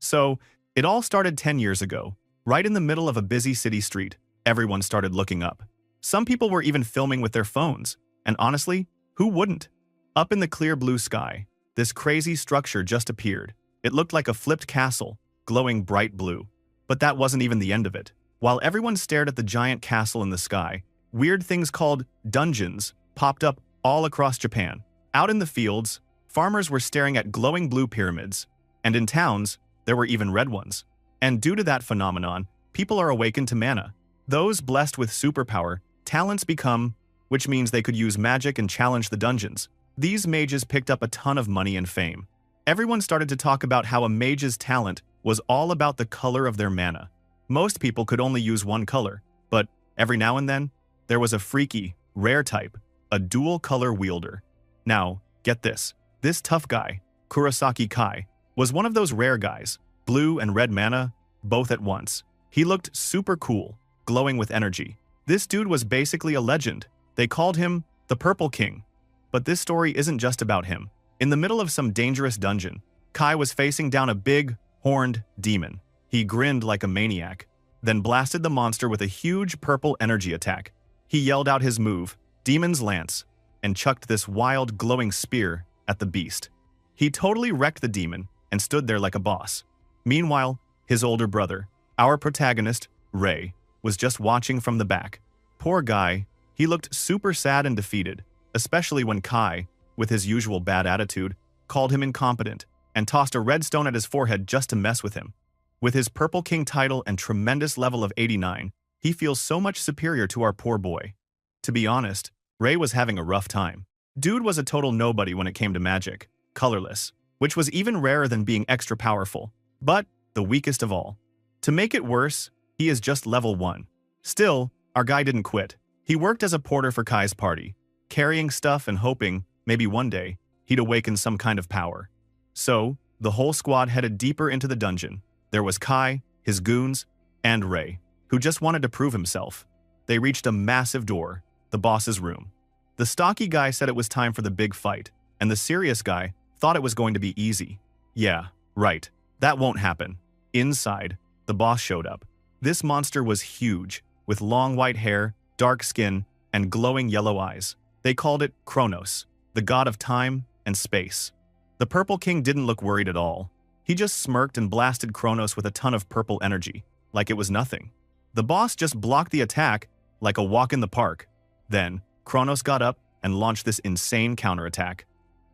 So, it all started 10 years ago, right in the middle of a busy city street. Everyone started looking up. Some people were even filming with their phones, and honestly, who wouldn't? Up in the clear blue sky, this crazy structure just appeared. It looked like a flipped castle, glowing bright blue. But that wasn't even the end of it. While everyone stared at the giant castle in the sky, weird things called dungeons popped up all across Japan. Out in the fields, farmers were staring at glowing blue pyramids, and in towns, there were even red ones. And due to that phenomenon, people are awakened to mana. Those blessed with superpower, talents become, which means they could use magic and challenge the dungeons. These mages picked up a ton of money and fame. Everyone started to talk about how a mage's talent was all about the color of their mana. Most people could only use one color, but every now and then, there was a freaky, rare type, a dual-color wielder. Now, get this. This tough guy, Kurosaki Kai, was one of those rare guys, blue and red mana, both at once. He looked super cool, glowing with energy. This dude was basically a legend. They called him the Purple King. But this story isn't just about him. In the middle of some dangerous dungeon, Kai was facing down a big, horned demon. He grinned like a maniac, then blasted the monster with a huge purple energy attack. He yelled out his move, Demon's Lance, and chucked this wild, glowing spear at the beast. He totally wrecked the demon and stood there like a boss. Meanwhile, his older brother, our protagonist, Ray, was just watching from the back. Poor guy, he looked super sad and defeated, especially when Kai, with his usual bad attitude, called him incompetent and tossed a red stone at his forehead just to mess with him. With his Purple King title and tremendous level of 89, he feels so much superior to our poor boy. To be honest, Ray was having a rough time. Dude was a total nobody when it came to magic, colorless, which was even rarer than being extra powerful, but the weakest of all. To make it worse, he is just level 1. Still, our guy didn't quit. He worked as a porter for Kai's party, carrying stuff and hoping, maybe one day, he'd awaken some kind of power. So, the whole squad headed deeper into the dungeon. There was Kai, his goons, and Ray, who just wanted to prove himself. They reached a massive door, the boss's room. The stocky guy said it was time for the big fight, and the serious guy thought it was going to be easy. Yeah, right. That won't happen. Inside, the boss showed up. This monster was huge, with long white hair, dark skin, and glowing yellow eyes. They called it Kronos, the god of time and space. The Purple King didn't look worried at all. He just smirked and blasted Kronos with a ton of purple energy, like it was nothing. The boss just blocked the attack like a walk in the park. Then, Kronos got up and launched this insane counterattack.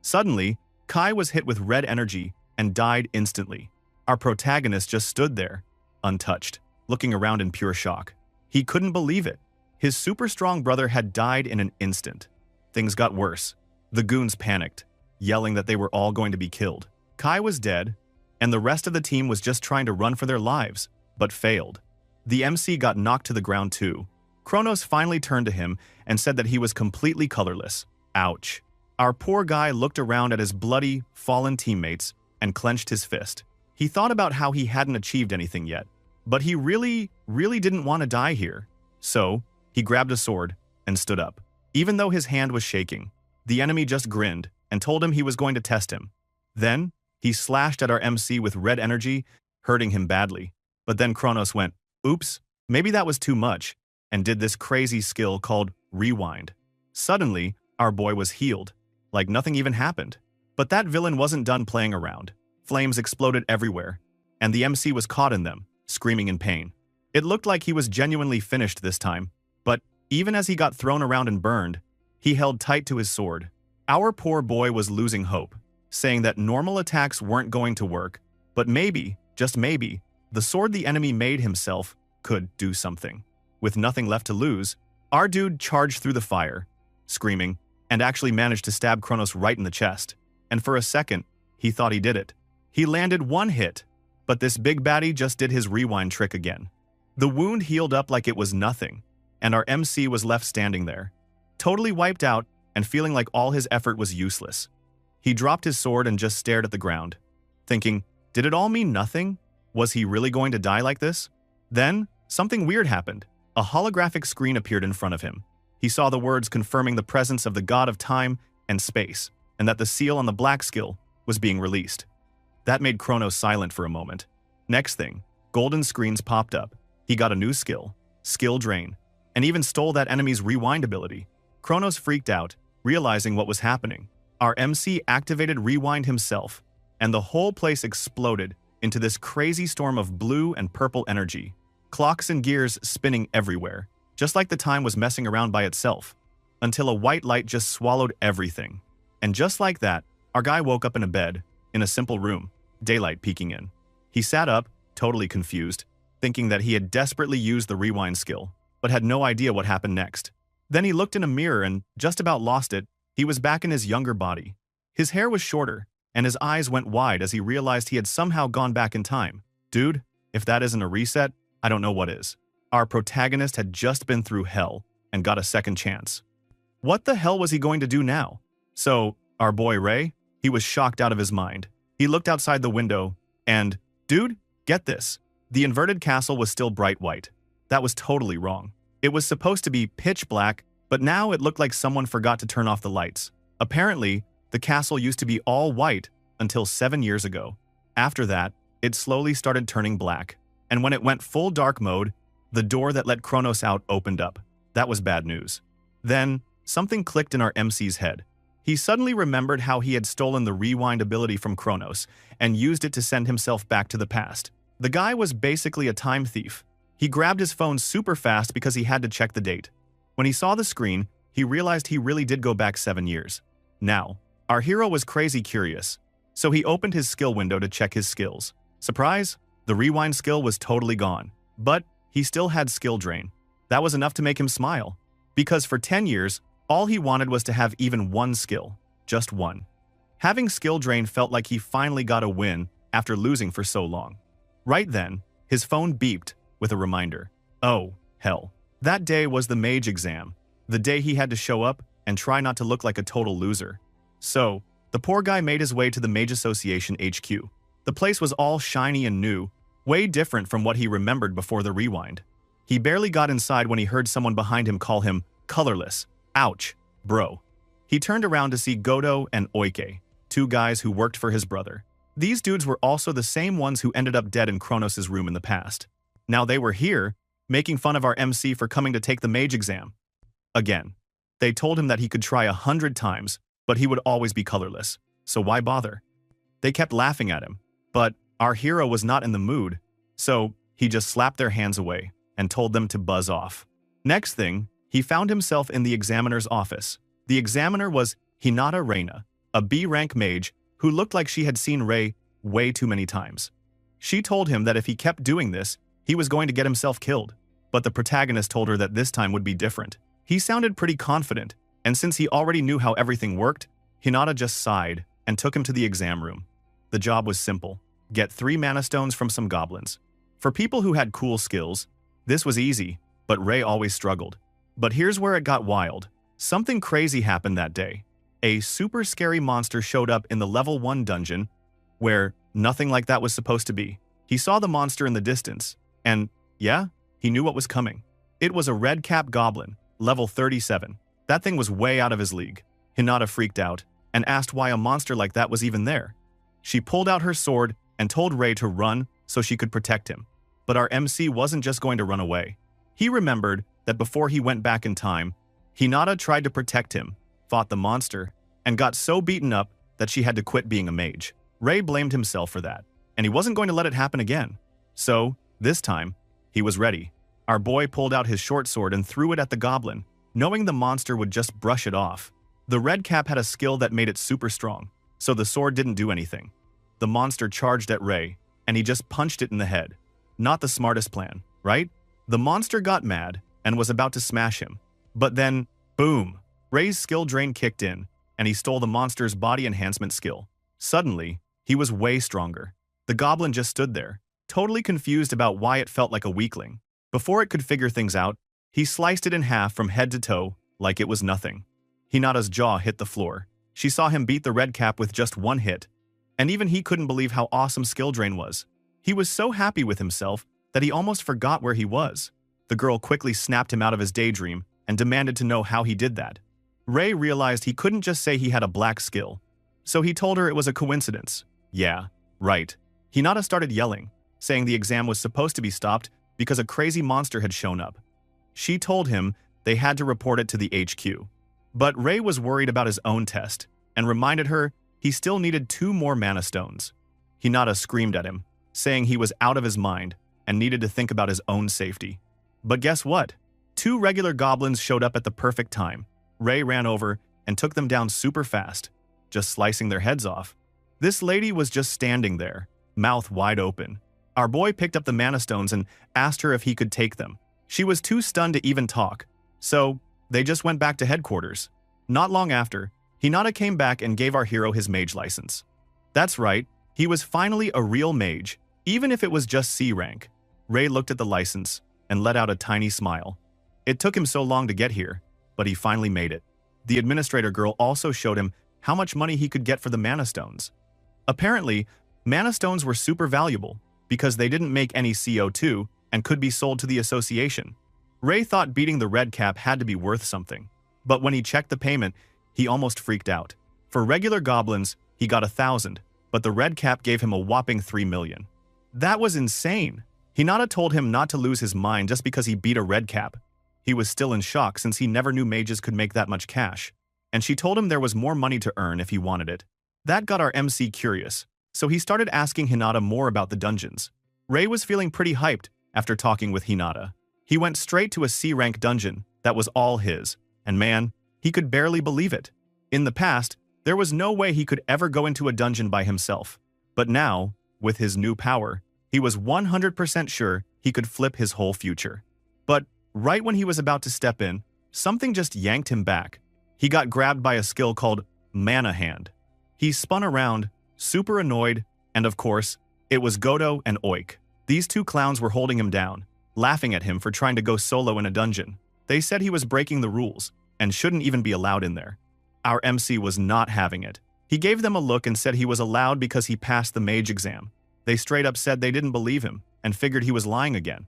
Suddenly, Kai was hit with red energy and died instantly. Our protagonist just stood there, untouched, looking around in pure shock. He couldn't believe it. His super strong brother had died in an instant. Things got worse. The goons panicked, yelling that they were all going to be killed. Kai was dead, and the rest of the team was just trying to run for their lives, but failed. The MC got knocked to the ground too. Kronos finally turned to him and said that he was completely colorless. Ouch. Our poor guy looked around at his bloody, fallen teammates and clenched his fist. He thought about how he hadn't achieved anything yet, but he really didn't want to die here. So, he grabbed a sword and stood up. Even though his hand was shaking, the enemy just grinned and told him he was going to test him. Then, he slashed at our MC with red energy, hurting him badly. But then Kronos went, oops, maybe that was too much, and did this crazy skill called rewind. Suddenly, our boy was healed, like nothing even happened. But that villain wasn't done playing around. Flames exploded everywhere, and the MC was caught in them, screaming in pain. It looked like he was genuinely finished this time, but even as he got thrown around and burned, he held tight to his sword. Our poor boy was losing hope, saying that normal attacks weren't going to work, but maybe, just maybe, the sword the enemy made himself could do something. With nothing left to lose, our dude charged through the fire, screaming, and actually managed to stab Kronos right in the chest. And for a second, he thought he did it. He landed one hit, but this big baddie just did his rewind trick again. The wound healed up like it was nothing, and our MC was left standing there, totally wiped out and feeling like all his effort was useless. He dropped his sword and just stared at the ground, thinking, did it all mean nothing? Was he really going to die like this? Then, something weird happened. A holographic screen appeared in front of him. He saw the words confirming the presence of the god of time and space, and that the seal on the black skill was being released. That made Kronos silent for a moment. Next thing, golden screens popped up. He got a new skill drain, and even stole that enemy's rewind ability. Kronos freaked out, realizing what was happening. Our MC activated rewind himself, and the whole place exploded into this crazy storm of blue and purple energy. Clocks and gears spinning everywhere, just like the time was messing around by itself, until a white light just swallowed everything. And just like that, our guy woke up in a bed, in a simple room, daylight peeking in. He sat up, totally confused, thinking that he had desperately used the rewind skill, but had no idea what happened next. Then he looked in a mirror and, just about lost it, he was back in his younger body. His hair was shorter, and his eyes went wide as he realized he had somehow gone back in time. Dude, if that isn't a reset, I don't know what is. Our protagonist had just been through hell and got a second chance. What the hell was he going to do now? So, our boy Ray, he was shocked out of his mind. He looked outside the window and, dude, get this. The inverted castle was still bright white. That was totally wrong. It was supposed to be pitch black, but now it looked like someone forgot to turn off the lights. Apparently, the castle used to be all white until 7 years ago. After that, it slowly started turning black. And when it went full dark mode, the door that let Kronos out opened up. That was bad news. Then, something clicked in our MC's head. He suddenly remembered how he had stolen the rewind ability from Kronos and used it to send himself back to the past. The guy was basically a time thief. He grabbed his phone super fast because he had to check the date. When he saw the screen, he realized he really did go back 7 years. Now, our hero was crazy curious, so he opened his skill window to check his skills. Surprise! The rewind skill was totally gone, but he still had skill drain. That was enough to make him smile, because for 10 years, all he wanted was to have even one skill, just one. Having skill drain felt like he finally got a win after losing for so long. Right then, his phone beeped with a reminder. Oh, hell. That day was the mage exam, the day he had to show up and try not to look like a total loser. So, the poor guy made his way to the Mage Association HQ. The place was all shiny and new, way different from what he remembered before the rewind. He barely got inside when he heard someone behind him call him colorless. Ouch, bro. He turned around to see Godo and Oike, two guys who worked for his brother. These dudes were also the same ones who ended up dead in Kronos' room in the past. Now they were here, making fun of our MC for coming to take the mage exam. Again, they told him that he could try 100 times, but he would always be colorless, so why bother? They kept laughing at him, but our hero was not in the mood, so he just slapped their hands away and told them to buzz off. Next thing, he found himself in the examiner's office. The examiner was Hinata Reina, a B-rank mage who looked like she had seen Ray way too many times. She told him that if he kept doing this, he was going to get himself killed, but the protagonist told her that this time would be different. He sounded pretty confident, and since he already knew how everything worked, Hinata just sighed and took him to the exam room. The job was simple. Get 3 mana stones from some goblins. For people who had cool skills, this was easy, but Ray always struggled. But here's where it got wild. Something crazy happened that day. A super scary monster showed up in the level 1 dungeon, where nothing like that was supposed to be. He saw the monster in the distance, and, yeah, he knew what was coming. It was a red-cap goblin, level 37. That thing was way out of his league. Hinata freaked out and asked why a monster like that was even there. She pulled out her sword and told Ray to run so she could protect him. But our MC wasn't just going to run away. He remembered that before he went back in time, Hinata tried to protect him, fought the monster, and got so beaten up that she had to quit being a mage. Ray blamed himself for that, and he wasn't going to let it happen again. So, this time, he was ready. Our boy pulled out his short sword and threw it at the goblin, knowing the monster would just brush it off. The red cap had a skill that made it super strong, so the sword didn't do anything. The monster charged at Ray, and he just punched it in the head. Not the smartest plan, right? The monster got mad and was about to smash him. But then, boom! Ray's skill drain kicked in, and he stole the monster's body enhancement skill. Suddenly, he was way stronger. The goblin just stood there, totally confused about why it felt like a weakling. Before it could figure things out, he sliced it in half from head to toe like it was nothing. Hinata's jaw hit the floor. She saw him beat the red cap with just one hit, and even he couldn't believe how awesome skill drain was. He was so happy with himself that he almost forgot where he was. The girl quickly snapped him out of his daydream and demanded to know how he did that. Ray realized he couldn't just say he had a black skill, so he told her it was a coincidence. Yeah, right. Hinata started yelling, saying the exam was supposed to be stopped because a crazy monster had shown up. She told him they had to report it to the HQ. But Ray was worried about his own test and reminded her he still needed 2 more mana stones. Hinata screamed at him, saying he was out of his mind and needed to think about his own safety. But guess what? 2 regular goblins showed up at the perfect time. Ray ran over and took them down super fast, just slicing their heads off. This lady was just standing there, mouth wide open. Our boy picked up the mana stones and asked her if he could take them. She was too stunned to even talk, so they just went back to headquarters. Not long after, Hinata came back and gave our hero his mage license. That's right, he was finally a real mage, even if it was just C rank. Ray looked at the license and let out a tiny smile. It took him so long to get here, but he finally made it. The administrator girl also showed him how much money he could get for the mana stones. Apparently, mana stones were super valuable because they didn't make any CO2 and could be sold to the association. Ray thought beating the red cap had to be worth something, but when he checked the payment, he almost freaked out. For regular goblins, he got 1,000, but the red cap gave him a whopping 3 million. That was insane. Hinata told him not to lose his mind just because he beat a red cap. He was still in shock since he never knew mages could make that much cash, and she told him there was more money to earn if he wanted it. That got our MC curious, so he started asking Hinata more about the dungeons. Ray was feeling pretty hyped after talking with Hinata. He went straight to a C-rank dungeon that was all his, and man, he could barely believe it. In the past, there was no way he could ever go into a dungeon by himself, but now, with his new power, he was 100% sure he could flip his whole future. But right when he was about to step in, something just yanked him back. He got grabbed by a skill called Mana Hand. He spun around, super annoyed, and of course, it was Godo and Oik. These 2 clowns were holding him down, laughing at him for trying to go solo in a dungeon. They said he was breaking the rules and shouldn't even be allowed in there. Our MC was not having it. He gave them a look and said he was allowed because he passed the mage exam. They straight up said they didn't believe him and figured he was lying again.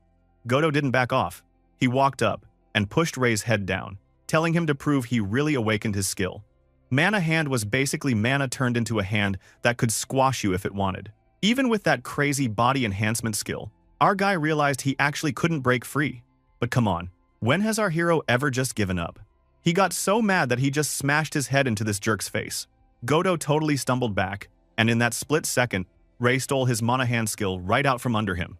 Godo didn't back off. He walked up and pushed Ray's head down, telling him to prove he really awakened his skill. Mana Hand was basically mana turned into a hand that could squash you if it wanted. Even with that crazy body enhancement skill, our guy realized he actually couldn't break free. But come on, when has our hero ever just given up? He got so mad that he just smashed his head into this jerk's face. Godo totally stumbled back, and in that split second, Ray stole his Mana Hand skill right out from under him.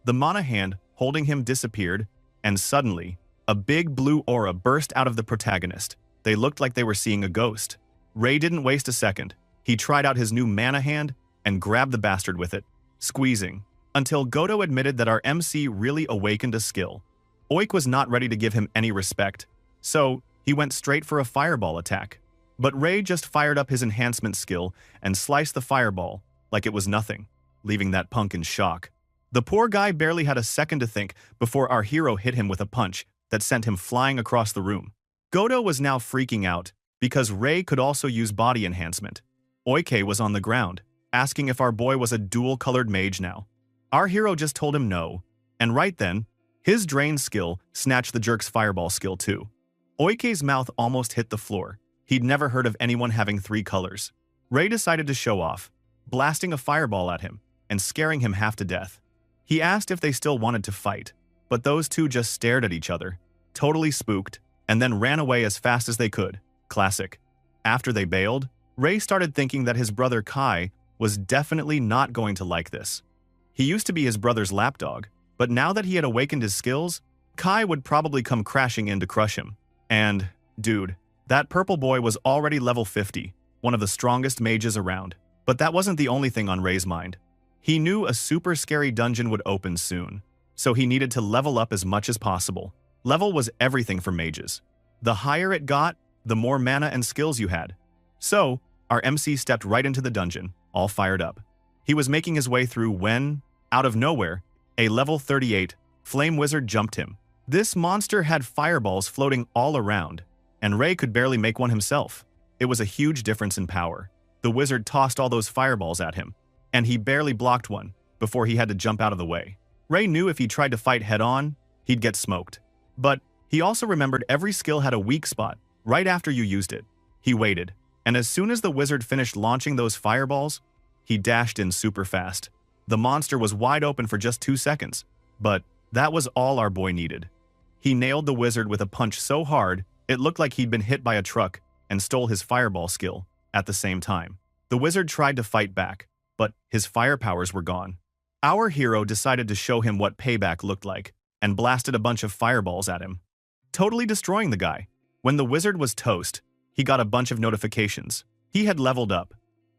The Mana Hand holding him disappeared, and suddenly, a big blue aura burst out of the protagonist. They looked like they were seeing a ghost. Ray didn't waste a second. He tried out his new Mana Hand and grabbed the bastard with it, squeezing, until Godo admitted that our MC really awakened a skill. Oik was not ready to give him any respect, so he went straight for a fireball attack. But Ray just fired up his enhancement skill and sliced the fireball like it was nothing, leaving that punk in shock. The poor guy barely had a second to think before our hero hit him with a punch that sent him flying across the room. Godo was now freaking out because Ray could also use body enhancement. Oike was on the ground, asking if our boy was a dual-colored mage now. Our hero just told him no, and right then, his drain skill snatched the jerk's fireball skill too. Oike's mouth almost hit the floor. He'd never heard of anyone having 3 colors. Ray decided to show off, blasting a fireball at him and scaring him half to death. He asked if they still wanted to fight, but those 2 just stared at each other, totally spooked, and then ran away as fast as they could. Classic. After they bailed, Ray started thinking that his brother Kai was definitely not going to like this. He used to be his brother's lapdog, but now that he had awakened his skills, Kai would probably come crashing in to crush him. And, dude, that purple boy was already level 50, one of the strongest mages around. But that wasn't the only thing on Ray's mind. He knew a super scary dungeon would open soon, so he needed to level up as much as possible. Level was everything for mages. The higher it got, the more mana and skills you had. So, our MC stepped right into the dungeon, all fired up. He was making his way through when, out of nowhere, a level 38 flame wizard jumped him. This monster had fireballs floating all around, and Ray could barely make one himself. It was a huge difference in power. The wizard tossed all those fireballs at him, and he barely blocked one before he had to jump out of the way. Ray knew if he tried to fight head-on, he'd get smoked. But he also remembered every skill had a weak spot right after you used it. He waited, and as soon as the wizard finished launching those fireballs, he dashed in super fast. The monster was wide open for just 2 seconds, but that was all our boy needed. He nailed the wizard with a punch so hard, it looked like he'd been hit by a truck and stole his fireball skill at the same time. The wizard tried to fight back, but his fire powers were gone. Our hero decided to show him what payback looked like and blasted a bunch of fireballs at him, totally destroying the guy. When the wizard was toast, he got a bunch of notifications. He had leveled up.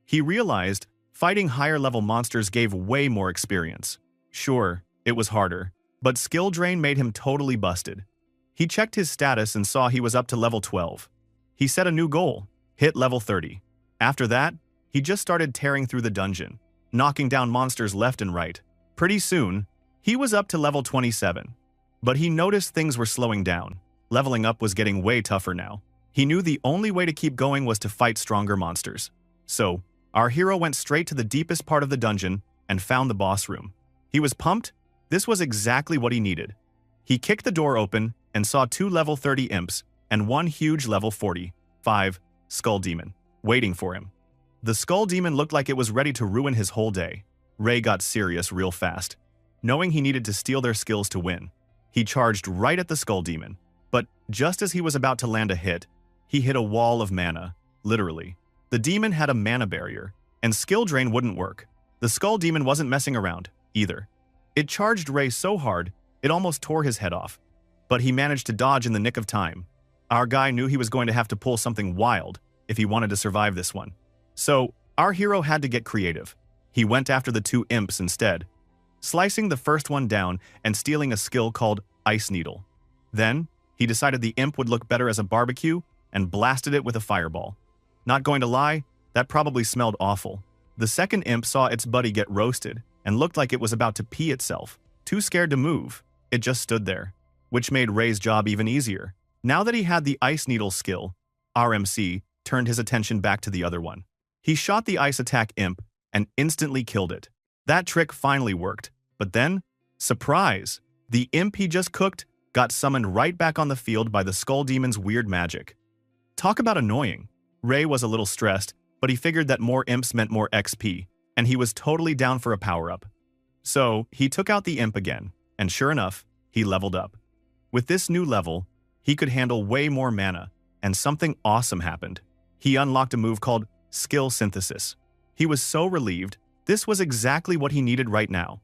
He realized fighting higher-level monsters gave way more experience. Sure, it was harder, but skill drain made him totally busted. He checked his status and saw he was up to level 12. He set a new goal, hit level 30. After that, he just started tearing through the dungeon, knocking down monsters left and right. Pretty soon, he was up to level 27. But he noticed things were slowing down. Leveling up was getting way tougher now. He knew the only way to keep going was to fight stronger monsters. So, our hero went straight to the deepest part of the dungeon and found the boss room. He was pumped. This was exactly what he needed. He kicked the door open and saw 2 level 30 imps and 1 huge level 45 skull demon waiting for him. The skull demon looked like it was ready to ruin his whole day. Ray got serious real fast. Knowing he needed to steal their skills to win, he charged right at the skull demon. But just as he was about to land a hit, he hit a wall of mana, literally. The demon had a mana barrier, and skill drain wouldn't work. The skull demon wasn't messing around, either. It charged Ray so hard, it almost tore his head off. But he managed to dodge in the nick of time. Our guy knew he was going to have to pull something wild if he wanted to survive this one. So, our hero had to get creative. He went after the 2 imps instead, slicing the first one down and stealing a skill called Ice Needle. Then, he decided the imp would look better as a barbecue and blasted it with a fireball. Not going to lie, that probably smelled awful. The second imp saw its buddy get roasted and looked like it was about to pee itself. Too scared to move, it just stood there, which made Ray's job even easier. Now that he had the Ice Needle skill, RMC turned his attention back to the other one. He shot the ice attack imp and instantly killed it. That trick finally worked, but then, surprise! The imp he just cooked got summoned right back on the field by the skull demon's weird magic. Talk about annoying. Ray was a little stressed, but he figured that more imps meant more XP, and he was totally down for a power-up. So, he took out the imp again, and sure enough, he leveled up. With this new level, he could handle way more mana, and something awesome happened. He unlocked a move called Skill Synthesis. He was so relieved. This was exactly what he needed right now.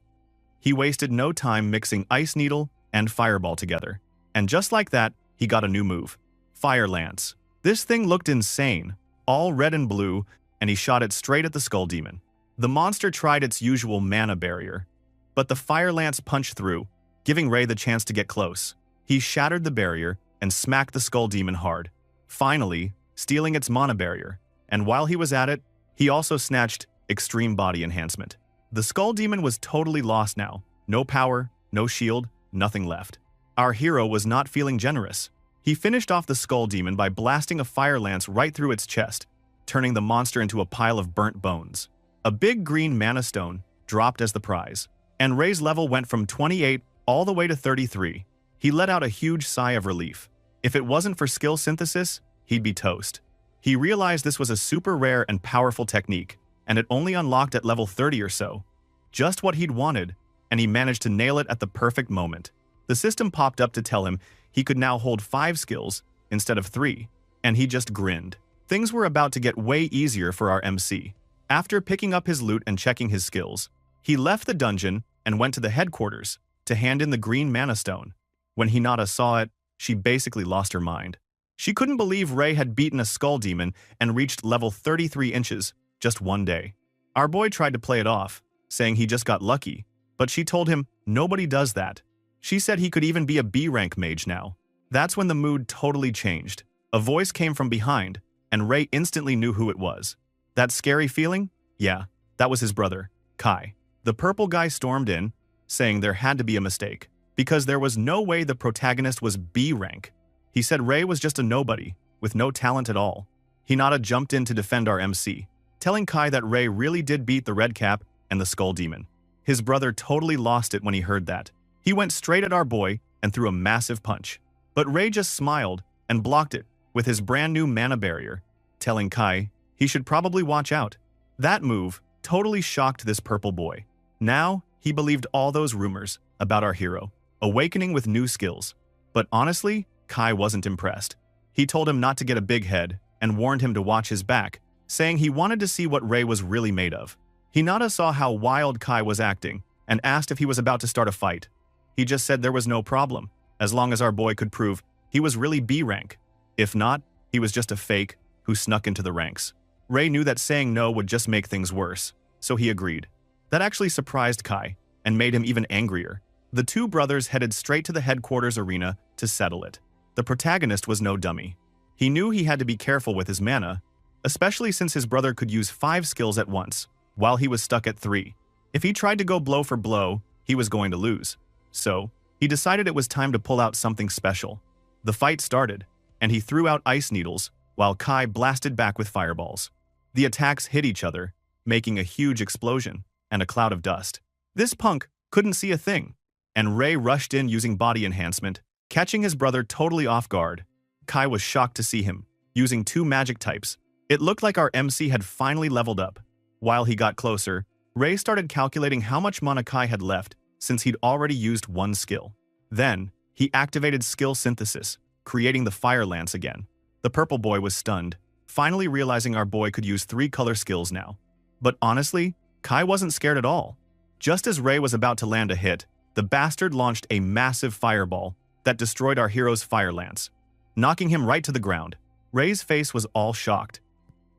He wasted no time mixing Ice Needle and Fireball together. And just like that, he got a new move, Fire Lance. This thing looked insane, all red and blue, and he shot it straight at the skull demon. The monster tried its usual mana barrier, but the Fire Lance punched through, giving Ray the chance to get close. He shattered the barrier and smacked the skull demon hard, finally stealing its mana barrier. And while he was at it, he also snatched Extreme Body Enhancement. The skull demon was totally lost now. No power, no shield, nothing left. Our hero was not feeling generous. He finished off the skull demon by blasting a fire lance right through its chest, turning the monster into a pile of burnt bones. A big green mana stone dropped as the prize, and Ray's level went from 28 all the way to 33. He let out a huge sigh of relief. If it wasn't for skill synthesis, he'd be toast. He realized this was a super rare and powerful technique, and it only unlocked at level 30 or so. Just what he'd wanted, and he managed to nail it at the perfect moment. The system popped up to tell him he could now hold 5 skills instead of 3, and he just grinned. Things were about to get way easier for our MC. After picking up his loot and checking his skills, he left the dungeon and went to the headquarters to hand in the green mana stone. When Hinata saw it, she basically lost her mind. She couldn't believe Ray had beaten a skull demon and reached level 33 inches just one day. Our boy tried to play it off, saying he just got lucky, but she told him nobody does that. She said he could even be a B-rank mage now. That's when the mood totally changed. A voice came from behind, and Ray instantly knew who it was. That scary feeling? Yeah, that was his brother, Kai. The purple guy stormed in, saying there had to be a mistake, because there was no way the protagonist was B-rank. He said Ray was just a nobody, with no talent at all. Hinata jumped in to defend our MC, telling Kai that Ray really did beat the Red Cap and the Skull Demon. His brother totally lost it when he heard that. He went straight at our boy and threw a massive punch. But Ray just smiled and blocked it with his brand new mana barrier, telling Kai he should probably watch out. That move totally shocked this purple boy. Now, he believed all those rumors about our hero, awakening with new skills. But honestly, Kai wasn't impressed. He told him not to get a big head and warned him to watch his back, saying he wanted to see what Ray was really made of. Hinata saw how wild Kai was acting and asked if he was about to start a fight. He just said there was no problem, as long as our boy could prove he was really B rank. If not, he was just a fake who snuck into the ranks. Ray knew that saying no would just make things worse, so he agreed. That actually surprised Kai and made him even angrier. The two brothers headed straight to the headquarters arena to settle it. The protagonist was no dummy. He knew he had to be careful with his mana, especially since his brother could use 5 skills at once, while he was stuck at 3. If he tried to go blow for blow, he was going to lose. So, he decided it was time to pull out something special. The fight started, and he threw out ice needles, while Kai blasted back with fireballs. The attacks hit each other, making a huge explosion and a cloud of dust. This punk couldn't see a thing, and Ray rushed in using body enhancement, catching his brother totally off guard. Kai was shocked to see him, using 2 magic types. It looked like our MC had finally leveled up. While he got closer, Ray started calculating how much mana Kai had left since he'd already used 1 skill. Then, he activated skill synthesis, creating the fire lance again. The purple boy was stunned, finally realizing our boy could use 3 color skills now. But honestly, Kai wasn't scared at all. Just as Ray was about to land a hit, the bastard launched a massive fireball that destroyed our hero's fire lance, knocking him right to the ground. Ray's face was all shocked.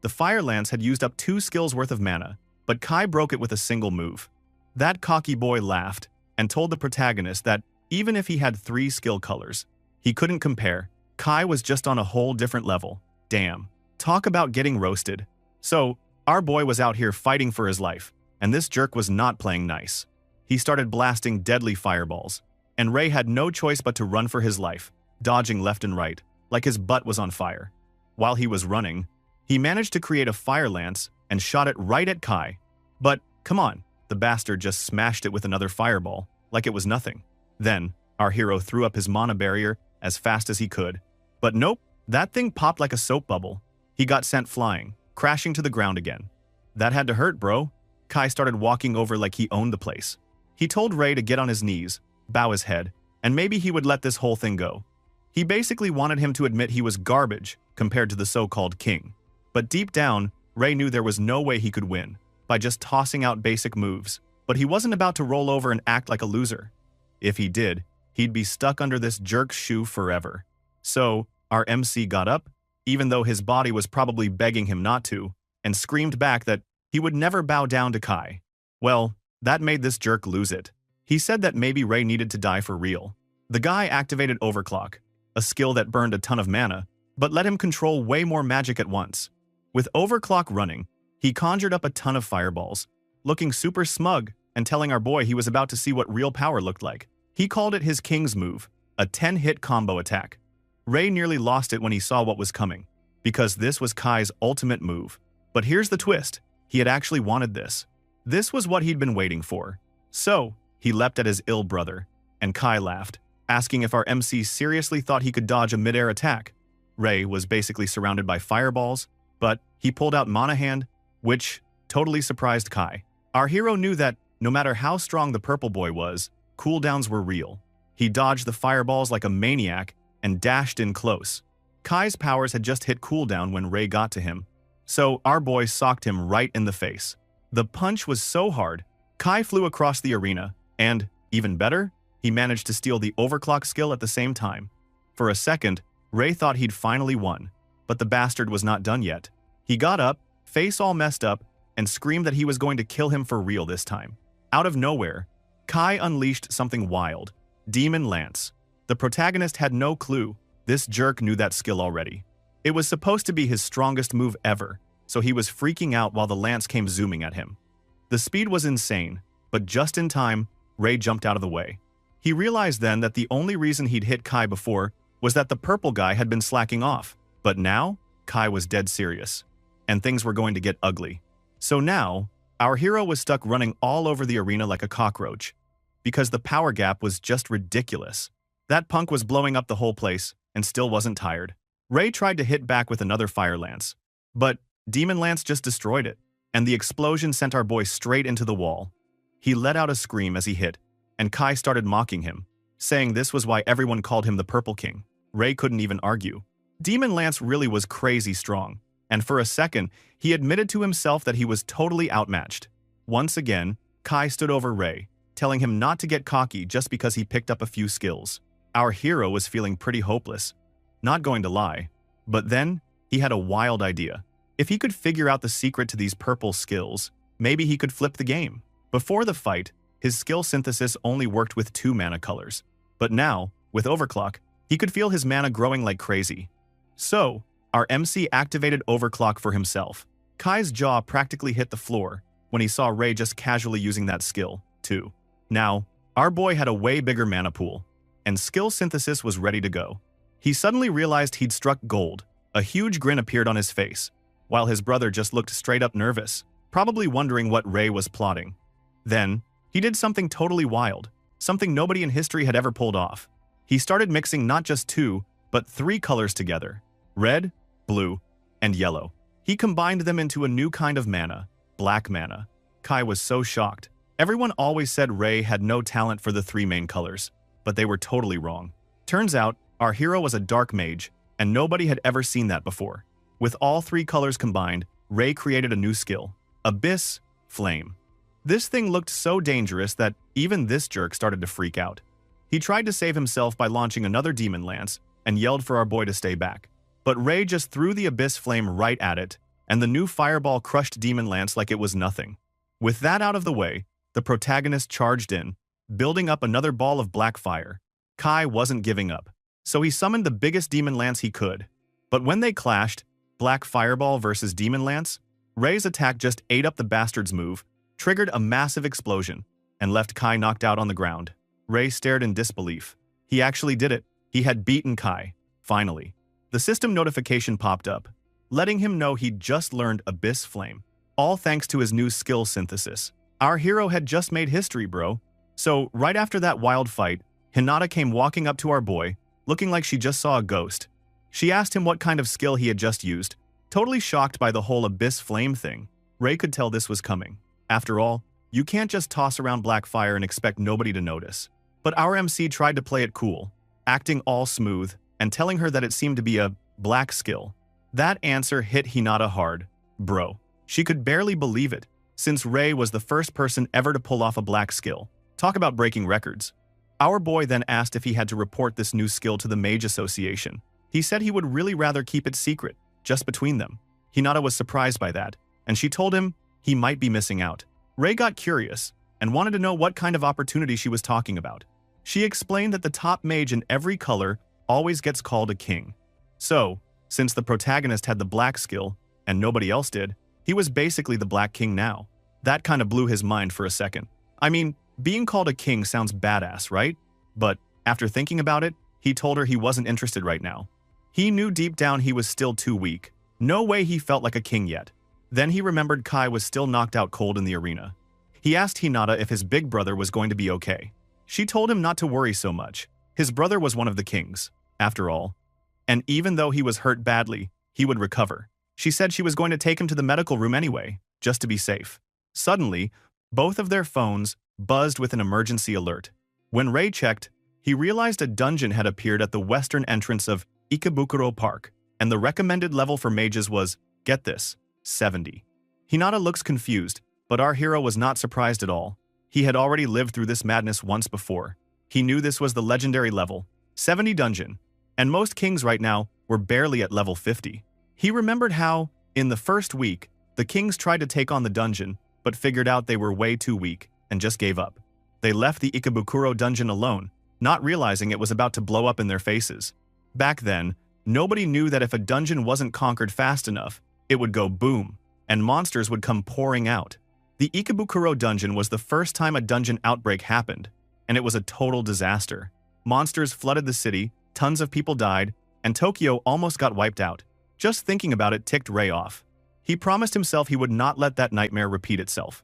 The fire lance had used up 2 skills worth of mana, but Kai broke it with a single move. That cocky boy laughed and told the protagonist that even if he had 3 skill colors, he couldn't compare. Kai was just on a whole different level. Damn. Talk about getting roasted. So, our boy was out here fighting for his life, and this jerk was not playing nice. He started blasting deadly fireballs, and Ray had no choice but to run for his life, dodging left and right, like his butt was on fire. While he was running, he managed to create a fire lance and shot it right at Kai. But, come on, the bastard just smashed it with another fireball, like it was nothing. Then, our hero threw up his mana barrier as fast as he could. But nope, that thing popped like a soap bubble. He got sent flying, crashing to the ground again. That had to hurt, bro. Kai started walking over like he owned the place. He told Ray to get on his knees, bow his head, and maybe he would let this whole thing go. He basically wanted him to admit he was garbage compared to the so-called king. But deep down, Ray knew there was no way he could win by just tossing out basic moves. But he wasn't about to roll over and act like a loser. If he did, he'd be stuck under this jerk's shoe forever. So, our MC got up, even though his body was probably begging him not to, and screamed back that he would never bow down to Kai. Well, that made this jerk lose it. He said that maybe Ray needed to die for real. The guy activated Overclock, a skill that burned a ton of mana, but let him control way more magic at once. With Overclock running, he conjured up a ton of fireballs, looking super smug and telling our boy he was about to see what real power looked like. He called it his king's move, a 10-hit combo attack. Ray nearly lost it when he saw what was coming, because this was Kai's ultimate move. But here's the twist, he had actually wanted this. This was what he'd been waiting for. So, he leapt at his ill brother, and Kai laughed, asking if our MC seriously thought he could dodge a mid-air attack. Ray was basically surrounded by fireballs, but he pulled out Mana Hand, which totally surprised Kai. Our hero knew that no matter how strong the purple boy was, cooldowns were real. He dodged the fireballs like a maniac and dashed in close. Kai's powers had just hit cooldown when Ray got to him, so our boy socked him right in the face. The punch was so hard, Kai flew across the arena, and, even better, he managed to steal the overclock skill at the same time. For a second, Ray thought he'd finally won, but the bastard was not done yet. He got up, face all messed up, and screamed that he was going to kill him for real this time. Out of nowhere, Kai unleashed something wild, Demon Lance. The protagonist had no clue. This jerk knew that skill already. It was supposed to be his strongest move ever, so he was freaking out while the lance came zooming at him. The speed was insane, but just in time, Ray jumped out of the way. He realized then that the only reason he'd hit Kai before was that the purple guy had been slacking off. But now, Kai was dead serious, and things were going to get ugly. So now, our hero was stuck running all over the arena like a cockroach, because the power gap was just ridiculous. That punk was blowing up the whole place, and still wasn't tired. Ray tried to hit back with another fire lance, but Demon Lance just destroyed it, and the explosion sent our boy straight into the wall. He let out a scream as he hit, and Kai started mocking him, saying this was why everyone called him the Purple King. Ray couldn't even argue. Demon Lance really was crazy strong, and for a second, he admitted to himself that he was totally outmatched. Once again, Kai stood over Ray, telling him not to get cocky just because he picked up a few skills. Our hero was feeling pretty hopeless, not going to lie. But then, he had a wild idea. If he could figure out the secret to these purple skills, maybe he could flip the game. Before the fight, his skill synthesis only worked with 2 mana colors. But now, with Overclock, he could feel his mana growing like crazy. So, our MC activated Overclock for himself. Kai's jaw practically hit the floor when he saw Ray just casually using that skill, too. Now, our boy had a way bigger mana pool, and skill synthesis was ready to go. He suddenly realized he'd struck gold. A huge grin appeared on his face, while his brother just looked straight up nervous, probably wondering what Ray was plotting. Then, he did something totally wild, something nobody in history had ever pulled off. He started mixing not just 2, but 3 colors together: red, blue, and yellow. He combined them into a new kind of mana, black mana. Kai was so shocked. Everyone always said Ray had no talent for the 3 main colors, but they were totally wrong. Turns out, our hero was a dark mage, and nobody had ever seen that before. With all 3 colors combined, Ray created a new skill: Abyss Flame. This thing looked so dangerous that even this jerk started to freak out. He tried to save himself by launching another Demon Lance and yelled for our boy to stay back. But Ray just threw the Abyss Flame right at it, and the new fireball crushed Demon Lance like it was nothing. With that out of the way, the protagonist charged in, building up another ball of black fire. Kai wasn't giving up, so he summoned the biggest Demon Lance he could. But when they clashed, Black Fireball versus Demon Lance, Ray's attack just ate up the bastard's move, triggered a massive explosion, and left Kai knocked out on the ground. Ray stared in disbelief. He actually did it. He had beaten Kai. Finally. The system notification popped up, letting him know he'd just learned Abyss Flame, all thanks to his new skill synthesis. Our hero had just made history, bro. So, right after that wild fight, Hinata came walking up to our boy, looking like she just saw a ghost. She asked him what kind of skill he had just used, totally shocked by the whole Abyss Flame thing. Ray could tell this was coming. After all, you can't just toss around black fire and expect nobody to notice. But our MC tried to play it cool, acting all smooth and telling her that it seemed to be a black skill. That answer hit Hinata hard. Bro, she could barely believe it, since Ray was the first person ever to pull off a black skill. Talk about breaking records. Our boy then asked if he had to report this new skill to the Mage Association. He said he would really rather keep it secret, just between them. Hinata was surprised by that, and she told him he might be missing out. Ray got curious and wanted to know what kind of opportunity she was talking about. She explained that the top mage in every color always gets called a king. So, since the protagonist had the black skill and nobody else did, he was basically the Black King now. That kind of blew his mind for a second. I mean, being called a king sounds badass, right? But after thinking about it, he told her he wasn't interested right now. He knew deep down he was still too weak. No way he felt like a king yet. Then he remembered Kai was still knocked out cold in the arena. He asked Hinata if his big brother was going to be okay. She told him not to worry so much. His brother was one of the kings, after all. And even though he was hurt badly, he would recover. She said she was going to take him to the medical room anyway, just to be safe. Suddenly, both of their phones buzzed with an emergency alert. When Ray checked, he realized a dungeon had appeared at the western entrance of Ikebukuro Park, and the recommended level for mages was, get this, 70. Hinata looks confused, but our hero was not surprised at all. He had already lived through this madness once before. He knew this was the legendary level, 70 dungeon, and most kings right now were barely at level 50. He remembered how, in the first week, the kings tried to take on the dungeon, but figured out they were way too weak and just gave up. They left the Ikebukuro dungeon alone, not realizing it was about to blow up in their faces. Back then, nobody knew that if a dungeon wasn't conquered fast enough, it would go boom, and monsters would come pouring out. The Ikebukuro dungeon was the first time a dungeon outbreak happened, and it was a total disaster. Monsters flooded the city, tons of people died, and Tokyo almost got wiped out. Just thinking about it ticked Ray off. He promised himself he would not let that nightmare repeat itself.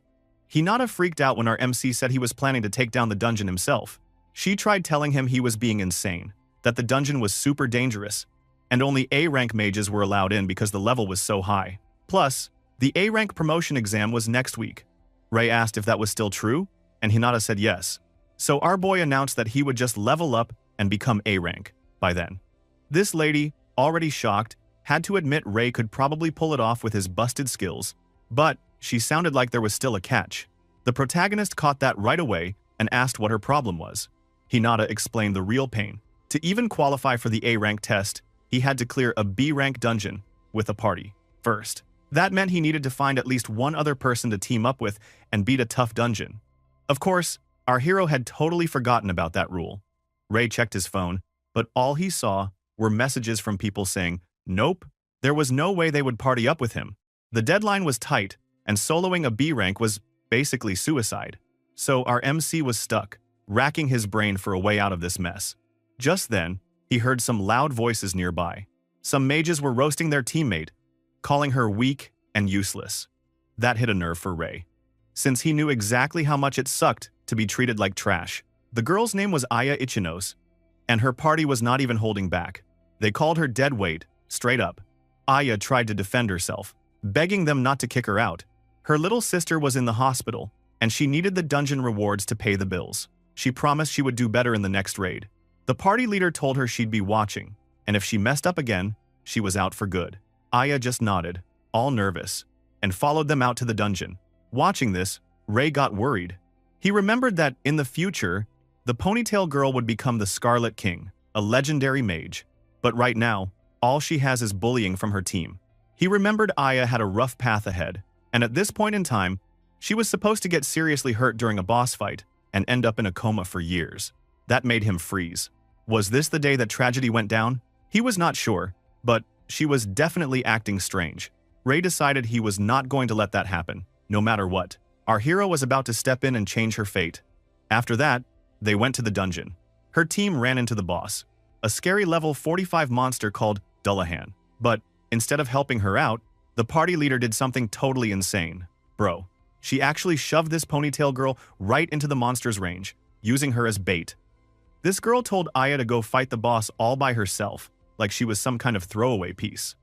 Hinata freaked out when our MC said he was planning to take down the dungeon himself. She tried telling him he was being insane, that the dungeon was super dangerous, and only A-rank mages were allowed in because the level was so high. Plus, the A-rank promotion exam was next week. Ray asked if that was still true, and Hinata said yes. So our boy announced that he would just level up and become A rank by then. This lady, already shocked, had to admit Ray could probably pull it off with his busted skills, but she sounded like there was still a catch. The protagonist caught that right away and asked what her problem was. Hinata explained the real pain. To even qualify for the A rank test, he had to clear a B rank dungeon with a party first. That meant he needed to find at least one other person to team up with and beat a tough dungeon. Of course, our hero had totally forgotten about that rule. Ray checked his phone, but all he saw were messages from people saying, nope, there was no way they would party up with him. The deadline was tight, and soloing a B rank was basically suicide. So our MC was stuck, racking his brain for a way out of this mess. Just then, he heard some loud voices nearby. Some mages were roasting their teammate, calling her weak and useless. That hit a nerve for Ray, since he knew exactly how much it sucked to be treated like trash. The girl's name was Aya Ichinos, and her party was not even holding back. They called her dead weight, straight up. Aya tried to defend herself, begging them not to kick her out. Her little sister was in the hospital, and she needed the dungeon rewards to pay the bills. She promised she would do better in the next raid. The party leader told her she'd be watching, and if she messed up again, she was out for good. Aya just nodded, all nervous, and followed them out to the dungeon. Watching this, Ray got worried. He remembered that, in the future, the ponytail girl would become the Scarlet King, a legendary mage. But right now, all she has is bullying from her team. He remembered Aya had a rough path ahead, and at this point in time, she was supposed to get seriously hurt during a boss fight and end up in a coma for years. That made him freeze. Was this the day that tragedy went down? He was not sure, but she was definitely acting strange. Ray decided he was not going to let that happen, no matter what. Our hero was about to step in and change her fate. After that, they went to the dungeon. Her team ran into the boss, a scary level 45 monster called Dullahan. But instead of helping her out, the party leader did something totally insane. Bro, she actually shoved this ponytail girl right into the monster's range, using her as bait. This girl told Aya to go fight the boss all by herself, like she was some kind of throwaway piece.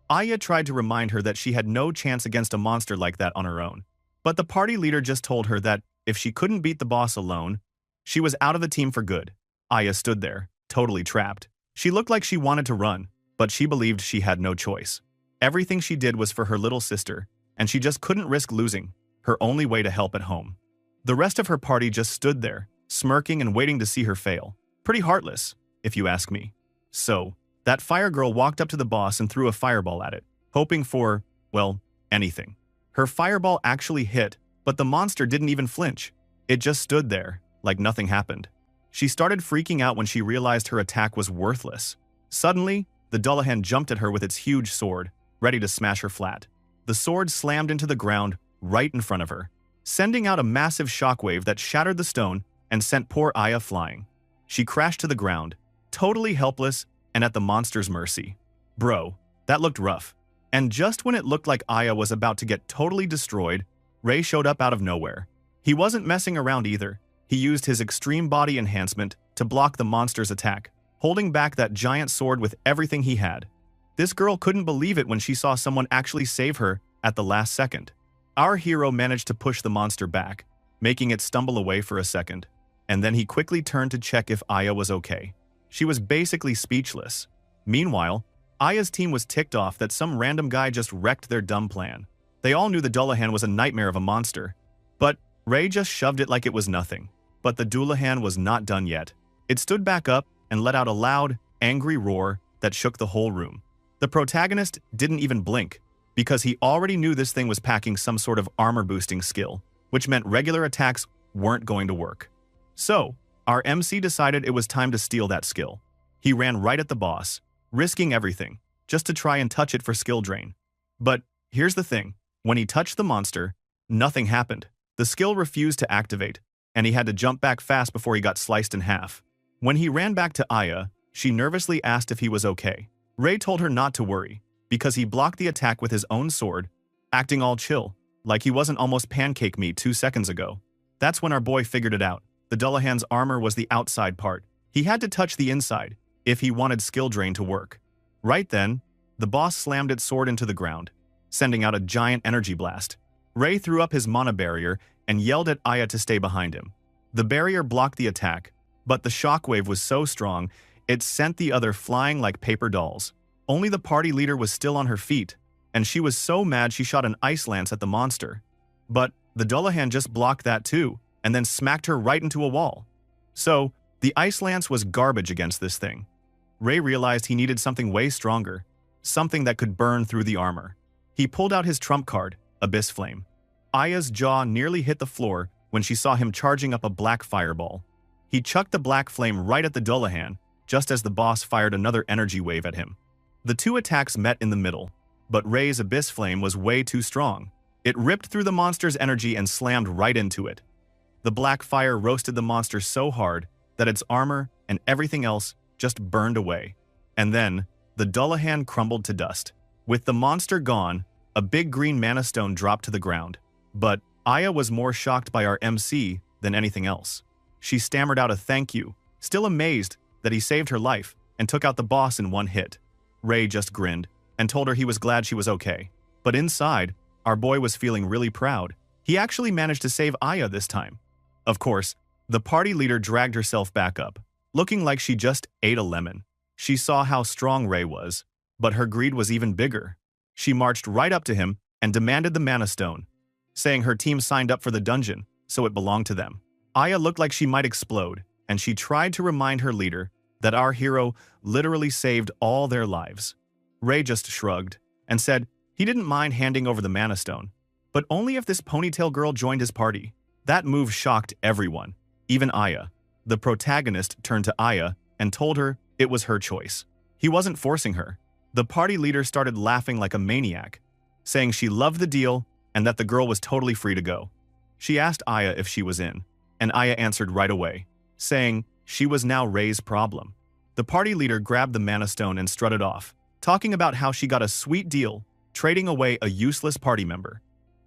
Aya tried to remind her that she had no chance against a monster like that on her own. But the party leader just told her that if she couldn't beat the boss alone, she was out of the team for good. Aya stood there, totally trapped. She looked like she wanted to run, but she believed she had no choice. Everything she did was for her little sister, and she just couldn't risk losing, her only way to help at home. The rest of her party just stood there, smirking and waiting to see her fail. Pretty heartless, if you ask me. So, that fire girl walked up to the boss and threw a fireball at it, hoping for, well, anything. Her fireball actually hit, but the monster didn't even flinch. It just stood there, like nothing happened. She started freaking out when she realized her attack was worthless. Suddenly, the Dullahan jumped at her with its huge sword, ready to smash her flat. The sword slammed into the ground right in front of her, sending out a massive shockwave that shattered the stone and sent poor Aya flying. She crashed to the ground, totally helpless and at the monster's mercy. Bro, that looked rough. And just when it looked like Aya was about to get totally destroyed, Ray showed up out of nowhere. He wasn't messing around either. He used his extreme body enhancement to block the monster's attack, holding back that giant sword with everything he had. This girl couldn't believe it when she saw someone actually save her at the last second. Our hero managed to push the monster back, making it stumble away for a second, and then he quickly turned to check if Aya was okay. She was basically speechless. Meanwhile, Aya's team was ticked off that some random guy just wrecked their dumb plan. They all knew the Dullahan was a nightmare of a monster, but Ray just shoved it like it was nothing. But the Dullahan was not done yet. It stood back up and let out a loud, angry roar that shook the whole room. The protagonist didn't even blink, because he already knew this thing was packing some sort of armor-boosting skill, which meant regular attacks weren't going to work. So, our MC decided it was time to steal that skill. He ran right at the boss, risking everything, just to try and touch it for skill drain. But here's the thing, when he touched the monster, nothing happened. The skill refused to activate, and he had to jump back fast before he got sliced in half. When he ran back to Aya, she nervously asked if he was okay. Ray told her not to worry, because he blocked the attack with his own sword, acting all chill, like he wasn't almost pancake meat 2 seconds ago. That's when our boy figured it out. The Dullahan's armor was the outside part. He had to touch the inside, if he wanted skill drain to work. Right then, the boss slammed its sword into the ground, sending out a giant energy blast. Ray threw up his mana barrier and yelled at Aya to stay behind him. The barrier blocked the attack, but the shockwave was so strong, it sent the other flying like paper dolls. Only the party leader was still on her feet, and she was so mad she shot an ice lance at the monster. But the Dullahan just blocked that too, and then smacked her right into a wall. So, the ice lance was garbage against this thing. Ray realized he needed something way stronger, something that could burn through the armor. He pulled out his trump card, Abyss Flame. Aya's jaw nearly hit the floor when she saw him charging up a black fireball. He chucked the black flame right at the Dullahan, just as the boss fired another energy wave at him. The two attacks met in the middle, but Ray's Abyss Flame was way too strong. It ripped through the monster's energy and slammed right into it. The black fire roasted the monster so hard that its armor and everything else just burned away. And then, the Dullahan crumbled to dust. With the monster gone, a big green mana stone dropped to the ground. But Aya was more shocked by our MC than anything else. She stammered out a thank you, still amazed that he saved her life and took out the boss in one hit. Ray just grinned and told her he was glad she was okay. But inside, our boy was feeling really proud. He actually managed to save Aya this time. Of course, the party leader dragged herself back up, looking like she just ate a lemon. She saw how strong Ray was, but her greed was even bigger. She marched right up to him and demanded the mana stone, saying her team signed up for the dungeon, so it belonged to them. Aya looked like she might explode, and she tried to remind her leader that our hero literally saved all their lives. Ray just shrugged and said he didn't mind handing over the mana stone, but only if this ponytail girl joined his party. That move shocked everyone, even Aya. The protagonist turned to Aya and told her it was her choice. He wasn't forcing her. The party leader started laughing like a maniac, saying she loved the deal and that the girl was totally free to go. She asked Aya if she was in, and Aya answered right away, saying she was now Ray's problem. The party leader grabbed the mana stone and strutted off, talking about how she got a sweet deal, trading away a useless party member.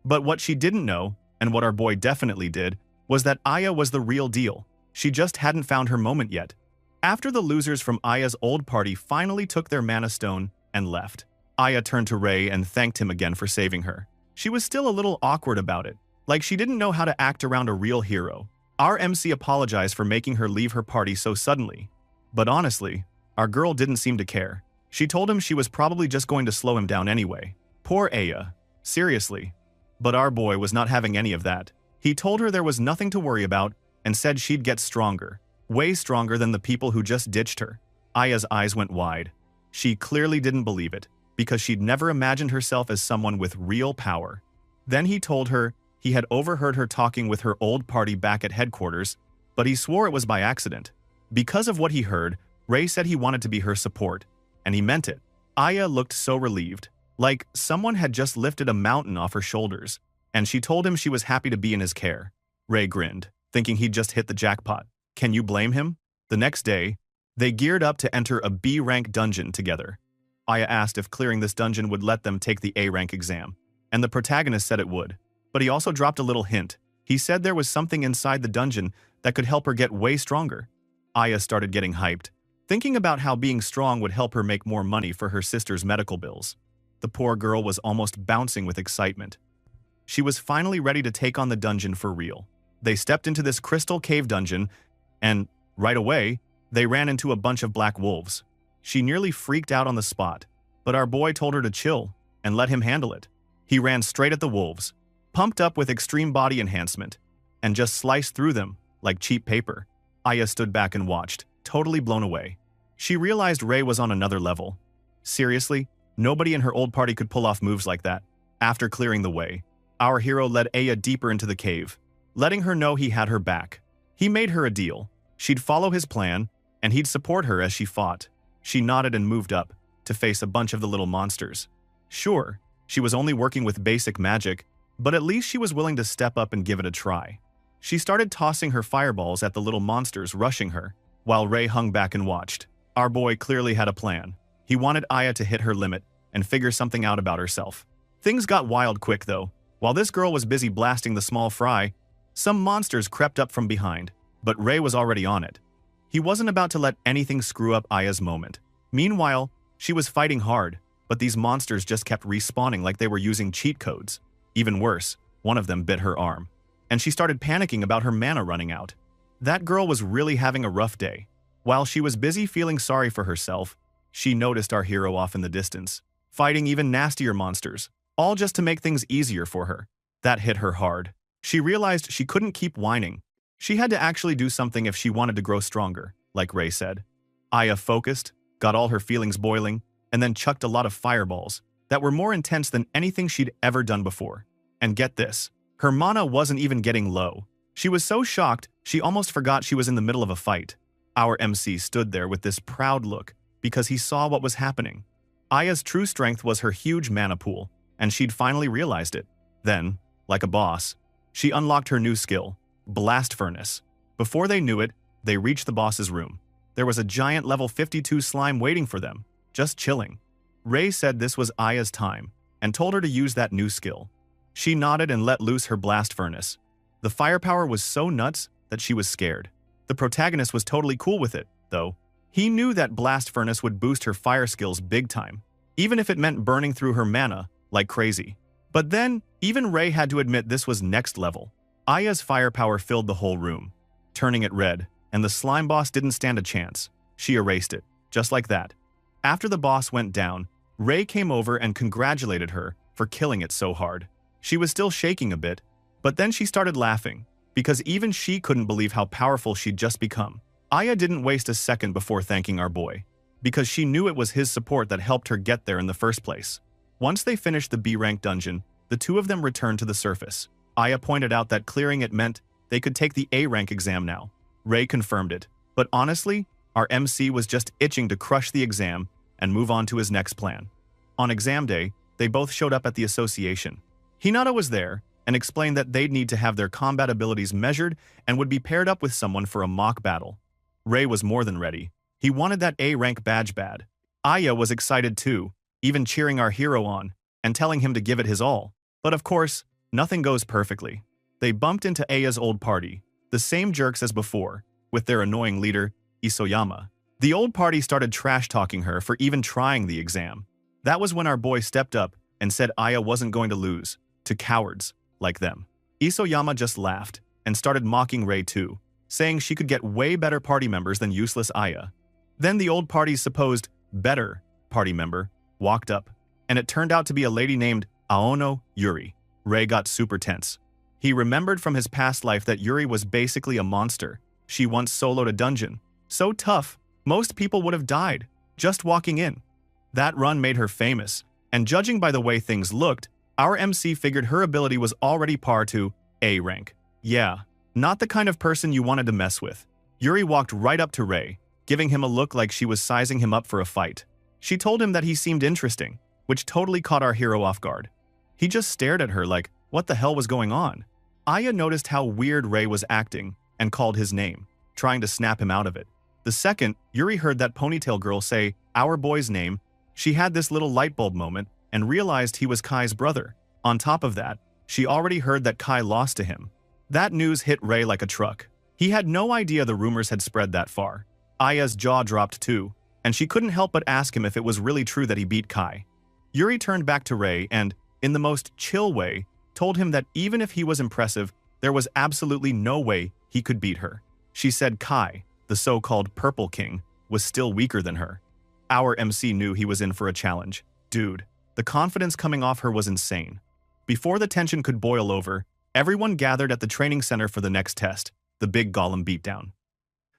But what she didn't know, and what our boy definitely did, was that Aya was the real deal. She just hadn't found her moment yet. After the losers from Aya's old party finally took their mana stone and left, Aya turned to Ray and thanked him again for saving her. She was still a little awkward about it, like she didn't know how to act around a real hero. Our MC apologized for making her leave her party so suddenly. But honestly, our girl didn't seem to care. She told him she was probably just going to slow him down anyway. Poor Aya. Seriously. But our boy was not having any of that. He told her there was nothing to worry about and said she'd get stronger. Way stronger than the people who just ditched her. Aya's eyes went wide. She clearly didn't believe it, because she'd never imagined herself as someone with real power. Then he told her he had overheard her talking with her old party back at headquarters, but he swore it was by accident. Because of what he heard, Ray said he wanted to be her support, and he meant it. Aya looked so relieved, like someone had just lifted a mountain off her shoulders, and she told him she was happy to be in his care. Ray grinned, thinking he'd just hit the jackpot. Can you blame him? The next day, they geared up to enter a B-rank dungeon together. Aya asked if clearing this dungeon would let them take the A-rank exam, and the protagonist said it would. But he also dropped a little hint. He said there was something inside the dungeon that could help her get way stronger. Aya started getting hyped, thinking about how being strong would help her make more money for her sister's medical bills. The poor girl was almost bouncing with excitement. She was finally ready to take on the dungeon for real. They stepped into this crystal cave dungeon, and, right away, they ran into a bunch of black wolves. She nearly freaked out on the spot, but our boy told her to chill and let him handle it. He ran straight at the wolves, pumped up with extreme body enhancement, and just sliced through them like cheap paper. Aya stood back and watched, totally blown away. She realized Ray was on another level. Seriously, nobody in her old party could pull off moves like that. After clearing the way, our hero led Aya deeper into the cave, letting her know he had her back. He made her a deal. She'd follow his plan, and he'd support her as she fought. She nodded and moved up to face a bunch of the little monsters. Sure, she was only working with basic magic, but at least she was willing to step up and give it a try. She started tossing her fireballs at the little monsters rushing her, while Ray hung back and watched. Our boy clearly had a plan. He wanted Aya to hit her limit and figure something out about herself. Things got wild quick though. While this girl was busy blasting the small fry, some monsters crept up from behind, but Ray was already on it. He wasn't about to let anything screw up Aya's moment. Meanwhile, she was fighting hard, but these monsters just kept respawning like they were using cheat codes. Even worse, one of them bit her arm, and she started panicking about her mana running out. That girl was really having a rough day. While she was busy feeling sorry for herself, she noticed our hero off in the distance, fighting even nastier monsters, all just to make things easier for her. That hit her hard. She realized she couldn't keep whining. She had to actually do something if she wanted to grow stronger, like Ray said. Aya focused, got all her feelings boiling, and then chucked a lot of fireballs that were more intense than anything she'd ever done before. And get this, her mana wasn't even getting low. She was so shocked, she almost forgot she was in the middle of a fight. Our MC stood there with this proud look because he saw what was happening. Aya's true strength was her huge mana pool, and she'd finally realized it. Then, like a boss, she unlocked her new skill, Blast Furnace. Before they knew it, they reached the boss's room. There was a giant level 52 slime waiting for them, just chilling. Ray said this was Aya's time and told her to use that new skill. She nodded and let loose her Blast Furnace. The firepower was so nuts that she was scared. The protagonist was totally cool with it, though. He knew that Blast Furnace would boost her fire skills big time, even if it meant burning through her mana like crazy. But then, even Ray had to admit this was next level. Aya's firepower filled the whole room, turning it red, and the slime boss didn't stand a chance. She erased it, just like that. After the boss went down, Ray came over and congratulated her for killing it so hard. She was still shaking a bit, but then she started laughing, because even she couldn't believe how powerful she'd just become. Aya didn't waste a second before thanking our boy, because she knew it was his support that helped her get there in the first place. Once they finished the B-rank dungeon, the two of them returned to the surface. Aya pointed out that clearing it meant they could take the A-rank exam now. Ray confirmed it, but honestly, our MC was just itching to crush the exam and move on to his next plan. On exam day, they both showed up at the association. Hinata was there and explained that they'd need to have their combat abilities measured and would be paired up with someone for a mock battle. Ray was more than ready. He wanted that A-rank badge bad. Aya was excited too, even cheering our hero on and telling him to give it his all. But of course, nothing goes perfectly. They bumped into Aya's old party, the same jerks as before, with their annoying leader, Isoyama. The old party started trash-talking her for even trying the exam. That was when our boy stepped up and said Aya wasn't going to lose to cowards like them. Isoyama just laughed and started mocking Ray too, saying she could get way better party members than useless Aya. Then the old party's supposed better party member walked up, and it turned out to be a lady named Aono Yuri. Ray got super tense. He remembered from his past life that Yuri was basically a monster. She once soloed a dungeon, so tough, most people would have died just walking in. That run made her famous, and judging by the way things looked, our MC figured her ability was already par to A rank. Yeah, not the kind of person you wanted to mess with. Yuri walked right up to Ray, giving him a look like she was sizing him up for a fight. She told him that he seemed interesting, which totally caught our hero off guard. He just stared at her like, what the hell was going on? Aya noticed how weird Ray was acting and called his name, trying to snap him out of it. The second Yuri heard that ponytail girl say our boy's name, she had this little light bulb moment and realized he was Kai's brother. On top of that, she already heard that Kai lost to him. That news hit Ray like a truck. He had no idea the rumors had spread that far. Aya's jaw dropped too, and she couldn't help but ask him if it was really true that he beat Kai. Yuri turned back to Ray and, in the most chill way, told him that even if he was impressive, there was absolutely no way he could beat her. She said Kai, the so-called Purple King, was still weaker than her. Our MC knew he was in for a challenge. Dude, the confidence coming off her was insane. Before the tension could boil over, everyone gathered at the training center for the next test, the big golem beatdown.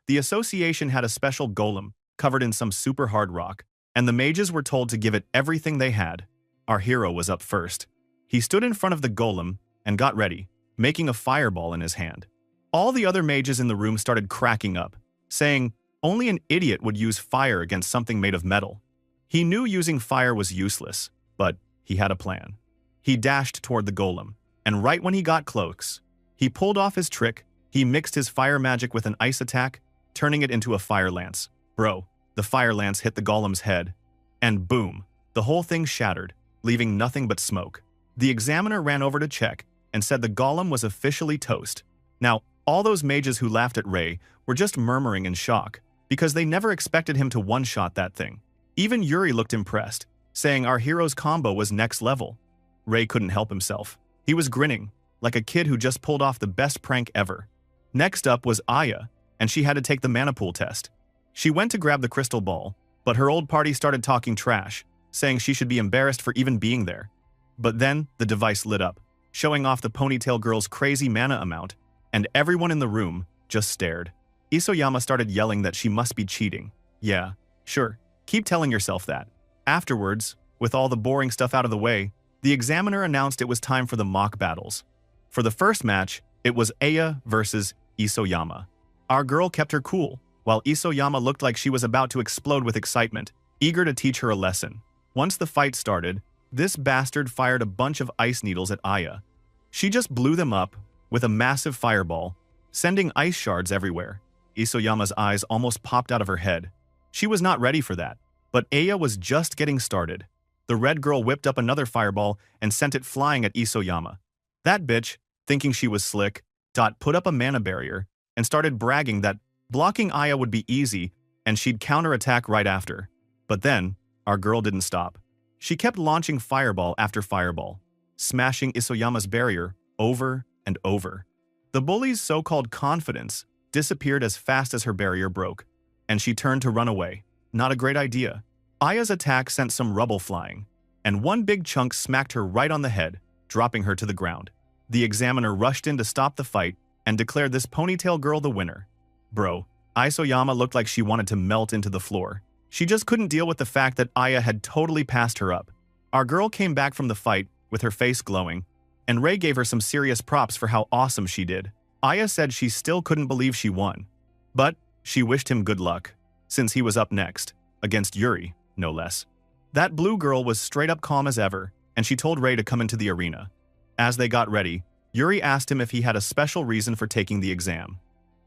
The association had a special golem covered in some super hard rock, and the mages were told to give it everything they had. Our hero was up first. He stood in front of the golem and got ready, making a fireball in his hand. All the other mages in the room started cracking up, saying only an idiot would use fire against something made of metal. He knew using fire was useless, but he had a plan. He dashed toward the golem, and right when he got close, he pulled off his trick. He mixed his fire magic with an ice attack, turning it into a fire lance. Bro, the fire lance hit the golem's head, and boom, the whole thing shattered, leaving nothing but smoke. The examiner ran over to check and said the golem was officially toast. Now, all those mages who laughed at Ray were just murmuring in shock, because they never expected him to one-shot that thing. Even Yuri looked impressed, saying our hero's combo was next level. Ray couldn't help himself. He was grinning, like a kid who just pulled off the best prank ever. Next up was Aya, and she had to take the mana pool test. She went to grab the crystal ball, but her old party started talking trash, saying she should be embarrassed for even being there. But then the device lit up, showing off the ponytail girl's crazy mana amount, and everyone in the room just stared. Isoyama started yelling that she must be cheating. Yeah, sure, keep telling yourself that. Afterwards, with all the boring stuff out of the way, the examiner announced it was time for the mock battles. For the first match, it was Aya versus Isoyama. Our girl kept her cool, while Isoyama looked like she was about to explode with excitement, eager to teach her a lesson. Once the fight started, this bastard fired a bunch of ice needles at Aya. She just blew them up with a massive fireball, sending ice shards everywhere. Isoyama's eyes almost popped out of her head. She was not ready for that, but Aya was just getting started. The red girl whipped up another fireball and sent it flying at Isoyama. That bitch, thinking she was slick, put up a mana barrier and started bragging that blocking Aya would be easy and she'd counterattack right after. But then, our girl didn't stop. She kept launching fireball after fireball, smashing Isoyama's barrier over and over. The bully's so-called confidence disappeared as fast as her barrier broke, and she turned to run away. Not a great idea. Aya's attack sent some rubble flying, and one big chunk smacked her right on the head, dropping her to the ground. The examiner rushed in to stop the fight and declared this ponytail girl the winner. Bro, Isoyama looked like she wanted to melt into the floor. She just couldn't deal with the fact that Aya had totally passed her up. Our girl came back from the fight with her face glowing, and Ray gave her some serious props for how awesome she did. Aya said she still couldn't believe she won, but she wished him good luck, since he was up next, against Yuri, no less. That blue girl was straight up calm as ever, and she told Ray to come into the arena. As they got ready, Yuri asked him if he had a special reason for taking the exam.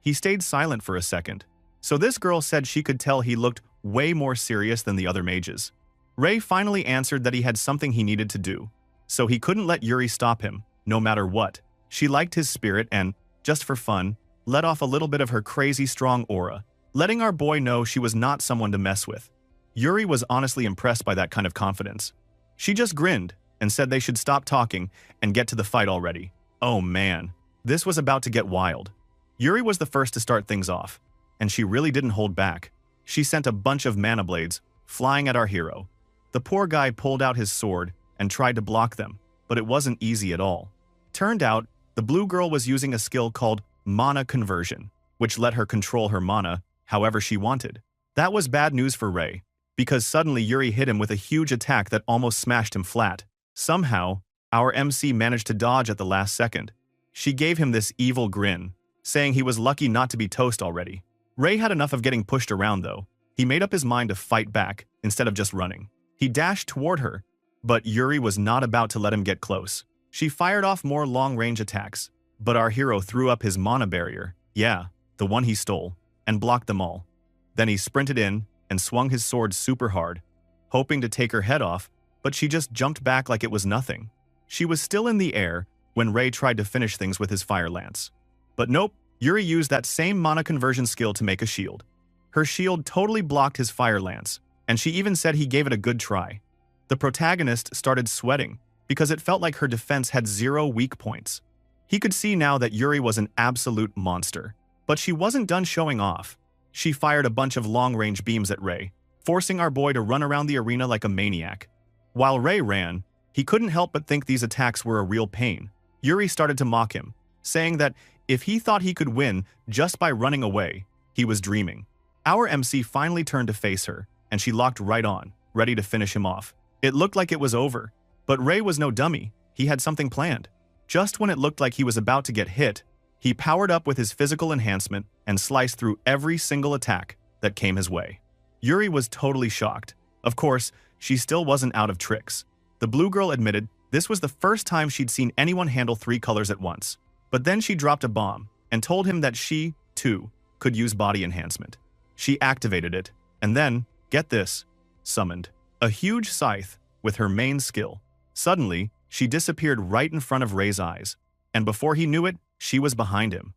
He stayed silent for a second, so this girl said she could tell he looked way more serious than the other mages. Ray finally answered that he had something he needed to do, so he couldn't let Yuri stop him, no matter what. She liked his spirit and, just for fun, let off a little bit of her crazy strong aura, letting our boy know she was not someone to mess with. Yuri was honestly impressed by that kind of confidence. She just grinned and said they should stop talking and get to the fight already. Oh man, this was about to get wild. Yuri was the first to start things off, and she really didn't hold back. She sent a bunch of mana blades flying at our hero. The poor guy pulled out his sword and tried to block them, but it wasn't easy at all. Turned out, the blue girl was using a skill called mana conversion, which let her control her mana however she wanted. That was bad news for Ray, because suddenly Yuri hit him with a huge attack that almost smashed him flat. Somehow, our MC managed to dodge at the last second. She gave him this evil grin, saying he was lucky not to be toast already. Ray had enough of getting pushed around though. He made up his mind to fight back instead of just running. He dashed toward her, but Yuri was not about to let him get close. She fired off more long-range attacks, but our hero threw up his mana barrier, yeah, the one he stole, and blocked them all. Then he sprinted in and swung his sword super hard, hoping to take her head off, but she just jumped back like it was nothing. She was still in the air when Ray tried to finish things with his fire lance. But nope, Yuri used that same mana conversion skill to make a shield. Her shield totally blocked his fire lance, and she even said he gave it a good try. The protagonist started sweating because it felt like her defense had 0 weak points. He could see now that Yuri was an absolute monster. But she wasn't done showing off. She fired a bunch of long-range beams at Ray, forcing our boy to run around the arena like a maniac. While Ray ran, he couldn't help but think these attacks were a real pain. Yuri started to mock him, saying that if he thought he could win just by running away, he was dreaming. Our MC finally turned to face her, and she locked right on, ready to finish him off. It looked like it was over, but Ray was no dummy. He had something planned. Just when it looked like he was about to get hit, he powered up with his physical enhancement and sliced through every single attack that came his way. Yuri was totally shocked. Of course, she still wasn't out of tricks. The blue girl admitted this was the first time she'd seen anyone handle 3 colors at once. But then she dropped a bomb and told him that she, too, could use body enhancement. She activated it, and then, get this, summoned a huge scythe with her main skill. Suddenly, she disappeared right in front of Ray's eyes, and before he knew it, she was behind him.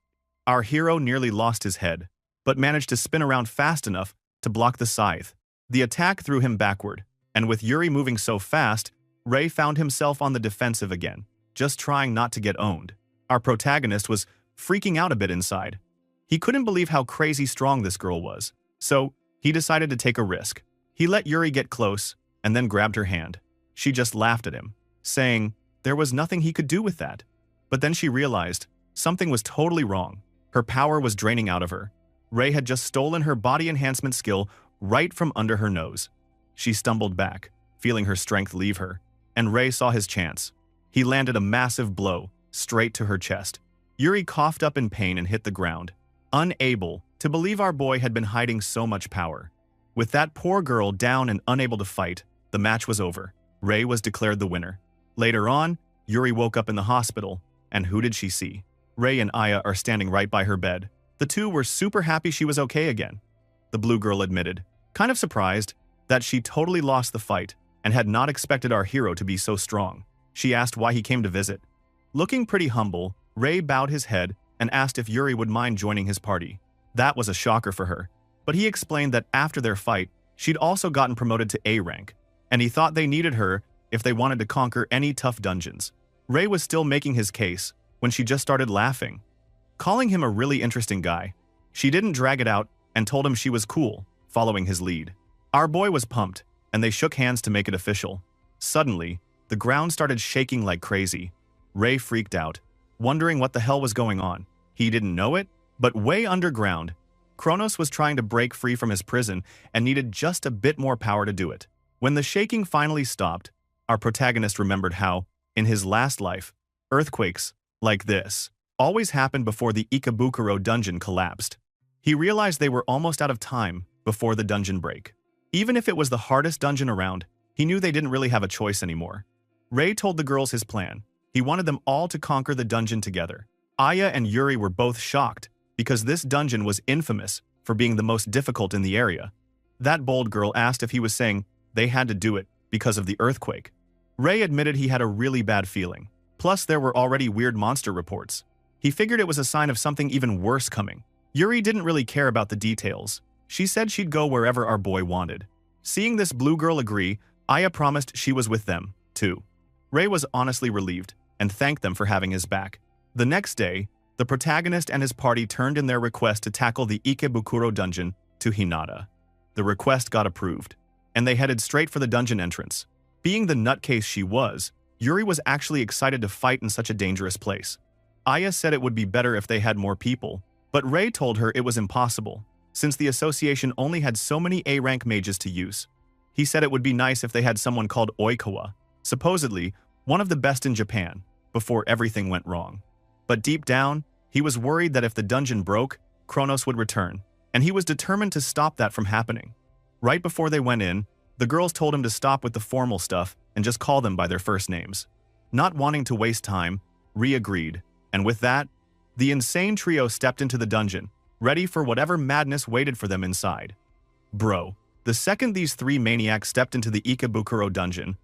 Our hero nearly lost his head, but managed to spin around fast enough to block the scythe. The attack threw him backward, and with Yuri moving so fast, Ray found himself on the defensive again, just trying not to get owned. Our protagonist was freaking out a bit inside. He couldn't believe how crazy strong this girl was, so he decided to take a risk. He let Yuri get close and then grabbed her hand. She just laughed at him, saying there was nothing he could do with that. But then she realized something was totally wrong. Her power was draining out of her. Ray had just stolen her body enhancement skill right from under her nose. She stumbled back, feeling her strength leave her, and Ray saw his chance. He landed a massive blow straight to her chest. Yuri coughed up in pain and hit the ground, unable to believe our boy had been hiding so much power. With that poor girl down and unable to fight, the match was over. Ray was declared the winner. Later on, Yuri woke up in the hospital, and who did she see? Ray and Aya are standing right by her bed. The two were super happy she was okay again. The blue girl admitted, kind of surprised, that she totally lost the fight and had not expected our hero to be so strong. She asked why he came to visit. Looking pretty humble, Ray bowed his head and asked if Yuri would mind joining his party. That was a shocker for her, but he explained that after their fight, she'd also gotten promoted to A rank, and he thought they needed her if they wanted to conquer any tough dungeons. Ray was still making his case when she just started laughing, calling him a really interesting guy. She didn't drag it out and told him she was cool, following his lead. Our boy was pumped, and they shook hands to make it official. Suddenly, the ground started shaking like crazy. Ray freaked out, wondering what the hell was going on. He didn't know it, but way underground, Kronos was trying to break free from his prison and needed just a bit more power to do it. When the shaking finally stopped, our protagonist remembered how, in his last life, earthquakes like this always happened before the Ikebukuro dungeon collapsed. He realized they were almost out of time before the dungeon break. Even if it was the hardest dungeon around, he knew they didn't really have a choice anymore. Ray told the girls his plan. He wanted them all to conquer the dungeon together. Aya and Yuri were both shocked because this dungeon was infamous for being the most difficult in the area. That bold girl asked if he was saying they had to do it because of the earthquake. Ray admitted he had a really bad feeling. Plus, there were already weird monster reports. He figured it was a sign of something even worse coming. Yuri didn't really care about the details. She said she'd go wherever our boy wanted. Seeing this blue girl agree, Aya promised she was with them, too. Ray was honestly relieved and thanked them for having his back. The next day, the protagonist and his party turned in their request to tackle the Ikebukuro dungeon to Hinata. The request got approved, and they headed straight for the dungeon entrance. Being the nutcase she was, Yuri was actually excited to fight in such a dangerous place. Aya said it would be better if they had more people, but Ray told her it was impossible, since the association only had so many A-rank mages to use. He said it would be nice if they had someone called Oikawa, supposedly one of the best in Japan, before everything went wrong. But deep down, he was worried that if the dungeon broke, Kronos would return, and he was determined to stop that from happening. Right before they went in, the girls told him to stop with the formal stuff and just call them by their first names. Not wanting to waste time, Rhea agreed, and with that, the insane trio stepped into the dungeon, ready for whatever madness waited for them inside. Bro, the second these three maniacs stepped into the Ikebukuro dungeon,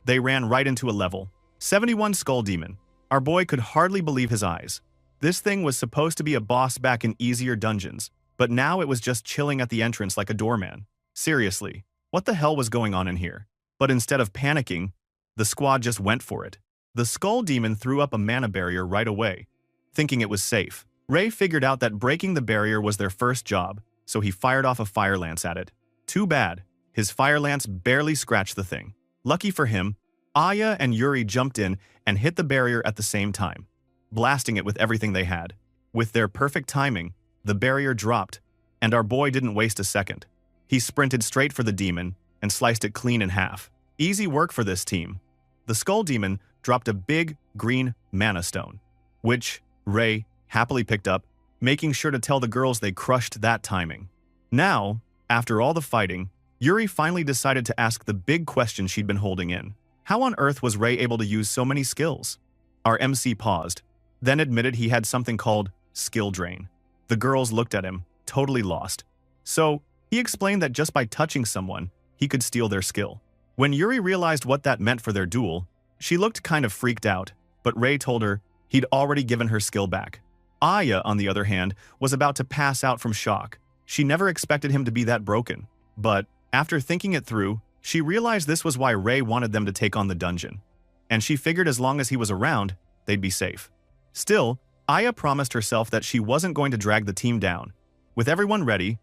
they ran right into a level 71 Skull Demon. Our boy could hardly believe his eyes. This thing was supposed to be a boss back in easier dungeons, but now it was just chilling at the entrance like a doorman. Seriously, what the hell was going on in here? But instead of panicking, the squad just went for it. The Skull Demon threw up a mana barrier right away, thinking it was safe. Ray figured out that breaking the barrier was their first job, so he fired off a fire lance at it. Too bad, his fire lance barely scratched the thing. Lucky for him, Aya and Yuri jumped in and hit the barrier at the same time, blasting it with everything they had. With their perfect timing, the barrier dropped, and our boy didn't waste a second. He sprinted straight for the demon and sliced it clean in half. Easy work for this team. The Skull Demon dropped a big, green mana stone, which Ray happily picked up, making sure to tell the girls they crushed that timing. Now, after all the fighting, Yuri finally decided to ask the big question she'd been holding in. How on earth was Ray able to use so many skills? Our MC paused, then admitted he had something called skill drain. The girls looked at him, totally lost. So, he explained that just by touching someone, he could steal their skill. When Yuri realized what that meant for their duel, she looked kind of freaked out, but Ray told her he'd already given her skill back. Aya, on the other hand, was about to pass out from shock. She never expected him to be that broken. But, after thinking it through, she realized this was why Ray wanted them to take on the dungeon. And she figured as long as he was around, they'd be safe. Still, Aya promised herself that she wasn't going to drag the team down. With everyone ready,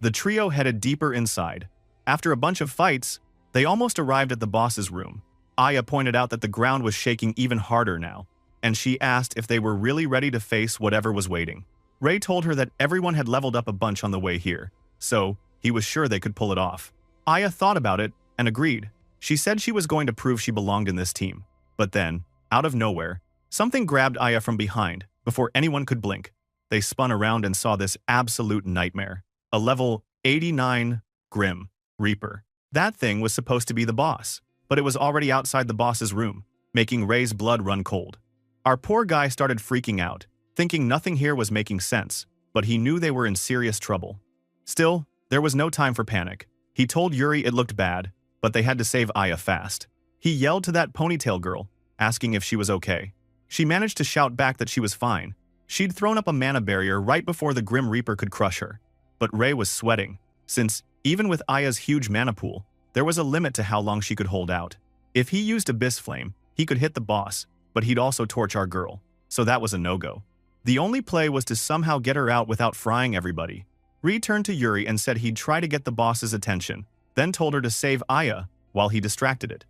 the trio headed deeper inside. After a bunch of fights, they almost arrived at the boss's room. Aya pointed out that the ground was shaking even harder now, and she asked if they were really ready to face whatever was waiting. Ray told her that everyone had leveled up a bunch on the way here, so he was sure they could pull it off. Aya thought about it and agreed. She said she was going to prove she belonged in this team. But then, out of nowhere, something grabbed Aya from behind before anyone could blink. They spun around and saw this absolute nightmare. A level 89 Grim Reaper. That thing was supposed to be the boss, but it was already outside the boss's room, making Ray's blood run cold. Our poor guy started freaking out, thinking nothing here was making sense, but he knew they were in serious trouble. Still, there was no time for panic. He told Yuri it looked bad, but they had to save Aya fast. He yelled to that ponytail girl, asking if she was okay. She managed to shout back that she was fine. She'd thrown up a mana barrier right before the Grim Reaper could crush her. But Ray was sweating, since, even with Aya's huge mana pool, there was a limit to how long she could hold out. If he used Abyss Flame, he could hit the boss, but he'd also torch our girl, so that was a no-go. The only play was to somehow get her out without frying everybody. Ree turned to Yuri and said he'd try to get the boss's attention, then told her to save Aya while he distracted it.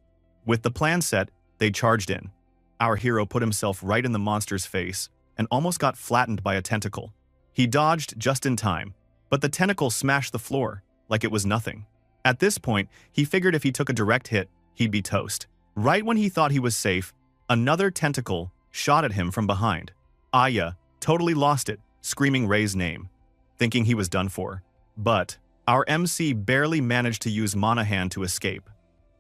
With the plan set, they charged in. Our hero put himself right in the monster's face and almost got flattened by a tentacle. He dodged just in time, but the tentacle smashed the floor like it was nothing. At this point, he figured if he took a direct hit, he'd be toast. Right when he thought he was safe, another tentacle shot at him from behind. Aya totally lost it, screaming Ray's name, thinking he was done for. But our MC barely managed to use Mana Hand to escape.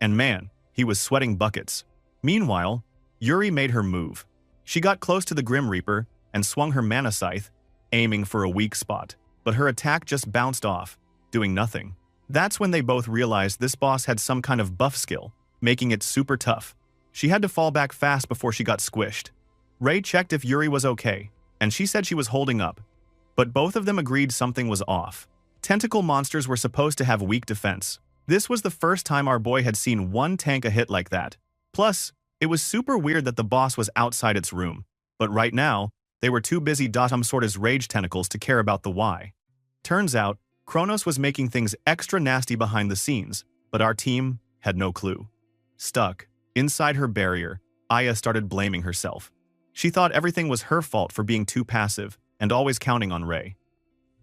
And man, he was sweating buckets. Meanwhile, Yuri made her move. She got close to the Grim Reaper and swung her mana scythe, aiming for a weak spot, but her attack just bounced off, doing nothing. That's when they both realized this boss had some kind of buff skill, making it super tough. She had to fall back fast before she got squished. Ray checked if Yuri was okay, and she said she was holding up. But both of them agreed something was off. Tentacle monsters were supposed to have weak defense. This was the first time our boy had seen one tank a hit like that. Plus, it was super weird that the boss was outside its room. But right now, they were too busy dotting sort his rage tentacles to care about the why. Turns out, Kronos was making things extra nasty behind the scenes, but our team had no clue. Stuck inside her barrier, Aya started blaming herself. She thought everything was her fault for being too passive and always counting on Ray.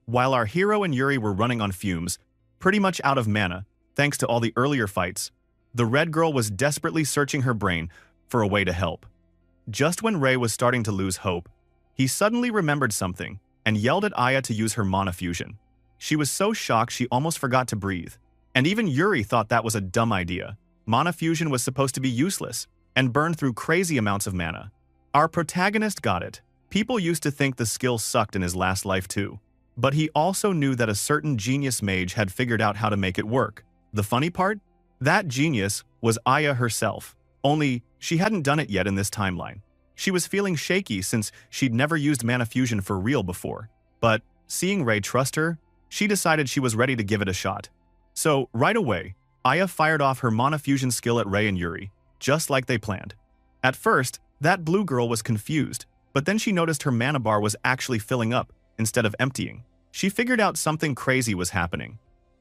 While our hero and Yuri were running on fumes, pretty much out of mana, thanks to all the earlier fights, the red girl was desperately searching her brain for a way to help. Just when Ray was starting to lose hope, he suddenly remembered something and yelled at Aya to use her mana fusion. She was so shocked she almost forgot to breathe. And even Yuri thought that was a dumb idea. Mana fusion was supposed to be useless and burn through crazy amounts of mana. Our protagonist got it. People used to think the skill sucked in his last life too. But he also knew that a certain genius mage had figured out how to make it work. The funny part? That genius was Aya herself. Only, she hadn't done it yet in this timeline. She was feeling shaky since she'd never used mana fusion for real before. But, seeing Ray trust her, she decided she was ready to give it a shot. So, right away, Aya fired off her mana fusion skill at Ray and Yuri, just like they planned. At first, that blue girl was confused, but then she noticed her mana bar was actually filling up instead of emptying. She figured out something crazy was happening.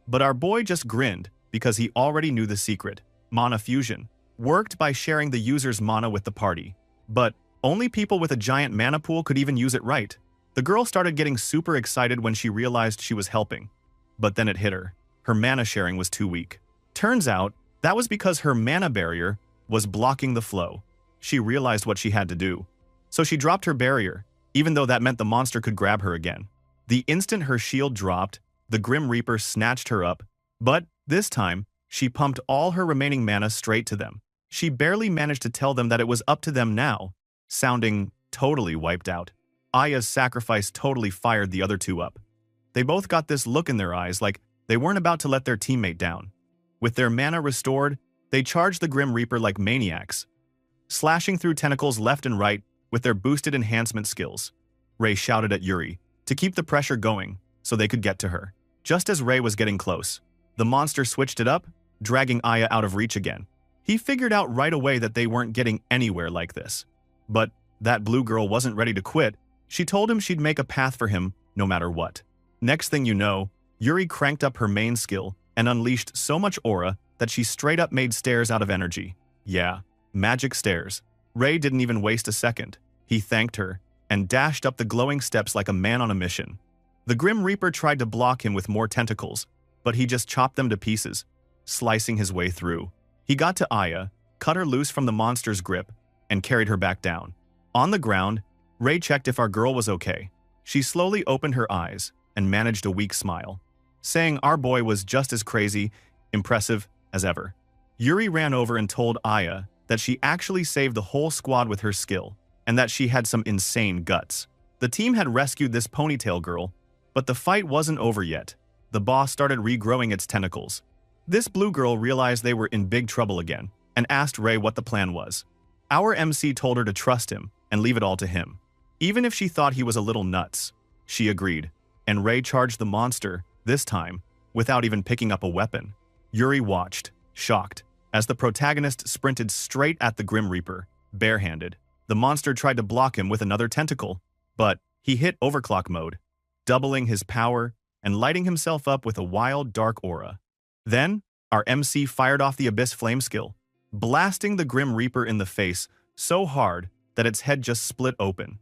But our boy just grinned because he already knew the secret. Mana fusion worked by sharing the user's mana with the party. But only people with a giant mana pool could even use it right. The girl started getting super excited when she realized she was helping. But then it hit her. Her mana sharing was too weak. Turns out, that was because her mana barrier was blocking the flow. She realized what she had to do. So she dropped her barrier, even though that meant the monster could grab her again. The instant her shield dropped, the Grim Reaper snatched her up, but this time, she pumped all her remaining mana straight to them. She barely managed to tell them that it was up to them now, sounding totally wiped out. Aya's sacrifice totally fired the other two up. They both got this look in their eyes like they weren't about to let their teammate down. With their mana restored, they charged the Grim Reaper like maniacs, slashing through tentacles left and right with their boosted enhancement skills. Ray shouted at Yuri to keep the pressure going so they could get to her. Just as Ray was getting close, the monster switched it up, dragging Aya out of reach again. He figured out right away that they weren't getting anywhere like this. But that blue girl wasn't ready to quit. She told him she'd make a path for him no matter what. Next thing you know, Yuri cranked up her main skill and unleashed so much aura that she straight up made stairs out of energy. Yeah, magic stairs. Ray didn't even waste a second. He thanked her and dashed up the glowing steps like a man on a mission. The Grim Reaper tried to block him with more tentacles, but he just chopped them to pieces, slicing his way through. He got to Aya, cut her loose from the monster's grip, and carried her back down. On the ground, Ray checked if our girl was okay. She slowly opened her eyes and managed a weak smile, saying our boy was just as crazy, impressive as ever. Yuri ran over and told Aya that she actually saved the whole squad with her skill, and that she had some insane guts. The team had rescued this ponytail girl, but the fight wasn't over yet. The boss started regrowing its tentacles. This blue girl realized they were in big trouble again, and asked Ray what the plan was. Our MC told her to trust him and leave it all to him. Even if she thought he was a little nuts, she agreed, and Ray charged the monster, this time, without even picking up a weapon. Yuri watched, shocked, as the protagonist sprinted straight at the Grim Reaper, barehanded. The monster tried to block him with another tentacle, but he hit overclock mode, doubling his power and lighting himself up with a wild, dark aura. Then, our MC fired off the Abyss Flame skill, blasting the Grim Reaper in the face so hard that its head just split open.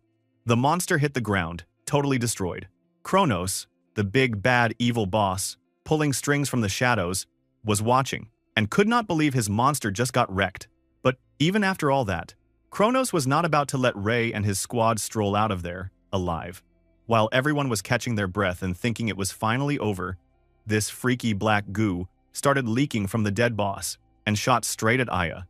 The monster hit the ground, totally destroyed. Kronos, the big, bad, evil boss, pulling strings from the shadows, was watching and could not believe his monster just got wrecked. But even after all that, Kronos was not about to let Ray and his squad stroll out of there, alive. While everyone was catching their breath and thinking it was finally over, this freaky black goo started leaking from the dead boss and shot straight at Aya.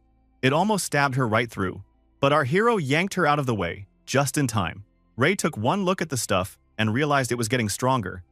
It almost stabbed her right through, but our hero yanked her out of the way, just in time. Ray took one look at the stuff and realized it was getting stronger.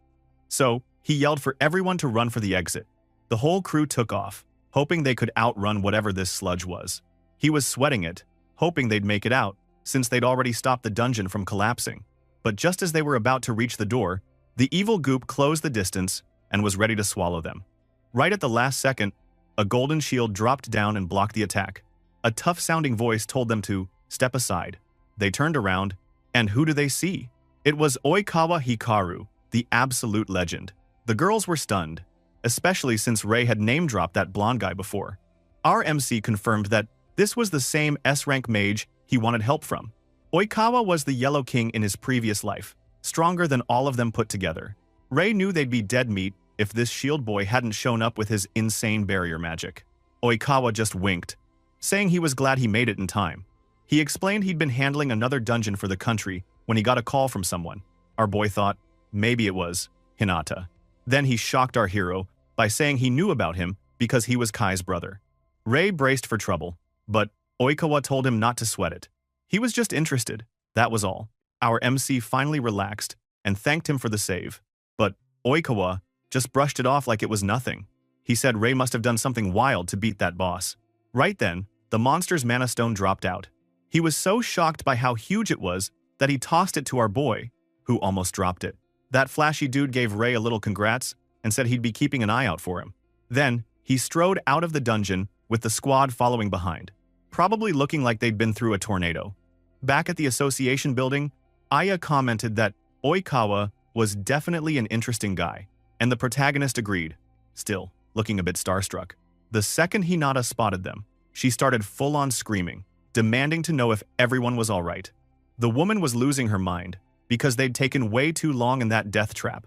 So, he yelled for everyone to run for the exit. The whole crew took off, hoping they could outrun whatever this sludge was. He was sweating it, hoping they'd make it out, since they'd already stopped the dungeon from collapsing. But just as they were about to reach the door, the evil goop closed the distance and was ready to swallow them. Right at the last second, a golden shield dropped down and blocked the attack. A tough-sounding voice told them to step aside. They turned around, and who do they see? It was Oikawa Hikaru, the absolute legend. The girls were stunned, especially since Ray had name-dropped that blonde guy before. Our MC confirmed that this was the same S-rank mage he wanted help from. Oikawa was the Yellow King in his previous life, stronger than all of them put together. Ray knew they'd be dead meat if this shield boy hadn't shown up with his insane barrier magic. Oikawa just winked, saying he was glad he made it in time. He explained he'd been handling another dungeon for the country when he got a call from someone. Our boy thought maybe it was Hinata. Then he shocked our hero by saying he knew about him because he was Kai's brother. Ray braced for trouble, but Oikawa told him not to sweat it. He was just interested, that was all. Our MC finally relaxed and thanked him for the save, but Oikawa just brushed it off like it was nothing. He said Ray must have done something wild to beat that boss. Right then, the monster's mana stone dropped out. He was so shocked by how huge it was that he tossed it to our boy, who almost dropped it. That flashy dude gave Ray a little congrats and said he'd be keeping an eye out for him. Then, he strode out of the dungeon with the squad following behind, probably looking like they'd been through a tornado. Back at the association building, Aya commented that Oikawa was definitely an interesting guy, and the protagonist agreed, still looking a bit starstruck. The second Hinata spotted them, she started full-on screaming, demanding to know if everyone was all right. The woman was losing her mind because they'd taken way too long in that death trap.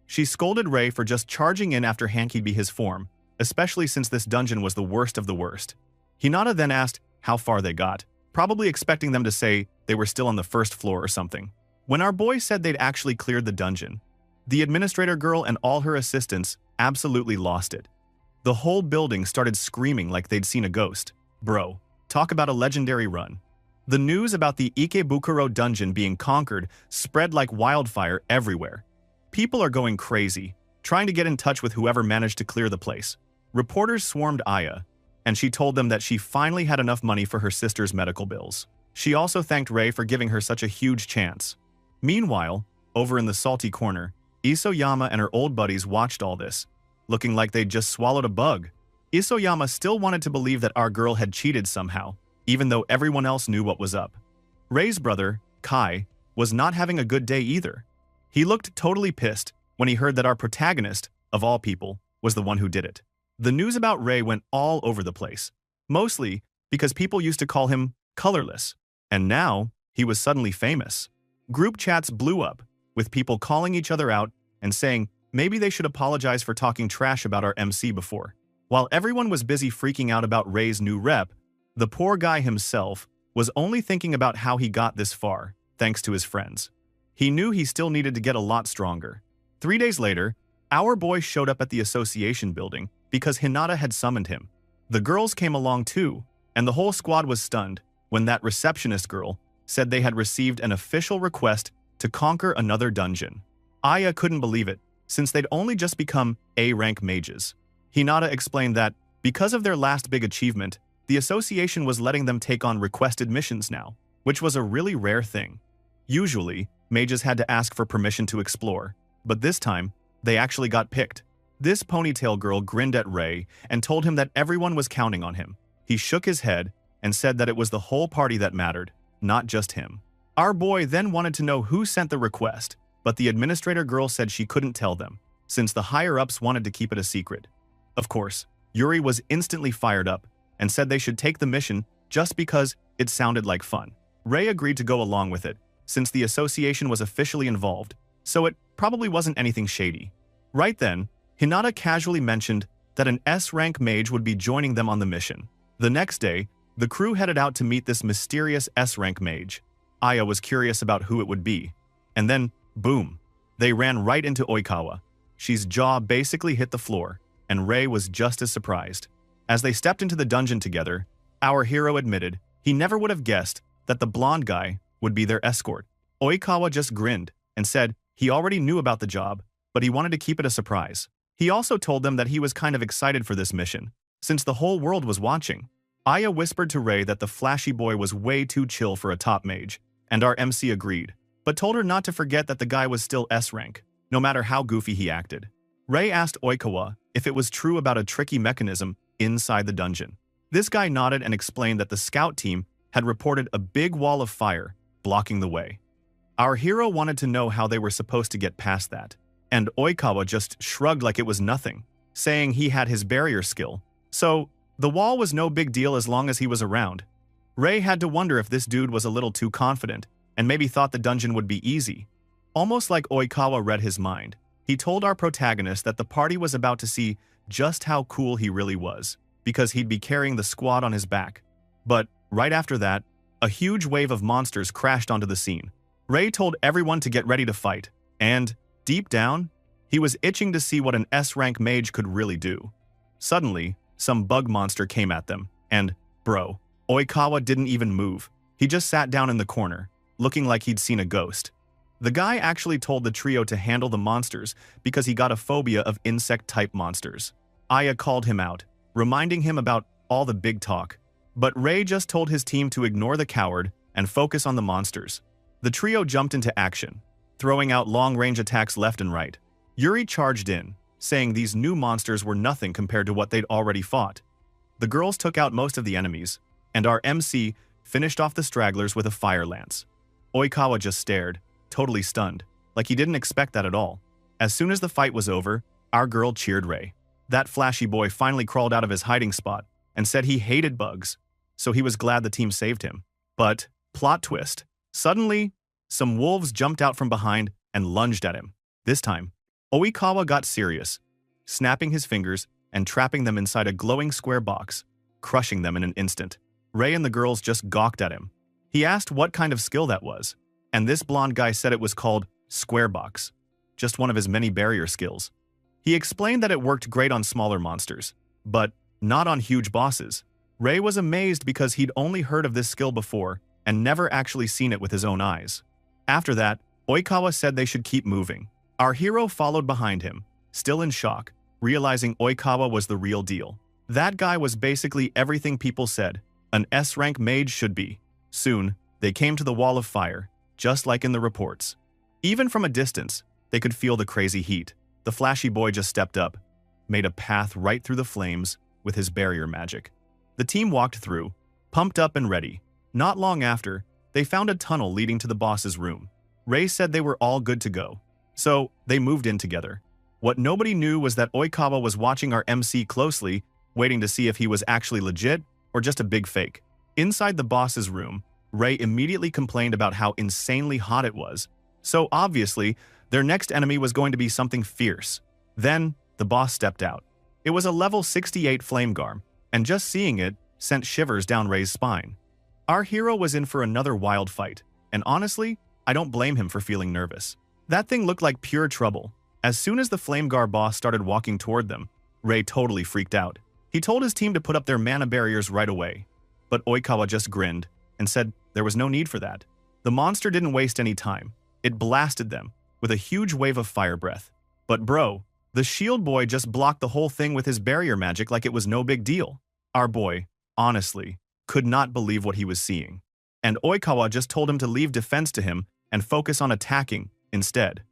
She scolded Ray for just charging in after Hanky'd be his form, especially since this dungeon was the worst of the worst. Hinata then asked how far they got, probably expecting them to say they were still on the first floor or something. When our boy said they'd actually cleared the dungeon, the administrator girl and all her assistants absolutely lost it. The whole building started screaming like they'd seen a ghost. Bro, talk about a legendary run. The news about the Ikebukuro dungeon being conquered spread like wildfire everywhere. People are going crazy, trying to get in touch with whoever managed to clear the place. Reporters swarmed Aya, and she told them that she finally had enough money for her sister's medical bills. She also thanked Ray for giving her such a huge chance. Meanwhile, over in the salty corner, Isoyama and her old buddies watched all this, looking like they'd just swallowed a bug. Isoyama still wanted to believe that our girl had cheated somehow, even though everyone else knew what was up. Ray's brother, Kai, was not having a good day either. He looked totally pissed when he heard that our protagonist, of all people, was the one who did it. The news about Ray went all over the place, mostly because people used to call him colorless, and now he was suddenly famous. Group chats blew up, with people calling each other out and saying maybe they should apologize for talking trash about our MC before. While everyone was busy freaking out about Ray's new rep, the poor guy himself was only thinking about how he got this far, thanks to his friends. He knew he still needed to get a lot stronger. 3 days later, our boy showed up at the association building because Hinata had summoned him. The girls came along too, and the whole squad was stunned when that receptionist girl said they had received an official request to conquer another dungeon. Aya couldn't believe it, since they'd only just become A-rank mages. Hinata explained that, because of their last big achievement, the association was letting them take on requested missions now, which was a really rare thing. Usually, mages had to ask for permission to explore, but this time, they actually got picked. This ponytail girl grinned at Ray and told him that everyone was counting on him. He shook his head and said that it was the whole party that mattered, not just him. Our boy then wanted to know who sent the request, but the administrator girl said she couldn't tell them, since the higher-ups wanted to keep it a secret. Of course, Yuri was instantly fired up and said they should take the mission just because it sounded like fun. Ray agreed to go along with it, since the association was officially involved, so it probably wasn't anything shady. Right then, Hinata casually mentioned that an S-rank mage would be joining them on the mission. The next day, the crew headed out to meet this mysterious S-rank mage. Aya was curious about who it would be. And then, boom, they ran right into Oikawa. She's jaw basically hit the floor, and Ray was just as surprised. As they stepped into the dungeon together, our hero admitted he never would have guessed that the blonde guy would be their escort. Oikawa just grinned and said he already knew about the job, but he wanted to keep it a surprise. He also told them that he was kind of excited for this mission, since the whole world was watching. Aya whispered to Ray that the flashy boy was way too chill for a top mage, and our MC agreed, but told her not to forget that the guy was still S-rank, no matter how goofy he acted. Ray asked Oikawa if it was true about a tricky mechanism inside the dungeon. This guy nodded and explained that the scout team had reported a big wall of fire blocking the way. Our hero wanted to know how they were supposed to get past that, and Oikawa just shrugged like it was nothing, saying he had his barrier skill, so the wall was no big deal as long as he was around. Ray had to wonder if this dude was a little too confident and maybe thought the dungeon would be easy. Almost like Oikawa read his mind, he told our protagonist that the party was about to see just how cool he really was, because he'd be carrying the squad on his back. But right after that, a huge wave of monsters crashed onto the scene. Ray told everyone to get ready to fight, and, deep down, he was itching to see what an S-rank mage could really do. Suddenly, some bug monster came at them, and, bro, Oikawa didn't even move. He just sat down in the corner, looking like he'd seen a ghost. The guy actually told the trio to handle the monsters because he got a phobia of insect-type monsters. Aya called him out, reminding him about all the big talk. But Ray just told his team to ignore the coward and focus on the monsters. The trio jumped into action, throwing out long-range attacks left and right. Yuri charged in, saying these new monsters were nothing compared to what they'd already fought. The girls took out most of the enemies, and our MC finished off the stragglers with a fire lance. Oikawa just stared, totally stunned, like he didn't expect that at all. As soon as the fight was over, our girl cheered Ray. That flashy boy finally crawled out of his hiding spot and said he hated bugs, so he was glad the team saved him. But, plot twist, suddenly, some wolves jumped out from behind and lunged at him. This time, Oikawa got serious, snapping his fingers and trapping them inside a glowing square box, crushing them in an instant. Ray and the girls just gawked at him. He asked what kind of skill that was, and this blonde guy said it was called Square Box, just one of his many barrier skills. He explained that it worked great on smaller monsters, but not on huge bosses. Ray was amazed because he'd only heard of this skill before and never actually seen it with his own eyes. After that, Oikawa said they should keep moving. Our hero followed behind him, still in shock, realizing Oikawa was the real deal. That guy was basically everything people said an S-rank mage should be. Soon, they came to the wall of fire, just like in the reports. Even from a distance, they could feel the crazy heat. The flashy boy just stepped up, made a path right through the flames with his barrier magic. The team walked through, pumped up and ready. Not long after, they found a tunnel leading to the boss's room. Ray said they were all good to go. So, they moved in together. What nobody knew was that Oikawa was watching our MC closely, waiting to see if he was actually legit or just a big fake. Inside the boss's room, Ray immediately complained about how insanely hot it was. So obviously, their next enemy was going to be something fierce. Then, the boss stepped out. It was a level 68 Flamegarm, and just seeing it sent shivers down Ray's spine. Our hero was in for another wild fight, and honestly, I don't blame him for feeling nervous. That thing looked like pure trouble. As soon as the Flamegar boss started walking toward them, Ray totally freaked out. He told his team to put up their mana barriers right away. But Oikawa just grinned and said there was no need for that. The monster didn't waste any time. It blasted them with a huge wave of fire breath. But bro, the shield boy just blocked the whole thing with his barrier magic like it was no big deal. Our boy, honestly, could not believe what he was seeing. And Oikawa just told him to leave defense to him and focus on attacking instead.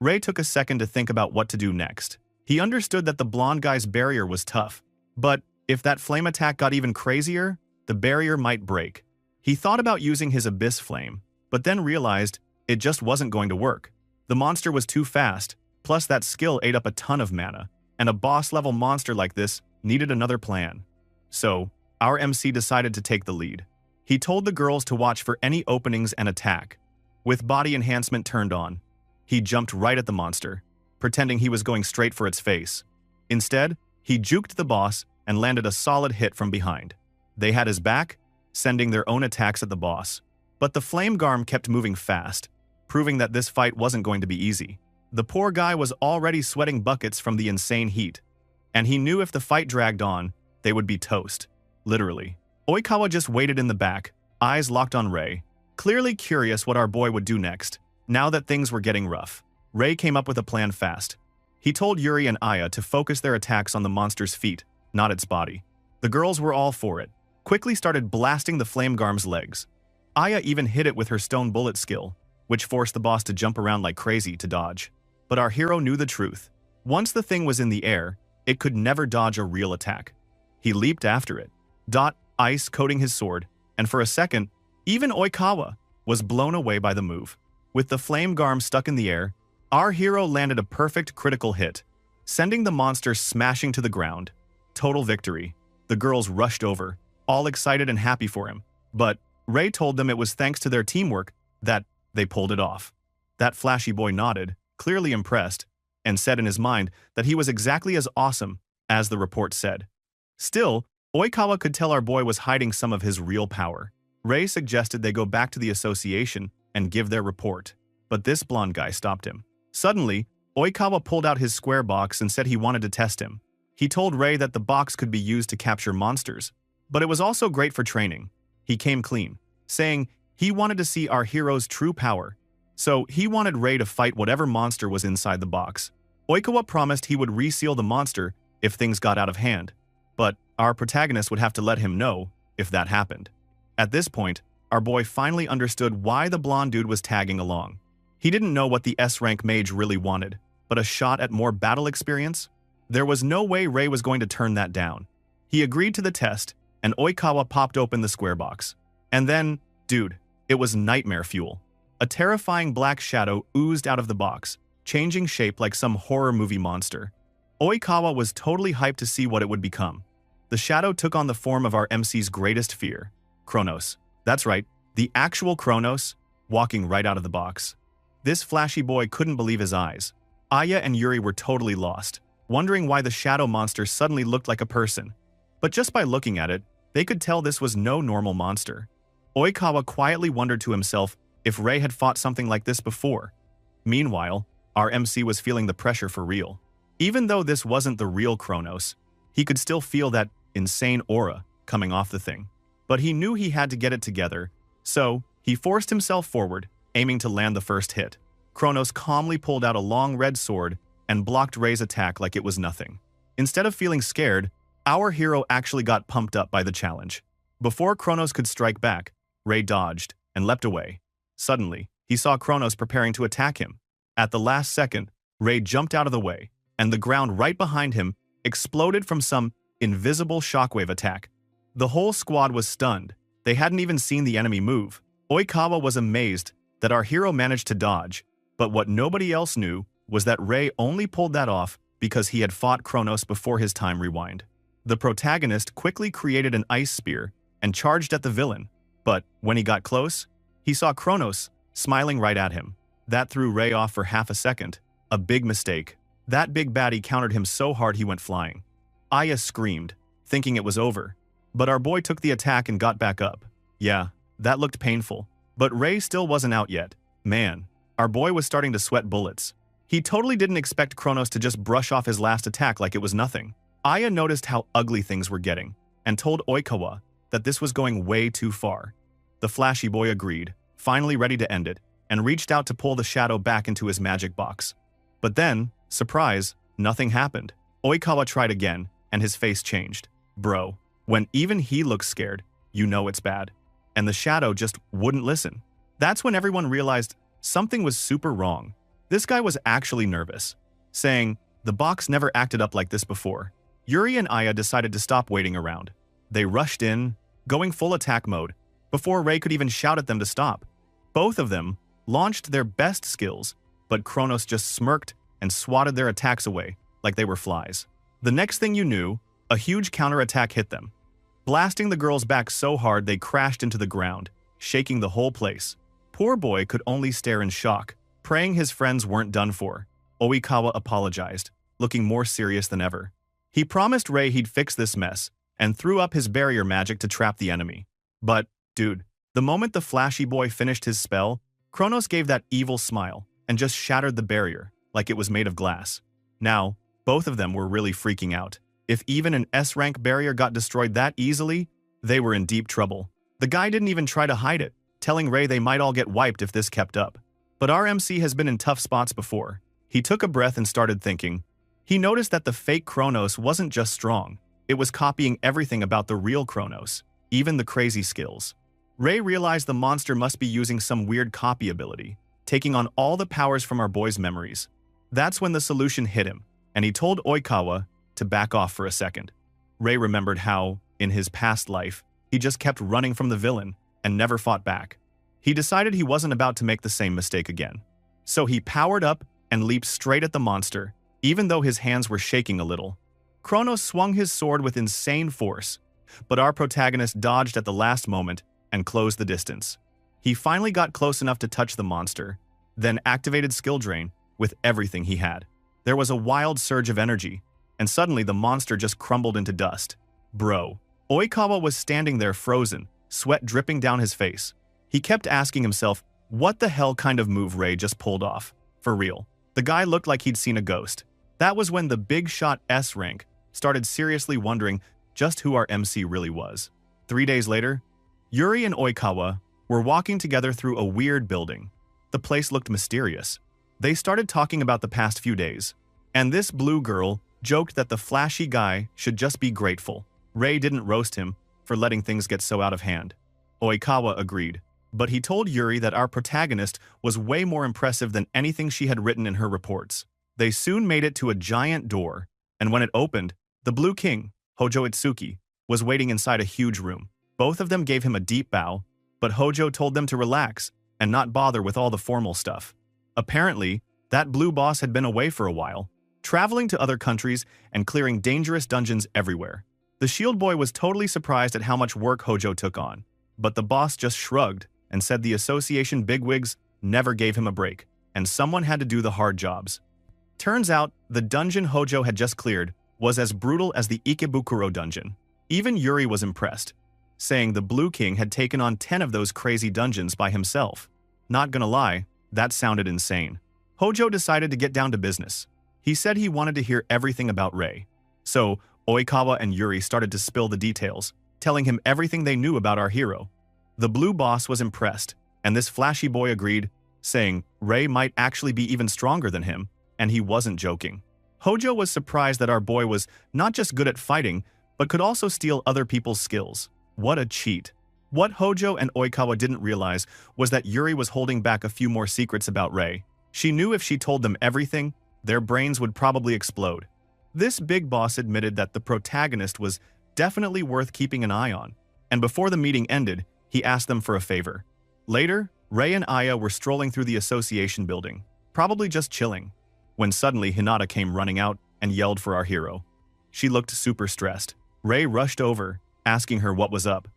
Ray took a second to think about what to do next. He understood that the blonde guy's barrier was tough, but if that flame attack got even crazier, the barrier might break. He thought about using his Abyss Flame, but then realized it just wasn't going to work. The monster was too fast, plus that skill ate up a ton of mana, and a boss-level monster like this needed another plan. So, our MC decided to take the lead. He told the girls to watch for any openings and attack. With body enhancement turned on, he jumped right at the monster, pretending he was going straight for its face. Instead, he juked the boss and landed a solid hit from behind. They had his back, sending their own attacks at the boss. But the Flamegarm kept moving fast, proving that this fight wasn't going to be easy. The poor guy was already sweating buckets from the insane heat, and he knew if the fight dragged on, they would be toast. Literally. Oikawa just waited in the back, eyes locked on Ray, clearly curious what our boy would do next. Now that things were getting rough, Ray came up with a plan fast. He told Yuri and Aya to focus their attacks on the monster's feet, not its body. The girls were all for it, quickly started blasting the Flamegarm's legs. Aya even hit it with her stone bullet skill, which forced the boss to jump around like crazy to dodge. But our hero knew the truth. Once the thing was in the air, it could never dodge a real attack. He leaped after it, ice coating his sword, and for a second, even Oikawa was blown away by the move. With the Flamegarm stuck in the air, our hero landed a perfect critical hit, sending the monster smashing to the ground. Total victory. The girls rushed over, all excited and happy for him. But Ray told them it was thanks to their teamwork that they pulled it off. That flashy boy nodded, clearly impressed, and said in his mind that he was exactly as awesome as the report said. Still, Oikawa could tell our boy was hiding some of his real power. Ray suggested they go back to the association and give their report, but this blonde guy stopped him. Suddenly, Oikawa pulled out his square box and said he wanted to test him. He told Ray that the box could be used to capture monsters, but it was also great for training. He came clean, saying he wanted to see our hero's true power, so he wanted Ray to fight whatever monster was inside the box. Oikawa promised he would reseal the monster if things got out of hand, but our protagonist would have to let him know if that happened. At this point, our boy finally understood why the blonde dude was tagging along. He didn't know what the S-rank mage really wanted, but a shot at more battle experience? There was no way Ray was going to turn that down. He agreed to the test, and Oikawa popped open the square box. And then, dude, it was nightmare fuel. A terrifying black shadow oozed out of the box, changing shape like some horror movie monster. Oikawa was totally hyped to see what it would become. The shadow took on the form of our MC's greatest fear, Kronos. That's right, the actual Kronos, walking right out of the box. This flashy boy couldn't believe his eyes. Aya and Yuri were totally lost, wondering why the shadow monster suddenly looked like a person. But just by looking at it, they could tell this was no normal monster. Oikawa quietly wondered to himself if Ray had fought something like this before. Meanwhile, our MC was feeling the pressure for real. Even though this wasn't the real Kronos, he could still feel that insane aura coming off the thing. But he knew he had to get it together, so he forced himself forward, aiming to land the first hit. Kronos calmly pulled out a long red sword and blocked Ray's attack like it was nothing. Instead of feeling scared, our hero actually got pumped up by the challenge. Before Kronos could strike back, Ray dodged and leapt away. Suddenly, he saw Kronos preparing to attack him. At the last second, Ray jumped out of the way, and the ground right behind him exploded from some invisible shockwave attack. The whole squad was stunned. They hadn't even seen the enemy move. Oikawa was amazed that our hero managed to dodge, but what nobody else knew was that Ray only pulled that off because he had fought Kronos before his time rewind. The protagonist quickly created an ice spear and charged at the villain, but when he got close, he saw Kronos smiling right at him. That threw Ray off for half a second. A big mistake. That big baddie countered him so hard he went flying. Aya screamed, thinking it was over, but our boy took the attack and got back up. Yeah, that looked painful, but Ray still wasn't out yet. Man, our boy was starting to sweat bullets. He totally didn't expect Kronos to just brush off his last attack like it was nothing. Aya noticed how ugly things were getting and told Oikawa that this was going way too far. The flashy boy agreed, finally ready to end it, and reached out to pull the shadow back into his magic box. But then, surprise, nothing happened. Oikawa tried again, and his face changed. Bro, when even he looks scared, you know it's bad. And the shadow just wouldn't listen. That's when everyone realized something was super wrong. This guy was actually nervous, saying, "The box never acted up like this before." Yuri and Aya decided to stop waiting around. They rushed in, going full attack mode, before Ray could even shout at them to stop. Both of them launched their best skills, but Kronos just smirked and swatted their attacks away like they were flies. The next thing you knew, a huge counterattack hit them, blasting the girls back so hard they crashed into the ground, shaking the whole place. Poor boy could only stare in shock, praying his friends weren't done for. Oikawa apologized, looking more serious than ever. He promised Ray he'd fix this mess and threw up his barrier magic to trap the enemy. But, dude, the moment the flashy boy finished his spell, Kronos gave that evil smile and just shattered the barrier like it was made of glass. Now, both of them were really freaking out. If even an S-rank barrier got destroyed that easily, they were in deep trouble. The guy didn't even try to hide it, telling Ray they might all get wiped if this kept up. But our MC has been in tough spots before. He took a breath and started thinking. He noticed that the fake Kronos wasn't just strong, it was copying everything about the real Kronos, even the crazy skills. Ray realized the monster must be using some weird copy ability, taking on all the powers from our boy's memories. That's when the solution hit him, and he told Oikawa to back off for a second. Ray remembered how, in his past life, he just kept running from the villain and never fought back. He decided he wasn't about to make the same mistake again. So he powered up and leaped straight at the monster, even though his hands were shaking a little. Kronos swung his sword with insane force, but our protagonist dodged at the last moment and closed the distance. He finally got close enough to touch the monster, then activated Skill Drain with everything he had. There was a wild surge of energy, and suddenly the monster just crumbled into dust. Bro. Oikawa was standing there frozen, sweat dripping down his face. He kept asking himself, what the hell kind of move Ray just pulled off? For real. The guy looked like he'd seen a ghost. That was when the big shot S rank started seriously wondering just who our MC really was. 3 days later, Yuri and Oikawa were walking together through a weird building. The place looked mysterious. They started talking about the past few days, and this blue girl joked that the flashy guy should just be grateful. Ray didn't roast him for letting things get so out of hand. Oikawa agreed, but he told Yuri that our protagonist was way more impressive than anything she had written in her reports. They soon made it to a giant door, and when it opened, the Blue King, Hojo Itsuki, was waiting inside a huge room. Both of them gave him a deep bow, but Hojo told them to relax and not bother with all the formal stuff. Apparently, that blue boss had been away for a while, traveling to other countries and clearing dangerous dungeons everywhere. The Shield Boy was totally surprised at how much work Hojo took on, but the boss just shrugged and said the association bigwigs never gave him a break, and someone had to do the hard jobs. Turns out, the dungeon Hojo had just cleared was as brutal as the Ikebukuro dungeon. Even Yuri was impressed, saying the Blue King had taken on 10 of those crazy dungeons by himself. Not gonna lie, that sounded insane. Hojo decided to get down to business. He said he wanted to hear everything about Ray. So, Oikawa and Yuri started to spill the details, telling him everything they knew about our hero. The blue boss was impressed, and this flashy boy agreed, saying Ray might actually be even stronger than him, and he wasn't joking. Hojo was surprised that our boy was not just good at fighting, but could also steal other people's skills. What a cheat. What Hojo and Oikawa didn't realize was that Yuri was holding back a few more secrets about Ray. She knew if she told them everything, their brains would probably explode. This big boss admitted that the protagonist was definitely worth keeping an eye on, and before the meeting ended, he asked them for a favor. Later, Ray and Aya were strolling through the association building, probably just chilling, when suddenly Hinata came running out and yelled for our hero. She looked super stressed. Ray rushed over, asking her what was up.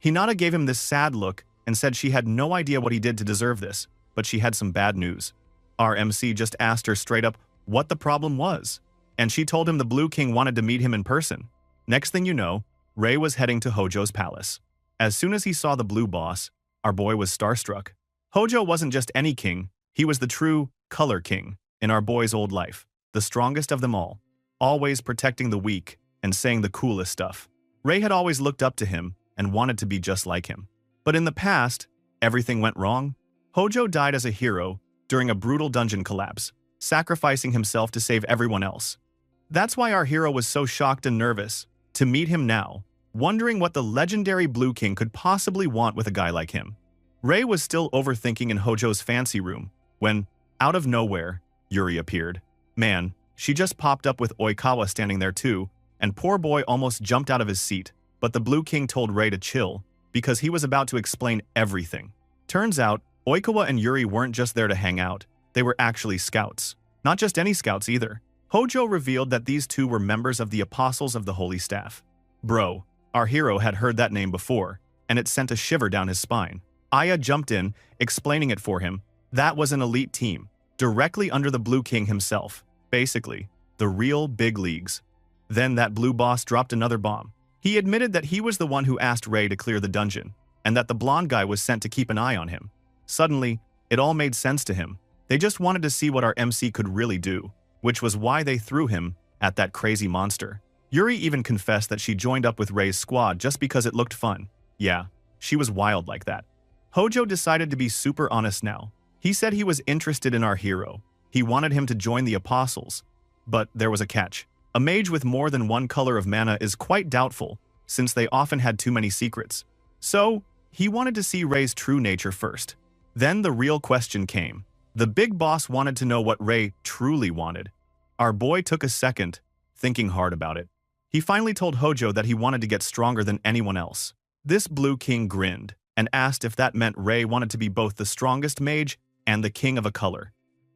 Hinata gave him this sad look and said she had no idea what he did to deserve this, but she had some bad news. Our MC just asked her straight up what the problem was, and she told him the Blue King wanted to meet him in person. Next thing you know, Ray was heading to Hojo's palace. As soon as he saw the blue boss, our boy was starstruck. Hojo wasn't just any king, he was the true color king in our boy's old life, the strongest of them all, always protecting the weak and saying the coolest stuff. Ray had always looked up to him and wanted to be just like him. But in the past, everything went wrong. Hojo died as a hero during a brutal dungeon collapse, sacrificing himself to save everyone else. That's why our hero was so shocked and nervous to meet him now, wondering what the legendary Blue King could possibly want with a guy like him. Ray was still overthinking in Hojo's fancy room when, out of nowhere, Yuri appeared. Man, she just popped up with Oikawa standing there too, and poor boy almost jumped out of his seat, but the Blue King told Ray to chill because he was about to explain everything. Turns out, Oikawa and Yuri weren't just there to hang out, they were actually scouts. Not just any scouts either. Hojo revealed that these two were members of the Apostles of the Holy Staff. Bro, our hero had heard that name before, and it sent a shiver down his spine. Aya jumped in, explaining it for him. That was an elite team, directly under the Blue King himself. Basically, the real big leagues. Then that blue boss dropped another bomb. He admitted that he was the one who asked Ray to clear the dungeon, and that the blonde guy was sent to keep an eye on him. Suddenly, it all made sense to him. They just wanted to see what our MC could really do, which was why they threw him at that crazy monster. Yuri even confessed that she joined up with Ray's squad just because it looked fun. Yeah, she was wild like that. Hojo decided to be super honest now. He said he was interested in our hero. He wanted him to join the Apostles. But there was a catch. A mage with more than one color of mana is quite doubtful, since they often had too many secrets. So, he wanted to see Ray's true nature first. Then the real question came. The big boss wanted to know what Ray truly wanted. Our boy took a second, thinking hard about it. He finally told Hojo that he wanted to get stronger than anyone else. This Blue King grinned and asked if that meant Ray wanted to be both the strongest mage and the king of a color.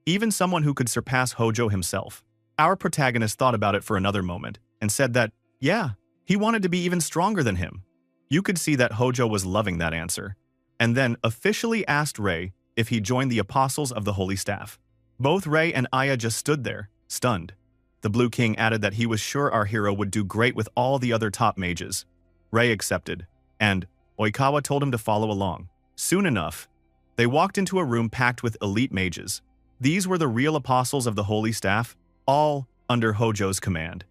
Even someone who could surpass Hojo himself. Our protagonist thought about it for another moment and said that, yeah, he wanted to be even stronger than him. You could see that Hojo was loving that answer, and then officially asked Ray if he joined the Apostles of the Holy Staff. Both Ray and Aya just stood there, stunned. The Blue King added that he was sure our hero would do great with all the other top mages. Ray accepted, and Oikawa told him to follow along. Soon enough, they walked into a room packed with elite mages. These were the real Apostles of the Holy Staff, all under Hojo's command.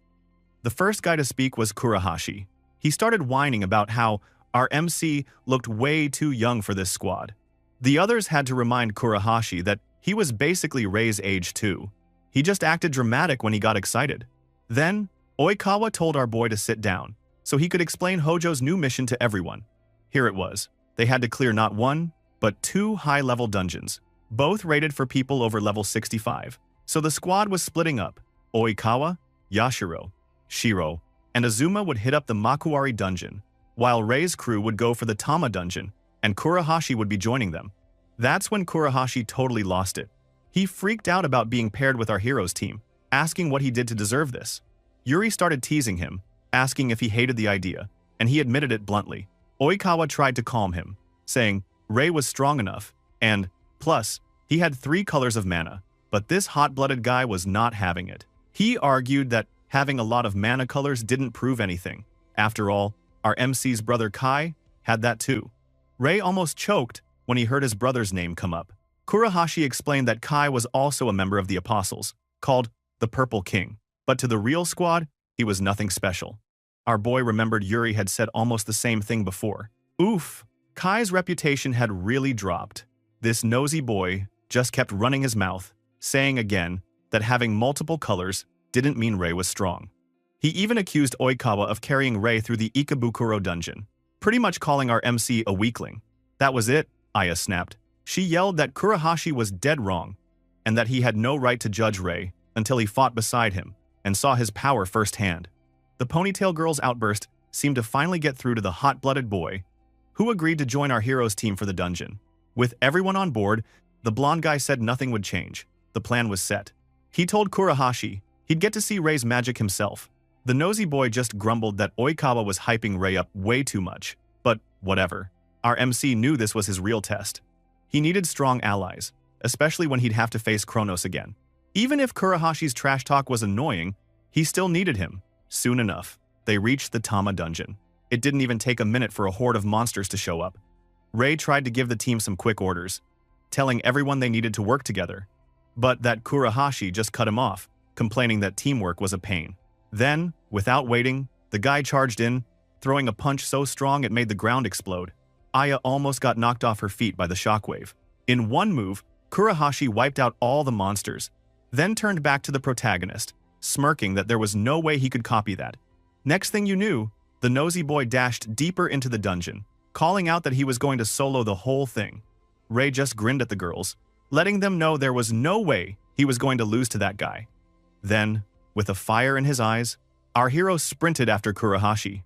The first guy to speak was Kurahashi. He started whining about how our MC looked way too young for this squad. The others had to remind Kurahashi that he was basically Ray's age too. He just acted dramatic when he got excited. Then, Oikawa told our boy to sit down, so he could explain Hojo's new mission to everyone. Here it was. They had to clear not one, but 2 high-level dungeons, both rated for people over level 65. So the squad was splitting up. Oikawa, Yashiro, Shiro, and Azuma would hit up the Makuari dungeon, while Ray's crew would go for the Tama dungeon, and Kurahashi would be joining them. That's when Kurahashi totally lost it. He freaked out about being paired with our hero's team, asking what he did to deserve this. Yuri started teasing him, asking if he hated the idea, and he admitted it bluntly. Oikawa tried to calm him, saying Ray was strong enough, and, plus, he had 3 colors of mana, but this hot-blooded guy was not having it. He argued that having a lot of mana colors didn't prove anything. After all, our MC's brother Kai had that too. Ray almost choked when he heard his brother's name come up. Kurahashi explained that Kai was also a member of the Apostles, called the Purple King, but to the real squad, he was nothing special. Our boy remembered Yuri had said almost the same thing before. Oof, Kai's reputation had really dropped. This nosy boy just kept running his mouth, saying again that having multiple colors didn't mean Ray was strong. He even accused Oikawa of carrying Ray through the Ikebukuro dungeon, pretty much calling our MC a weakling. That was it, Aya snapped. She yelled that Kurahashi was dead wrong, and that he had no right to judge Ray until he fought beside him and saw his power firsthand. The ponytail girl's outburst seemed to finally get through to the hot-blooded boy, who agreed to join our hero's team for the dungeon. With everyone on board, the blonde guy said nothing would change. The plan was set. He told Kurahashi he'd get to see Rei's magic himself. The nosy boy just grumbled that Oikawa was hyping Rei up way too much. But whatever. Our MC knew this was his real test. He needed strong allies, especially when he'd have to face Kronos again. Even if Kurahashi's trash talk was annoying, he still needed him. Soon enough, they reached the Tama dungeon. It didn't even take a minute for a horde of monsters to show up. Rei tried to give the team some quick orders, telling everyone they needed to work together. But that Kurahashi just cut him off, complaining that teamwork was a pain. Then, without waiting, the guy charged in, throwing a punch so strong it made the ground explode. Aya almost got knocked off her feet by the shockwave. In one move, Kurahashi wiped out all the monsters, then turned back to the protagonist, smirking that there was no way he could copy that. Next thing you knew, the nosy boy dashed deeper into the dungeon, calling out that he was going to solo the whole thing. Rei just grinned at the girls, letting them know there was no way he was going to lose to that guy. Then, with a fire in his eyes, our hero sprinted after Kurahashi,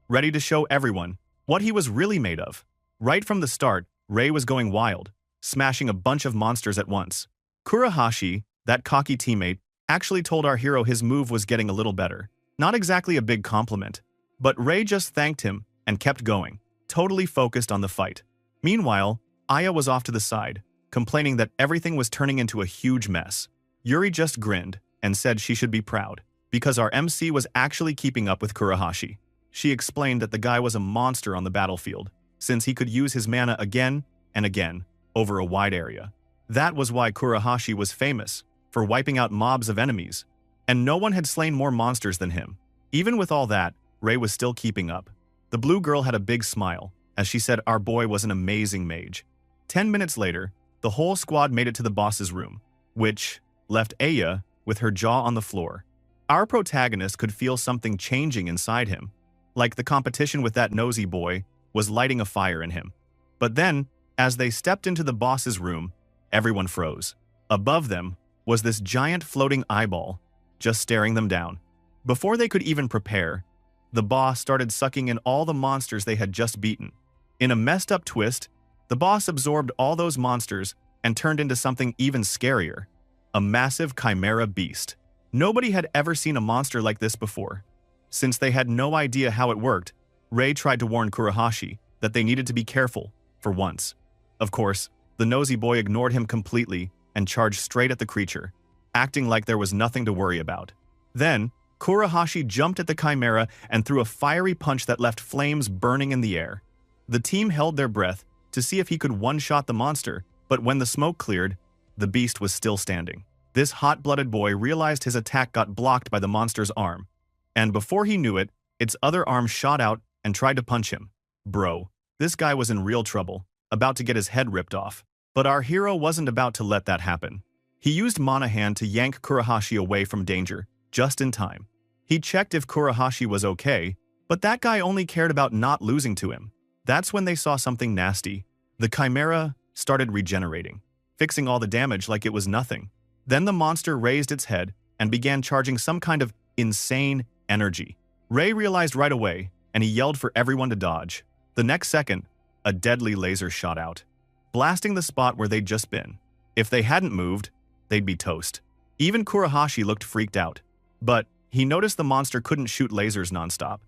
ready to show everyone what he was really made of. Right from the start, Rei was going wild, smashing a bunch of monsters at once. Kurahashi, that cocky teammate, actually told our hero his move was getting a little better. Not exactly a big compliment, but Rei just thanked him and kept going, totally focused on the fight. Meanwhile, Aya was off to the side, complaining that everything was turning into a huge mess. Yuri just grinned and said she should be proud, because our MC was actually keeping up with Kurahashi. She explained that the guy was a monster on the battlefield, since he could use his mana again and again over a wide area. That was why Kurahashi was famous, for wiping out mobs of enemies, and no one had slain more monsters than him. Even with all that, Rei was still keeping up. The blue girl had a big smile, as she said our boy was an amazing mage. 10 minutes later, the whole squad made it to the boss's room, which left Aya with her jaw on the floor. Our protagonist could feel something changing inside him, like the competition with that nosy boy was lighting a fire in him. But then, as they stepped into the boss's room, everyone froze. Above them was this giant floating eyeball, just staring them down. Before they could even prepare, the boss started sucking in all the monsters they had just beaten. In a messed up twist, the boss absorbed all those monsters and turned into something even scarier. A massive chimera beast. Nobody had ever seen a monster like this before. Since they had no idea how it worked, Rei tried to warn Kurahashi that they needed to be careful, for once. Of course, the nosy boy ignored him completely and charged straight at the creature, acting like there was nothing to worry about. Then, Kurahashi jumped at the chimera and threw a fiery punch that left flames burning in the air. The team held their breath to see if he could one-shot the monster, but when the smoke cleared, the beast was still standing. This hot-blooded boy realized his attack got blocked by the monster's arm, and before he knew it, its other arm shot out and tried to punch him. Bro, this guy was in real trouble, about to get his head ripped off. But our hero wasn't about to let that happen. He used Mana Hand to yank Kurahashi away from danger, just in time. He checked if Kurahashi was okay, but that guy only cared about not losing to him. That's when they saw something nasty. The chimera started regenerating, fixing all the damage like it was nothing. Then the monster raised its head and began charging some kind of insane energy. Rei realized right away, and he yelled for everyone to dodge. The next second, a deadly laser shot out, blasting the spot where they'd just been. If they hadn't moved, they'd be toast. Even Kurahashi looked freaked out. But he noticed the monster couldn't shoot lasers nonstop.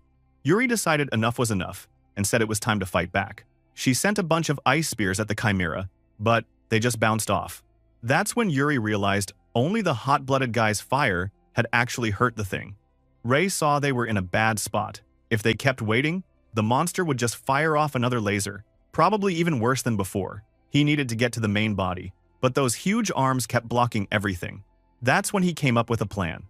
Yuri decided enough was enough and said it was time to fight back. She sent a bunch of ice spears at the chimera, but they just bounced off. That's when Yuri realized only the hot-blooded guy's fire had actually hurt the thing. Rei saw they were in a bad spot. If they kept waiting, the monster would just fire off another laser, probably even worse than before. He needed to get to the main body, but those huge arms kept blocking everything. That's when he came up with a plan.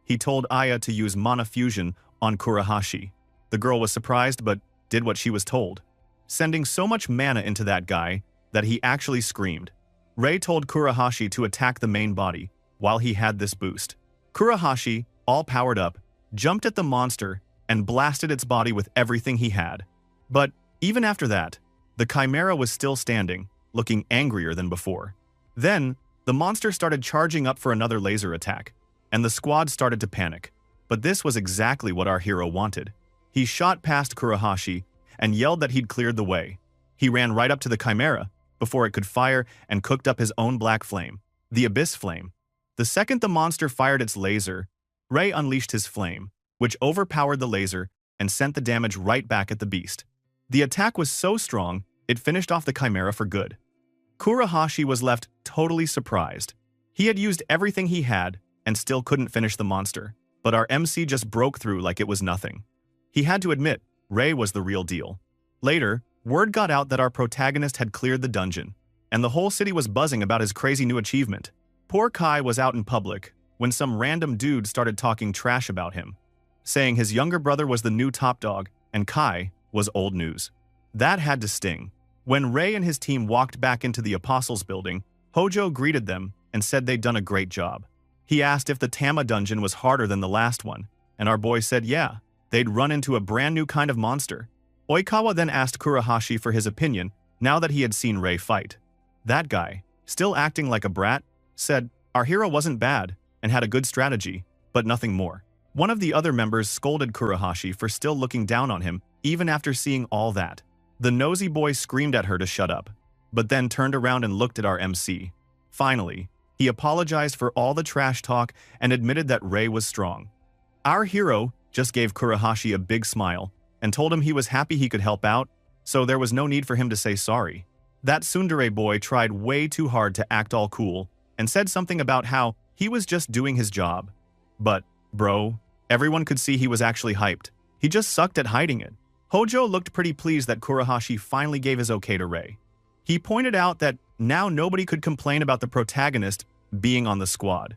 He told Aya to use Mana Fusion on Kurahashi. The girl was surprised but did what she was told, sending so much mana into that guy that he actually screamed. Rei told Kurahashi to attack the main body while he had this boost. Kurahashi, all powered up, jumped at the monster and blasted its body with everything he had. But even after that, the chimera was still standing, looking angrier than before. Then, the monster started charging up for another laser attack, and the squad started to panic. But this was exactly what our hero wanted. He shot past Kurahashi and yelled that he'd cleared the way. He ran right up to the chimera, before it could fire and cooked up his own black flame, the Abyss Flame. The second the monster fired its laser, Ray unleashed his flame, which overpowered the laser and sent the damage right back at the beast. The attack was so strong, it finished off the Chimera for good. Kurahashi was left totally surprised. He had used everything he had and still couldn't finish the monster, but our MC just broke through like it was nothing. He had to admit, Ray was the real deal. Later, word got out that our protagonist had cleared the dungeon, and the whole city was buzzing about his crazy new achievement. Poor Kai was out in public when some random dude started talking trash about him, saying his younger brother was the new top dog and Kai was old news. That had to sting. When Ray and his team walked back into the Apostles building, Hojo greeted them and said they'd done a great job. He asked if the Tama dungeon was harder than the last one, and our boy said yeah, they'd run into a brand new kind of monster. Oikawa then asked Kurahashi for his opinion now that he had seen Ray fight. That guy, still acting like a brat, said our hero wasn't bad and had a good strategy, but nothing more. One of the other members scolded Kurahashi for still looking down on him even after seeing all that. The nosy boy screamed at her to shut up, but then turned around and looked at our MC. Finally, he apologized for all the trash talk and admitted that Ray was strong. Our hero just gave Kurahashi a big smile and told him he was happy he could help out, so there was no need for him to say sorry. That tsundere boy tried way too hard to act all cool and said something about how he was just doing his job. But, bro, everyone could see he was actually hyped. He just sucked at hiding it. Hojo looked pretty pleased that Kurahashi finally gave his okay to Ray. He pointed out that now nobody could complain about the protagonist being on the squad.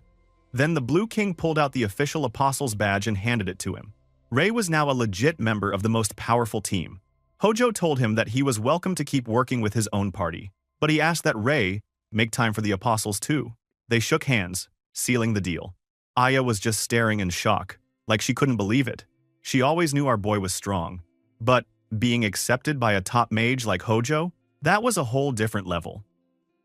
Then the Blue King pulled out the official Apostles badge and handed it to him. Ray was now a legit member of the most powerful team. Hojo told him that he was welcome to keep working with his own party, but he asked that Ray make time for the Apostles too. They shook hands, sealing the deal. Aya was just staring in shock, like she couldn't believe it. She always knew our boy was strong. But being accepted by a top mage like Hojo, that was a whole different level.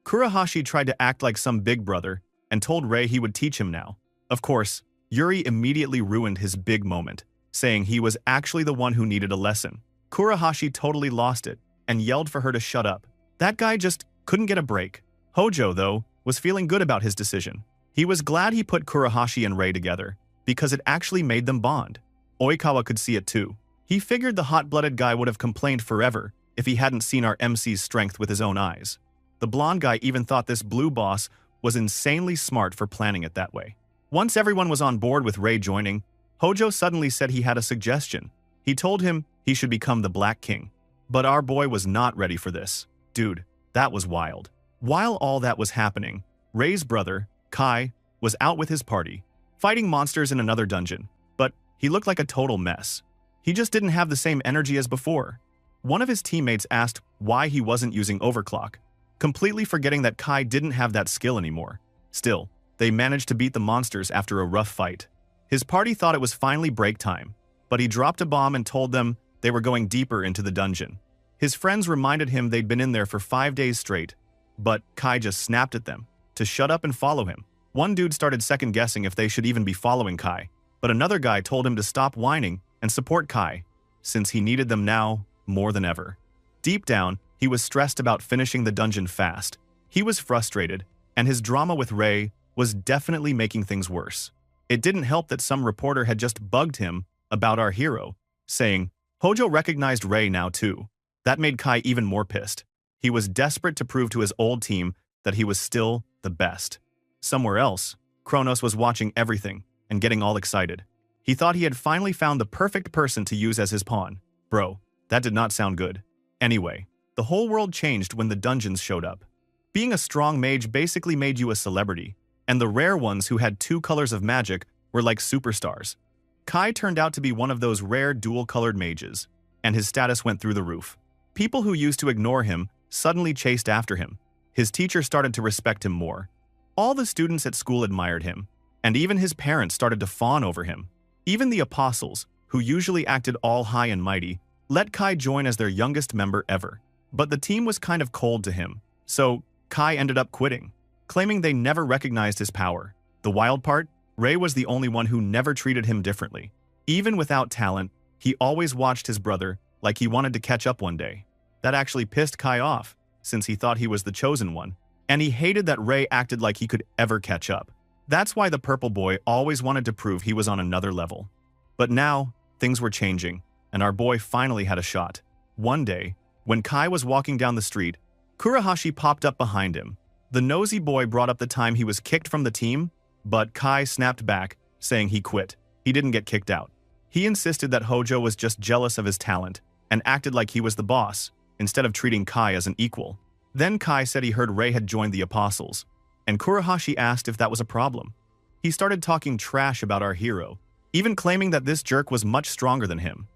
Kurahashi tried to act like some big brother and told Ray he would teach him now. Of course, Yuri immediately ruined his big moment, saying he was actually the one who needed a lesson. Kurahashi totally lost it and yelled for her to shut up. That guy just couldn't get a break. Hojo, though, was feeling good about his decision. He was glad he put Kurahashi and Ray together because it actually made them bond. Oikawa could see it too. He figured the hot-blooded guy would have complained forever if he hadn't seen our MC's strength with his own eyes. The blonde guy even thought this blue boss was insanely smart for planning it that way. Once everyone was on board with Ray joining, Hojo suddenly said he had a suggestion. He told him he should become the Black King. But our boy was not ready for this. Dude, that was wild. While all that was happening, Ray's brother, Kai, was out with his party, fighting monsters in another dungeon, but he looked like a total mess. He just didn't have the same energy as before. One of his teammates asked why he wasn't using overclock, completely forgetting that Kai didn't have that skill anymore. Still, they managed to beat the monsters after a rough fight. His party thought it was finally break time, but he dropped a bomb and told them they were going deeper into the dungeon. His friends reminded him they'd been in there for 5 days straight, but Kai just snapped at them to shut up and follow him. One dude started second-guessing if they should even be following Kai, but another guy told him to stop whining and support Kai, since he needed them now more than ever. Deep down, he was stressed about finishing the dungeon fast. He was frustrated, and his drama with Ray was definitely making things worse. It didn't help that some reporter had just bugged him about our hero, saying, Hojo recognized Ray now too. That made Kai even more pissed. He was desperate to prove to his old team that he was still the best. Somewhere else, Kronos was watching everything and getting all excited. He thought he had finally found the perfect person to use as his pawn. Bro, that did not sound good. Anyway, the whole world changed when the dungeons showed up. Being a strong mage basically made you a celebrity, and the rare ones who had 2 colors of magic were like superstars. Kai turned out to be one of those rare dual-colored mages, and his status went through the roof. People who used to ignore him suddenly chased after him. His teacher started to respect him more. All the students at school admired him, and even his parents started to fawn over him. Even the Apostles, who usually acted all high and mighty, let Kai join as their youngest member ever. But the team was kind of cold to him, so Kai ended up quitting, claiming they never recognized his power. The wild part? Ray was the only one who never treated him differently. Even without talent, he always watched his brother like he wanted to catch up one day. That actually pissed Kai off. since he thought he was the chosen one, and he hated that Ray acted like he could ever catch up. That's why the purple boy always wanted to prove he was on another level. But now, things were changing, and our boy finally had a shot. One day, when Kai was walking down the street, Kurohashi popped up behind him. The nosy boy brought up the time he was kicked from the team, but Kai snapped back, saying he quit. He didn't get kicked out. He insisted that Hojo was just jealous of his talent and acted like he was the boss, instead of treating Kai as an equal. Then Kai said he heard Ray had joined the Apostles, and Kurohashi asked if that was a problem. He started talking trash about our hero, even claiming that this jerk was much stronger than him.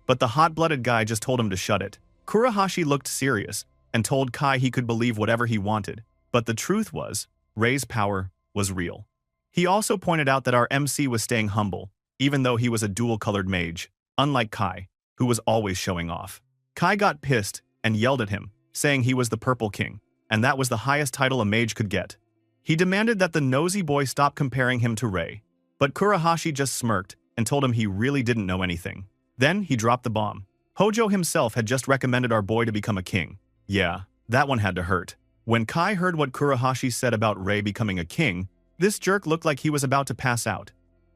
But the hot-blooded guy just told him to shut it. Kurohashi looked serious and told Kai he could believe whatever he wanted, but the truth was, Ray's power was real. He also pointed out that our MC was staying humble, even though he was a dual-colored mage, unlike Kai, who was always showing off. Kai got pissed and yelled at him, saying he was the Purple King, and that was the highest title a mage could get. He demanded that the nosy boy stop comparing him to Ray, but Kurohashi just smirked and told him he really didn't know anything. Then he dropped the bomb. Hojo himself had just recommended our boy to become a king. Yeah, that one had to hurt. When Kai heard what Kurohashi said about Ray becoming a king, this jerk looked like he was about to pass out.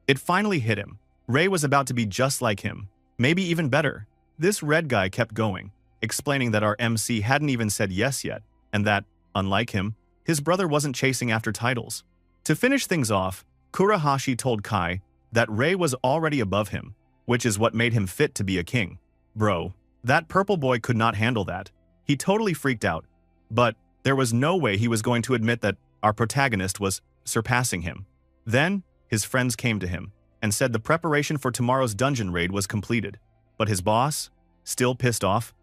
It finally hit him. Ray was about to be just like him, maybe even better. This red guy kept going, explaining that our MC hadn't even said yes yet, and that, unlike him, his brother wasn't chasing after titles. To finish things off, Kurohashi told Kai that Ray was already above him, which is what made him fit to be a king. Bro, that purple boy could not handle that. He totally freaked out, but there was no way he was going to admit that our protagonist was surpassing him. Then, his friends came to him and said the preparation for tomorrow's dungeon raid was completed, but his boss, still pissed off,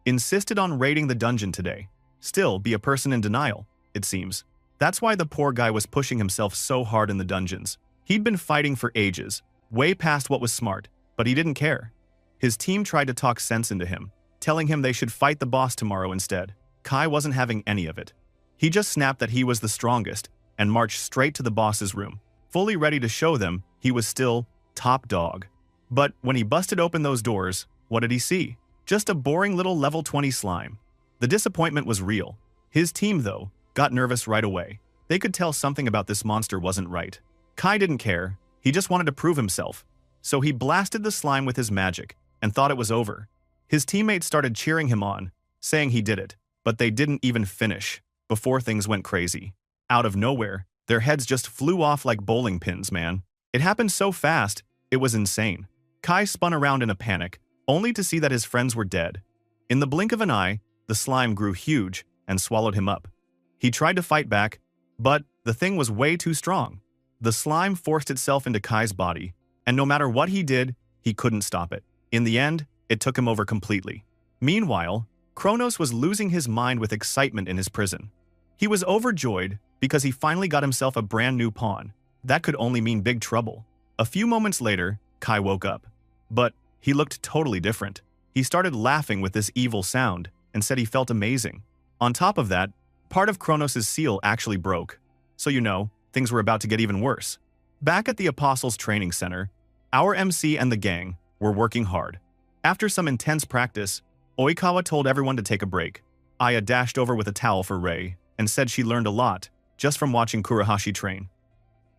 insisted on raiding the dungeon today. Still be a person in denial, it seems. That's why the poor guy was pushing himself so hard in the dungeons. He'd been fighting for ages, way past what was smart, but he didn't care. His team tried to talk sense into him, telling him they should fight the boss tomorrow instead. Kai wasn't having any of it. He just snapped that he was the strongest and marched straight to the boss's room, fully ready to show them he was still top dog. But when he busted open those doors, what did he see? Just a boring little level 20 slime. The disappointment was real. His team, though, got nervous right away. They could tell something about this monster wasn't right. Kai didn't care. He just wanted to prove himself. So he blasted the slime with his magic and thought it was over. His teammates started cheering him on, saying he did it, but they didn't even finish before things went crazy. Out of nowhere, their heads just flew off like bowling pins, man. It happened so fast, it was insane. Kai spun around in a panic, only to see that his friends were dead. In the blink of an eye, the slime grew huge and swallowed him up. He tried to fight back, but the thing was way too strong. The slime forced itself into Kai's body, and no matter what he did, he couldn't stop it. In the end, it took him over completely. Meanwhile, Kronos was losing his mind with excitement in his prison. He was overjoyed because he finally got himself a brand new pawn. That could only mean big trouble. A few moments later, Kai woke up. But he looked totally different. He started laughing with this evil sound and said he felt amazing. On top of that, part of Kronos' seal actually broke. So things were about to get even worse. Back at the Apostles Training Center, our MC and the gang were working hard. After some intense practice, Oikawa told everyone to take a break. Aya dashed over with a towel for Rei and said she learned a lot just from watching Kurohashi train.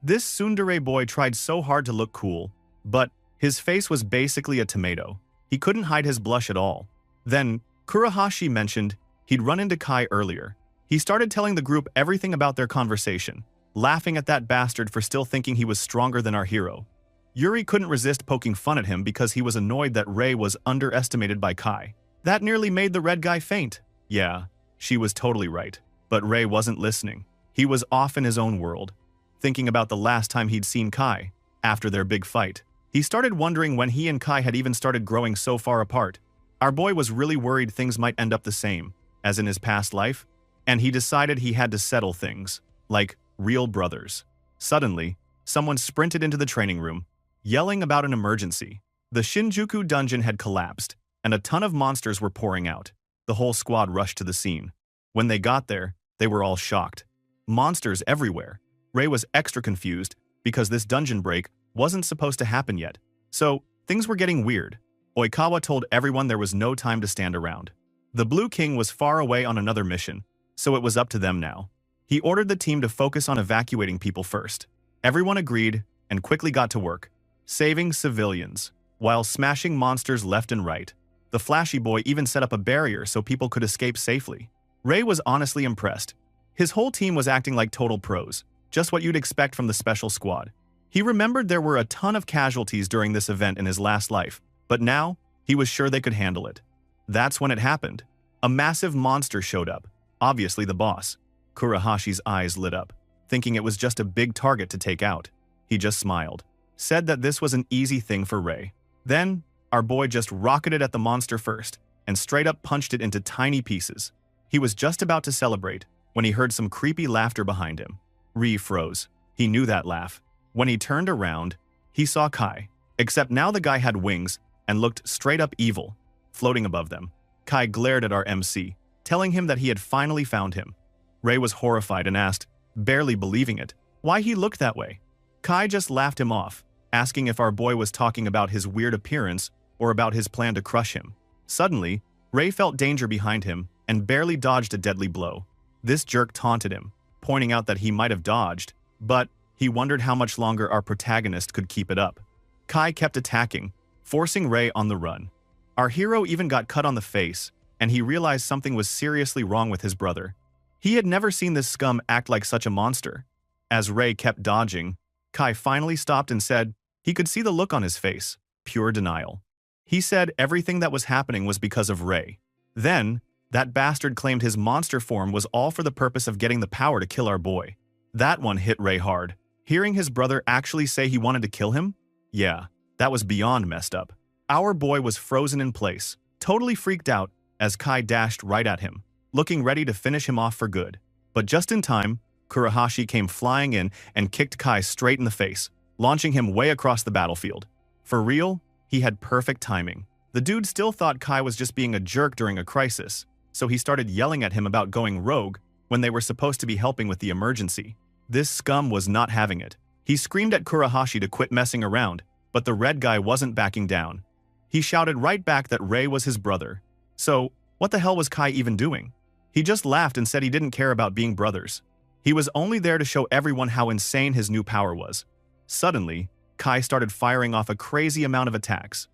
This tsundere boy tried so hard to look cool, but his face was basically a tomato. He couldn't hide his blush at all. Then, Kurohashi mentioned he'd run into Kai earlier. He started telling the group everything about their conversation, laughing at that bastard for still thinking he was stronger than our hero. Yuri couldn't resist poking fun at him because he was annoyed that Rei was underestimated by Kai. That nearly made the red guy faint. Yeah, she was totally right. But Rei wasn't listening. He was off in his own world, thinking about the last time he'd seen Kai, after their big fight. He started wondering when he and Kai had even started growing so far apart. Our boy was really worried things might end up the same as in his past life, and he decided he had to settle things, like real brothers. Suddenly, someone sprinted into the training room, yelling about an emergency. The Shinjuku dungeon had collapsed, and a ton of monsters were pouring out. The whole squad rushed to the scene. When they got there, they were all shocked. Monsters everywhere. Rei was extra confused because this dungeon break wasn't supposed to happen yet. So, things were getting weird. Oikawa told everyone there was no time to stand around. The Blue King was far away on another mission, so it was up to them now. He ordered the team to focus on evacuating people first. Everyone agreed and quickly got to work, saving civilians, while smashing monsters left and right. The flashy boy even set up a barrier so people could escape safely. Ray was honestly impressed. His whole team was acting like total pros, just what you'd expect from the special squad. He remembered there were a ton of casualties during this event in his last life, but now he was sure they could handle it. That's when it happened. A massive monster showed up, obviously the boss. Kurahashi's eyes lit up, thinking it was just a big target to take out. He just smiled, said that this was an easy thing for Ray. Then, our boy just rocketed at the monster first and straight up punched it into tiny pieces. He was just about to celebrate when he heard some creepy laughter behind him. Ray froze. He knew that laugh. When he turned around, he saw Kai, except now the guy had wings and looked straight up evil, floating above them. Kai glared at our MC, telling him that he had finally found him. Ray was horrified and asked, barely believing it, why he looked that way. Kai just laughed him off, asking if our boy was talking about his weird appearance or about his plan to crush him. Suddenly, Ray felt danger behind him and barely dodged a deadly blow. This jerk taunted him, pointing out that he might have dodged, but he wondered how much longer our protagonist could keep it up. Kai kept attacking, forcing Ray on the run. Our hero even got cut on the face, and he realized something was seriously wrong with his brother. He had never seen this scum act like such a monster. As Ray kept dodging, Kai finally stopped and said he could see the look on his face, pure denial. He said everything that was happening was because of Ray. Then, that bastard claimed his monster form was all for the purpose of getting the power to kill our boy. That one hit Ray hard. Hearing his brother actually say he wanted to kill him? Yeah, that was beyond messed up. Our boy was frozen in place, totally freaked out as Kai dashed right at him, looking ready to finish him off for good. But just in time, Kurahashi came flying in and kicked Kai straight in the face, launching him way across the battlefield. For real, he had perfect timing. The dude still thought Kai was just being a jerk during a crisis, so he started yelling at him about going rogue when they were supposed to be helping with the emergency. This scum was not having it. He screamed at Kurahashi to quit messing around, but the red guy wasn't backing down. He shouted right back that Ray was his brother. So, what the hell was Kai even doing? He just laughed and said he didn't care about being brothers. He was only there to show everyone how insane his new power was. Suddenly, Kai started firing off a crazy amount of attacks.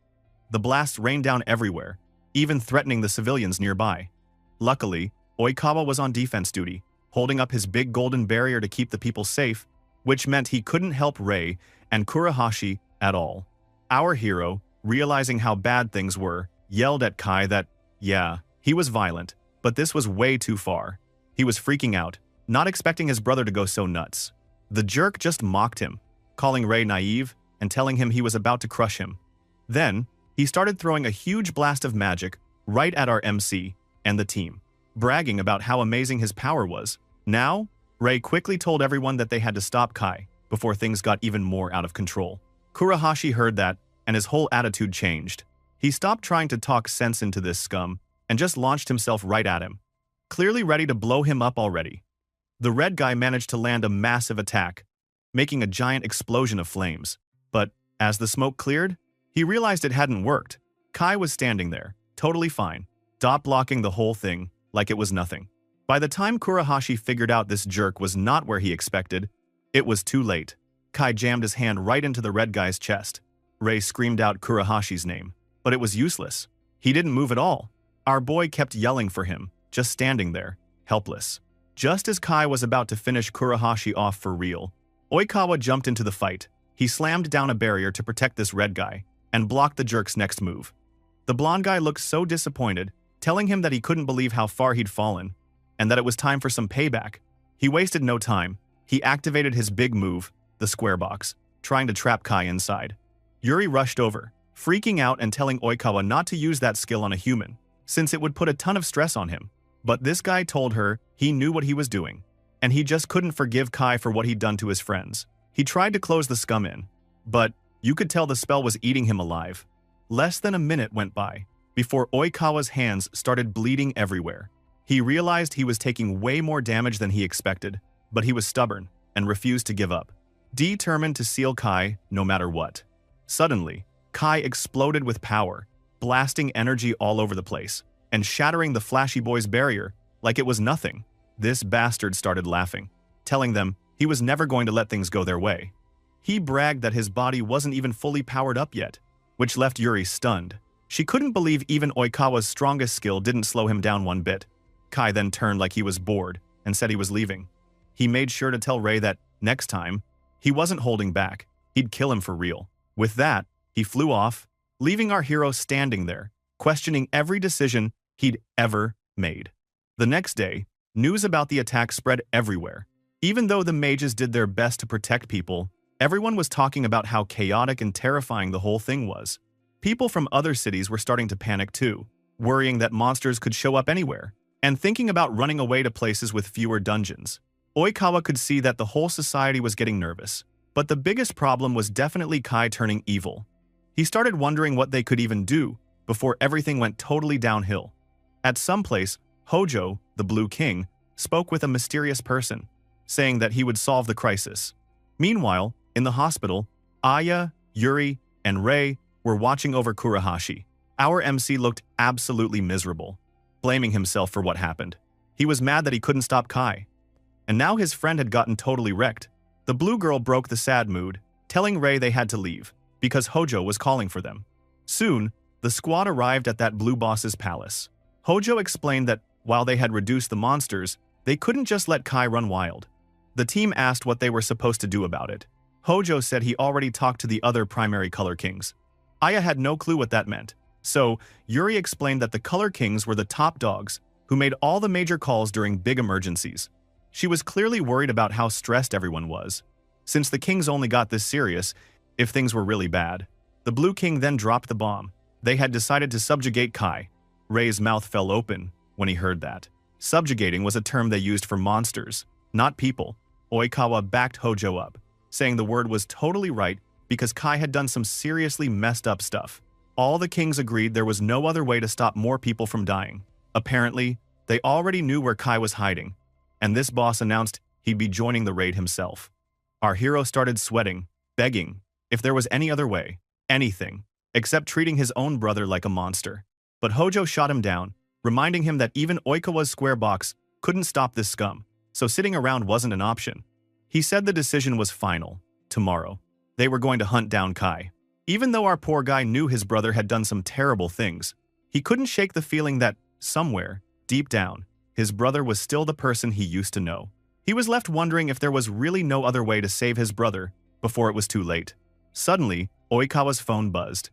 The blasts rained down everywhere, even threatening the civilians nearby. Luckily, Oikawa was on defense duty, holding up his big golden barrier to keep the people safe, which meant he couldn't help Ray and Kurahashi at all. Our hero, realizing how bad things were, yelled at Kai that, yeah, he was violent, but this was way too far. He was freaking out, not expecting his brother to go so nuts. The jerk just mocked him, calling Ray naive and telling him he was about to crush him. Then, he started throwing a huge blast of magic right at our MC and the team, bragging about how amazing his power was. Now, Ray quickly told everyone that they had to stop Kai before things got even more out of control. Kurahashi heard that, and his whole attitude changed. He stopped trying to talk sense into this scum and just launched himself right at him, clearly ready to blow him up already. The red guy managed to land a massive attack, making a giant explosion of flames. But as the smoke cleared, he realized it hadn't worked. Kai was standing there, totally fine, dot blocking the whole thing like it was nothing. By the time Kurahashi figured out this jerk was not where he expected, it was too late. Kai jammed his hand right into the red guy's chest. Ray screamed out Kurahashi's name, but it was useless. He didn't move at all. Our boy kept yelling for him, just standing there, helpless. Just as Kai was about to finish Kurahashi off for real, Oikawa jumped into the fight. He slammed down a barrier to protect this red guy and blocked the jerk's next move. The blonde guy looked so disappointed, telling him that he couldn't believe how far he'd fallen and that it was time for some payback. He wasted no time. He activated his big move, the square box, trying to trap Kai inside. Yuri rushed over, freaking out and telling Oikawa not to use that skill on a human, since it would put a ton of stress on him. But this guy told her he knew what he was doing, and he just couldn't forgive Kai for what he'd done to his friends. He tried to close the scum in, but you could tell the spell was eating him alive. Less than a minute went by before Oikawa's hands started bleeding everywhere. He realized he was taking way more damage than he expected, but he was stubborn and refused to give up, determined to seal Kai no matter what. Suddenly, Kai exploded with power, blasting energy all over the place, and shattering the flashy boy's barrier like it was nothing. This bastard started laughing, telling them he was never going to let things go their way. He bragged that his body wasn't even fully powered up yet, which left Yuri stunned. She couldn't believe even Oikawa's strongest skill didn't slow him down one bit. Kai then turned like he was bored and said he was leaving. He made sure to tell Rei that, next time, he wasn't holding back. He'd kill him for real. With that, he flew off, leaving our hero standing there, questioning every decision he'd ever made. The next day, news about the attack spread everywhere. Even though the mages did their best to protect people, everyone was talking about how chaotic and terrifying the whole thing was. People from other cities were starting to panic too, worrying that monsters could show up anywhere, and thinking about running away to places with fewer dungeons. Oikawa could see that the whole society was getting nervous, but the biggest problem was definitely Kai turning evil. He started wondering what they could even do before everything went totally downhill. At some place, Hojo, the Blue King, spoke with a mysterious person, saying that he would solve the crisis. Meanwhile, in the hospital, Aya, Yuri, and Rei were watching over Kurahashi. Our MC looked absolutely miserable, blaming himself for what happened. He was mad that he couldn't stop Kai. And now his friend had gotten totally wrecked. The blue girl broke the sad mood, telling Rei they had to leave, because Hojo was calling for them. Soon, the squad arrived at that blue boss's palace. Hojo explained that while they had reduced the monsters, they couldn't just let Kai run wild. The team asked what they were supposed to do about it. Hojo said he already talked to the other primary color kings. Aya had no clue what that meant, so Yuri explained that the color kings were the top dogs who made all the major calls during big emergencies. She was clearly worried about how stressed everyone was. Since the kings only got this serious if things were really bad. The Blue King then dropped the bomb. They had decided to subjugate Kai. Rei's mouth fell open when he heard that. Subjugating was a term they used for monsters, not people. Oikawa backed Hojo up, saying the word was totally right because Kai had done some seriously messed up stuff. All the kings agreed there was no other way to stop more people from dying. Apparently, they already knew where Kai was hiding, and this boss announced he'd be joining the raid himself. Our hero started sweating, begging if there was any other way, anything, except treating his own brother like a monster. But Hojo shot him down, reminding him that even Oikawa's square box couldn't stop this scum, so sitting around wasn't an option. He said the decision was final. Tomorrow, they were going to hunt down Kai. Even though our poor guy knew his brother had done some terrible things, he couldn't shake the feeling that, somewhere, deep down, his brother was still the person he used to know. He was left wondering if there was really no other way to save his brother before it was too late. Suddenly, Oikawa's phone buzzed.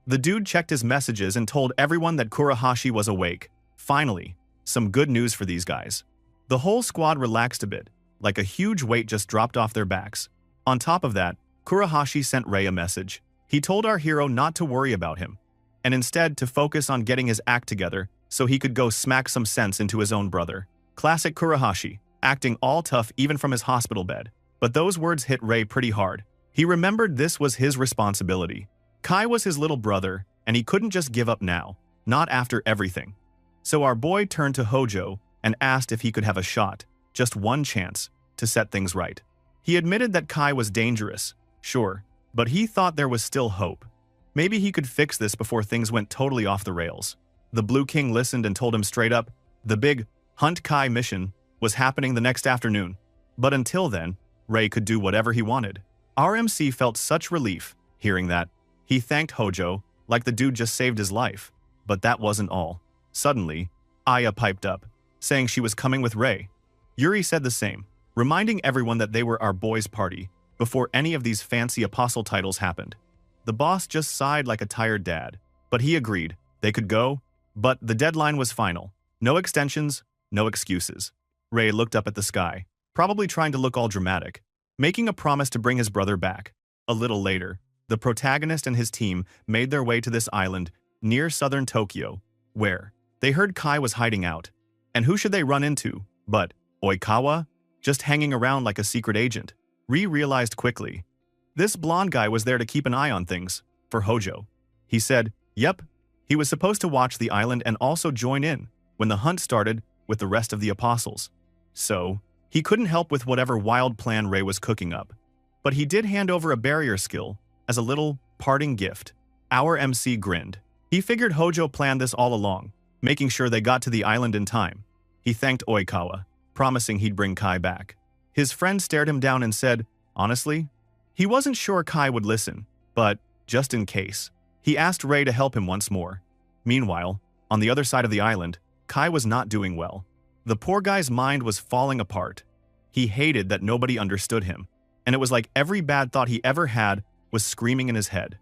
The dude checked his messages and told everyone that Kurahashi was awake. Finally, some good news for these guys. The whole squad relaxed a bit, like a huge weight just dropped off their backs. On top of that, Kurahashi sent Rei a message. He told our hero not to worry about him, and instead to focus on getting his act together so he could go smack some sense into his own brother. Classic Kurahashi, acting all tough even from his hospital bed. But those words hit Rei pretty hard. He remembered this was his responsibility. Kai was his little brother, and he couldn't just give up now, not after everything. So our boy turned to Hojo and asked if he could have a shot, just one chance, to set things right. He admitted that Kai was dangerous, sure, but he thought there was still hope. Maybe he could fix this before things went totally off the rails. The Blue King listened and told him straight up, the big Hunt Kai mission was happening the next afternoon. But until then, Rei could do whatever he wanted. Our MC felt such relief hearing that. He thanked Hojo like the dude just saved his life. But that wasn't all. Suddenly, Aya piped up, saying she was coming with Rei. Yuri said the same, reminding everyone that they were our boys' party before any of these fancy apostle titles happened. The boss just sighed like a tired dad, but he agreed. They could go, but the deadline was final. No extensions, no excuses. Rei looked up at the sky, probably trying to look all dramatic, making a promise to bring his brother back. A little later, the protagonist and his team made their way to this island near southern Tokyo, where they heard Kai was hiding out. And who should they run into but Oikawa, just hanging around like a secret agent? Rei realized quickly. This blonde guy was there to keep an eye on things, for Hojo. He said, yep, he was supposed to watch the island and also join in when the hunt started with the rest of the apostles. So, he couldn't help with whatever wild plan Rei was cooking up. But he did hand over a barrier skill as a little parting gift. Our MC grinned. He figured Hojo planned this all along, making sure they got to the island in time. He thanked Oikawa, promising he'd bring Kai back. His friend stared him down and said, honestly, he wasn't sure Kai would listen, but just in case, he asked Ray to help him once more. Meanwhile, on the other side of the island, Kai was not doing well. The poor guy's mind was falling apart. He hated that nobody understood him, and it was like every bad thought he ever had was screaming in his head.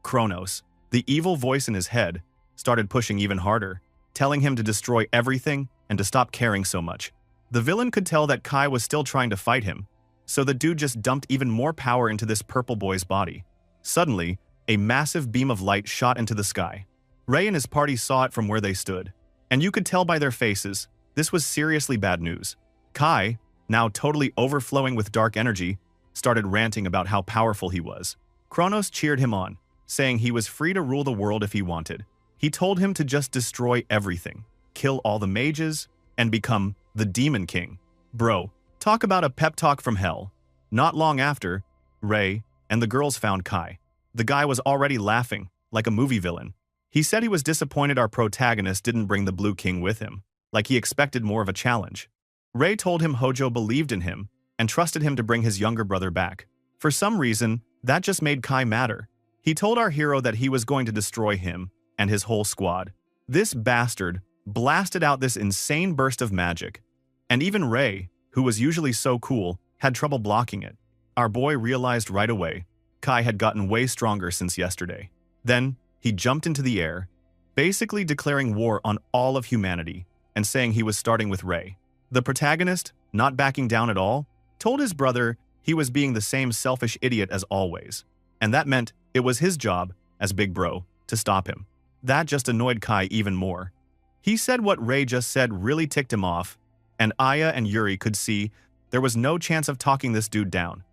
Kronos, the evil voice in his head, started pushing even harder, telling him to destroy everything and to stop caring so much. The villain could tell that Kai was still trying to fight him, so the dude just dumped even more power into this purple boy's body. Suddenly, a massive beam of light shot into the sky. Ray and his party saw it from where they stood, and you could tell by their faces, this was seriously bad news. Kai, now totally overflowing with dark energy, started ranting about how powerful he was. Kronos cheered him on, saying he was free to rule the world if he wanted. He told him to just destroy everything, kill all the mages, and become the Demon King. Bro, talk about a pep talk from hell. Not long after, Ray and the girls found Kai. The guy was already laughing, like a movie villain. He said he was disappointed our protagonist didn't bring the Blue King with him, like he expected more of a challenge. Ray told him Hojo believed in him and trusted him to bring his younger brother back. For some reason, that just made Kai madder. He told our hero that he was going to destroy him and his whole squad. This bastard blasted out this insane burst of magic, and even Ray, who was usually so cool, had trouble blocking it. Our boy realized right away Kai had gotten way stronger since yesterday. Then, he jumped into the air, basically declaring war on all of humanity and saying he was starting with Ray. The protagonist, not backing down at all, told his brother he was being the same selfish idiot as always, and that meant it was his job, as Big Bro, to stop him. That just annoyed Kai even more. He said what Ray just said really ticked him off, and Aya and Yuri could see there was no chance of talking this dude down.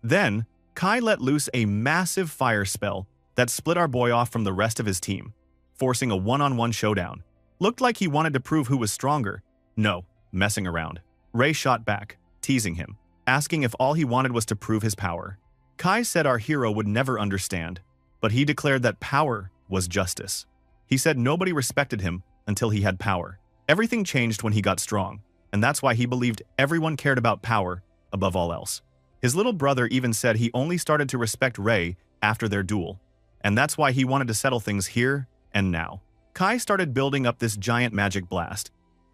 Then, Kai let loose a massive fire spell that split our boy off from the rest of his team, forcing a one-on-one showdown. Looked like he wanted to prove who was stronger. No, messing around. Ray shot back, teasing him, asking if all he wanted was to prove his power. Kai said our hero would never understand, but he declared that power was justice. He said nobody respected him until he had power. Everything changed when he got strong, and that's why he believed everyone cared about power above all else. His little brother even said he only started to respect Ray after their duel, and that's why he wanted to settle things here and now. Kai started building up this giant magic blast,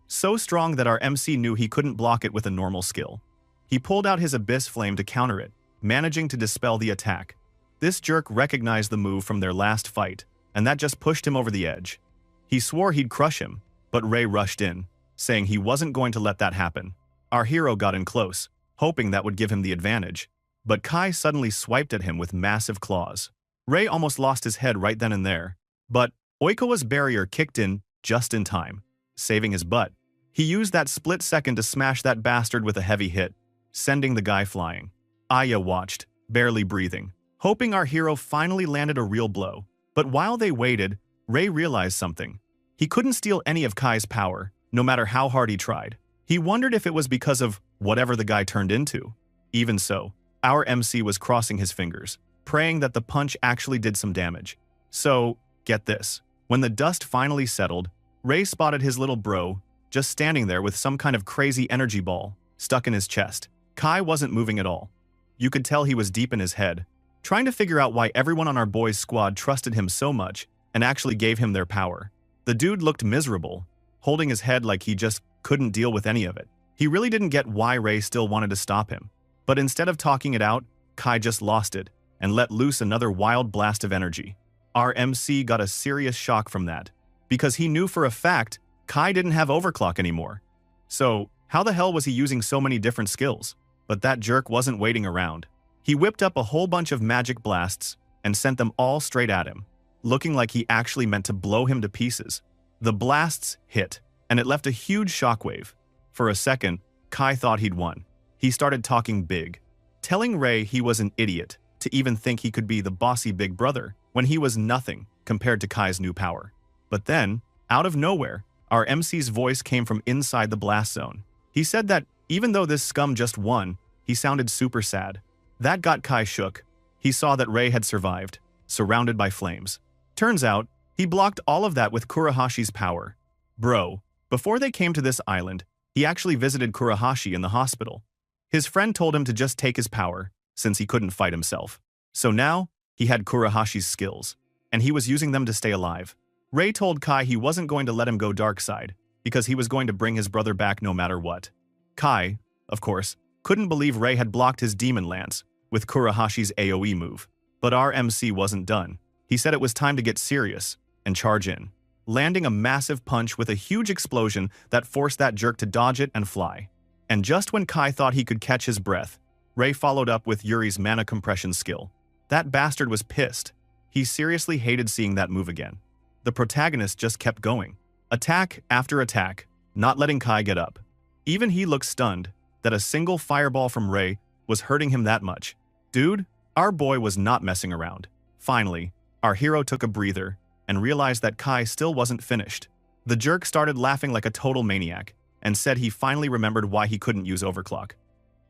so strong that our MC knew he couldn't block it with a normal skill. He pulled out his abyss flame to counter it, managing to dispel the attack. This jerk recognized the move from their last fight, and that just pushed him over the edge. He swore he'd crush him, but Ray rushed in, saying he wasn't going to let that happen. Our hero got in close, hoping that would give him the advantage, but Kai suddenly swiped at him with massive claws. Ray almost lost his head right then and there, but Oikawa's barrier kicked in just in time, saving his butt. He used that split second to smash that bastard with a heavy hit, sending the guy flying. Aya watched, barely breathing, hoping our hero finally landed a real blow. But while they waited, Ray realized something. He couldn't steal any of Kai's power, no matter how hard he tried. He wondered if it was because of whatever the guy turned into. Even so, our MC was crossing his fingers, praying that the punch actually did some damage. So, get this. When the dust finally settled, Ray spotted his little bro just standing there with some kind of crazy energy ball stuck in his chest. Kai wasn't moving at all. You could tell he was deep in his head, trying to figure out why everyone on our boys' squad trusted him so much and actually gave him their power. The dude looked miserable, holding his head like he just couldn't deal with any of it. He really didn't get why Ray still wanted to stop him. But instead of talking it out, Kai just lost it and let loose another wild blast of energy. Our MC got a serious shock from that, because he knew for a fact Kai didn't have overclock anymore. So, how the hell was he using so many different skills? But that jerk wasn't waiting around. He whipped up a whole bunch of magic blasts and sent them all straight at him, looking like he actually meant to blow him to pieces. The blasts hit, and it left a huge shockwave. For a second, Kai thought he'd won. He started talking big, telling Ray he was an idiot to even think he could be the bossy big brother when he was nothing compared to Kai's new power. But then, out of nowhere, our MC's voice came from inside the blast zone. He said that even though this scum just won, he sounded super sad. That got Kai shook. He saw that Ray had survived, surrounded by flames. Turns out, he blocked all of that with Kurahashi's power. Bro, before they came to this island, he actually visited Kurahashi in the hospital. His friend told him to just take his power, since he couldn't fight himself. So now, he had Kurahashi's skills, and he was using them to stay alive. Ray told Kai he wasn't going to let him go dark side, because he was going to bring his brother back no matter what. Kai, of course, couldn't believe Ray had blocked his Demon Lance with Kurahashi's AoE move. But our MC wasn't done. He said it was time to get serious and charge in, landing a massive punch with a huge explosion that forced that jerk to dodge it and fly. And just when Kai thought he could catch his breath, Ray followed up with Yuri's mana compression skill. That bastard was pissed. He seriously hated seeing that move again. The protagonist just kept going, attack after attack, not letting Kai get up. Even he looked stunned that a single fireball from Ray was hurting him that much. Dude, our boy was not messing around. Finally, our hero took a breather and realized that Kai still wasn't finished. The jerk started laughing like a total maniac and said he finally remembered why he couldn't use overclock.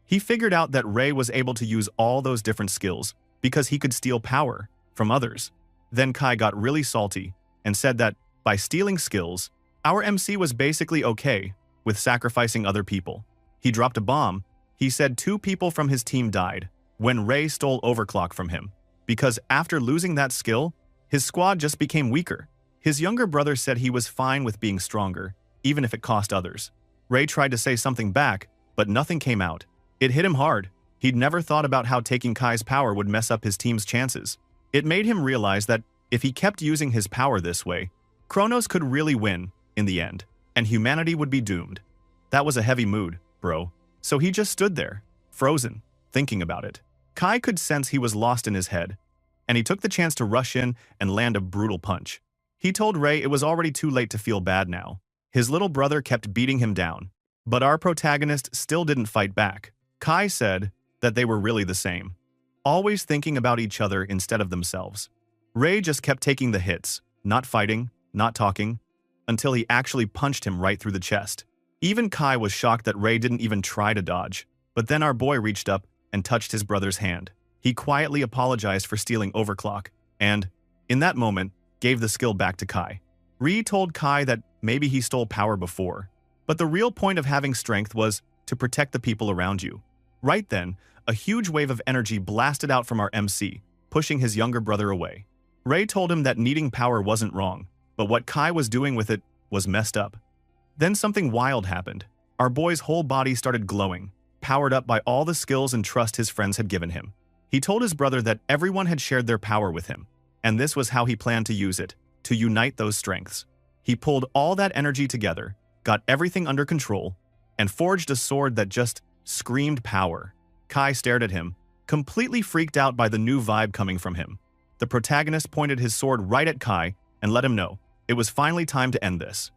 He figured out that Ray was able to use all those different skills because he could steal power from others. Then Kai got really salty and said that by stealing skills, our MC was basically okay with sacrificing other people. He dropped a bomb. He said 2 people from his team died when Ray stole overclock from him, because after losing that skill, his squad just became weaker. His younger brother said he was fine with being stronger, even if it cost others. Ray tried to say something back, but nothing came out. It hit him hard. He'd never thought about how taking Kai's power would mess up his team's chances. It made him realize that if he kept using his power this way, Kronos could really win in the end, and humanity would be doomed. That was a heavy mood, bro. So he just stood there, frozen, thinking about it. Kai could sense he was lost in his head, and he took the chance to rush in and land a brutal punch. He told Ray it was already too late to feel bad now. His little brother kept beating him down, but our protagonist still didn't fight back. Kai said that they were really the same, always thinking about each other instead of themselves. Ray just kept taking the hits, not fighting, not talking, until he actually punched him right through the chest. Even Kai was shocked that Ray didn't even try to dodge, but then our boy reached up and touched his brother's hand. He quietly apologized for stealing overclock, and, in that moment, gave the skill back to Kai. Ri told Kai that maybe he stole power before, but the real point of having strength was to protect the people around you. Right then, a huge wave of energy blasted out from our MC, pushing his younger brother away. Ray told him that needing power wasn't wrong, but what Kai was doing with it was messed up. Then something wild happened. Our boy's whole body started glowing, powered up by all the skills and trust his friends had given him. He told his brother that everyone had shared their power with him, and this was how he planned to use it, to unite those strengths. He pulled all that energy together, got everything under control, and forged a sword that just screamed power. Kai stared at him, completely freaked out by the new vibe coming from him. The protagonist pointed his sword right at Kai and let him know it was finally time to end this.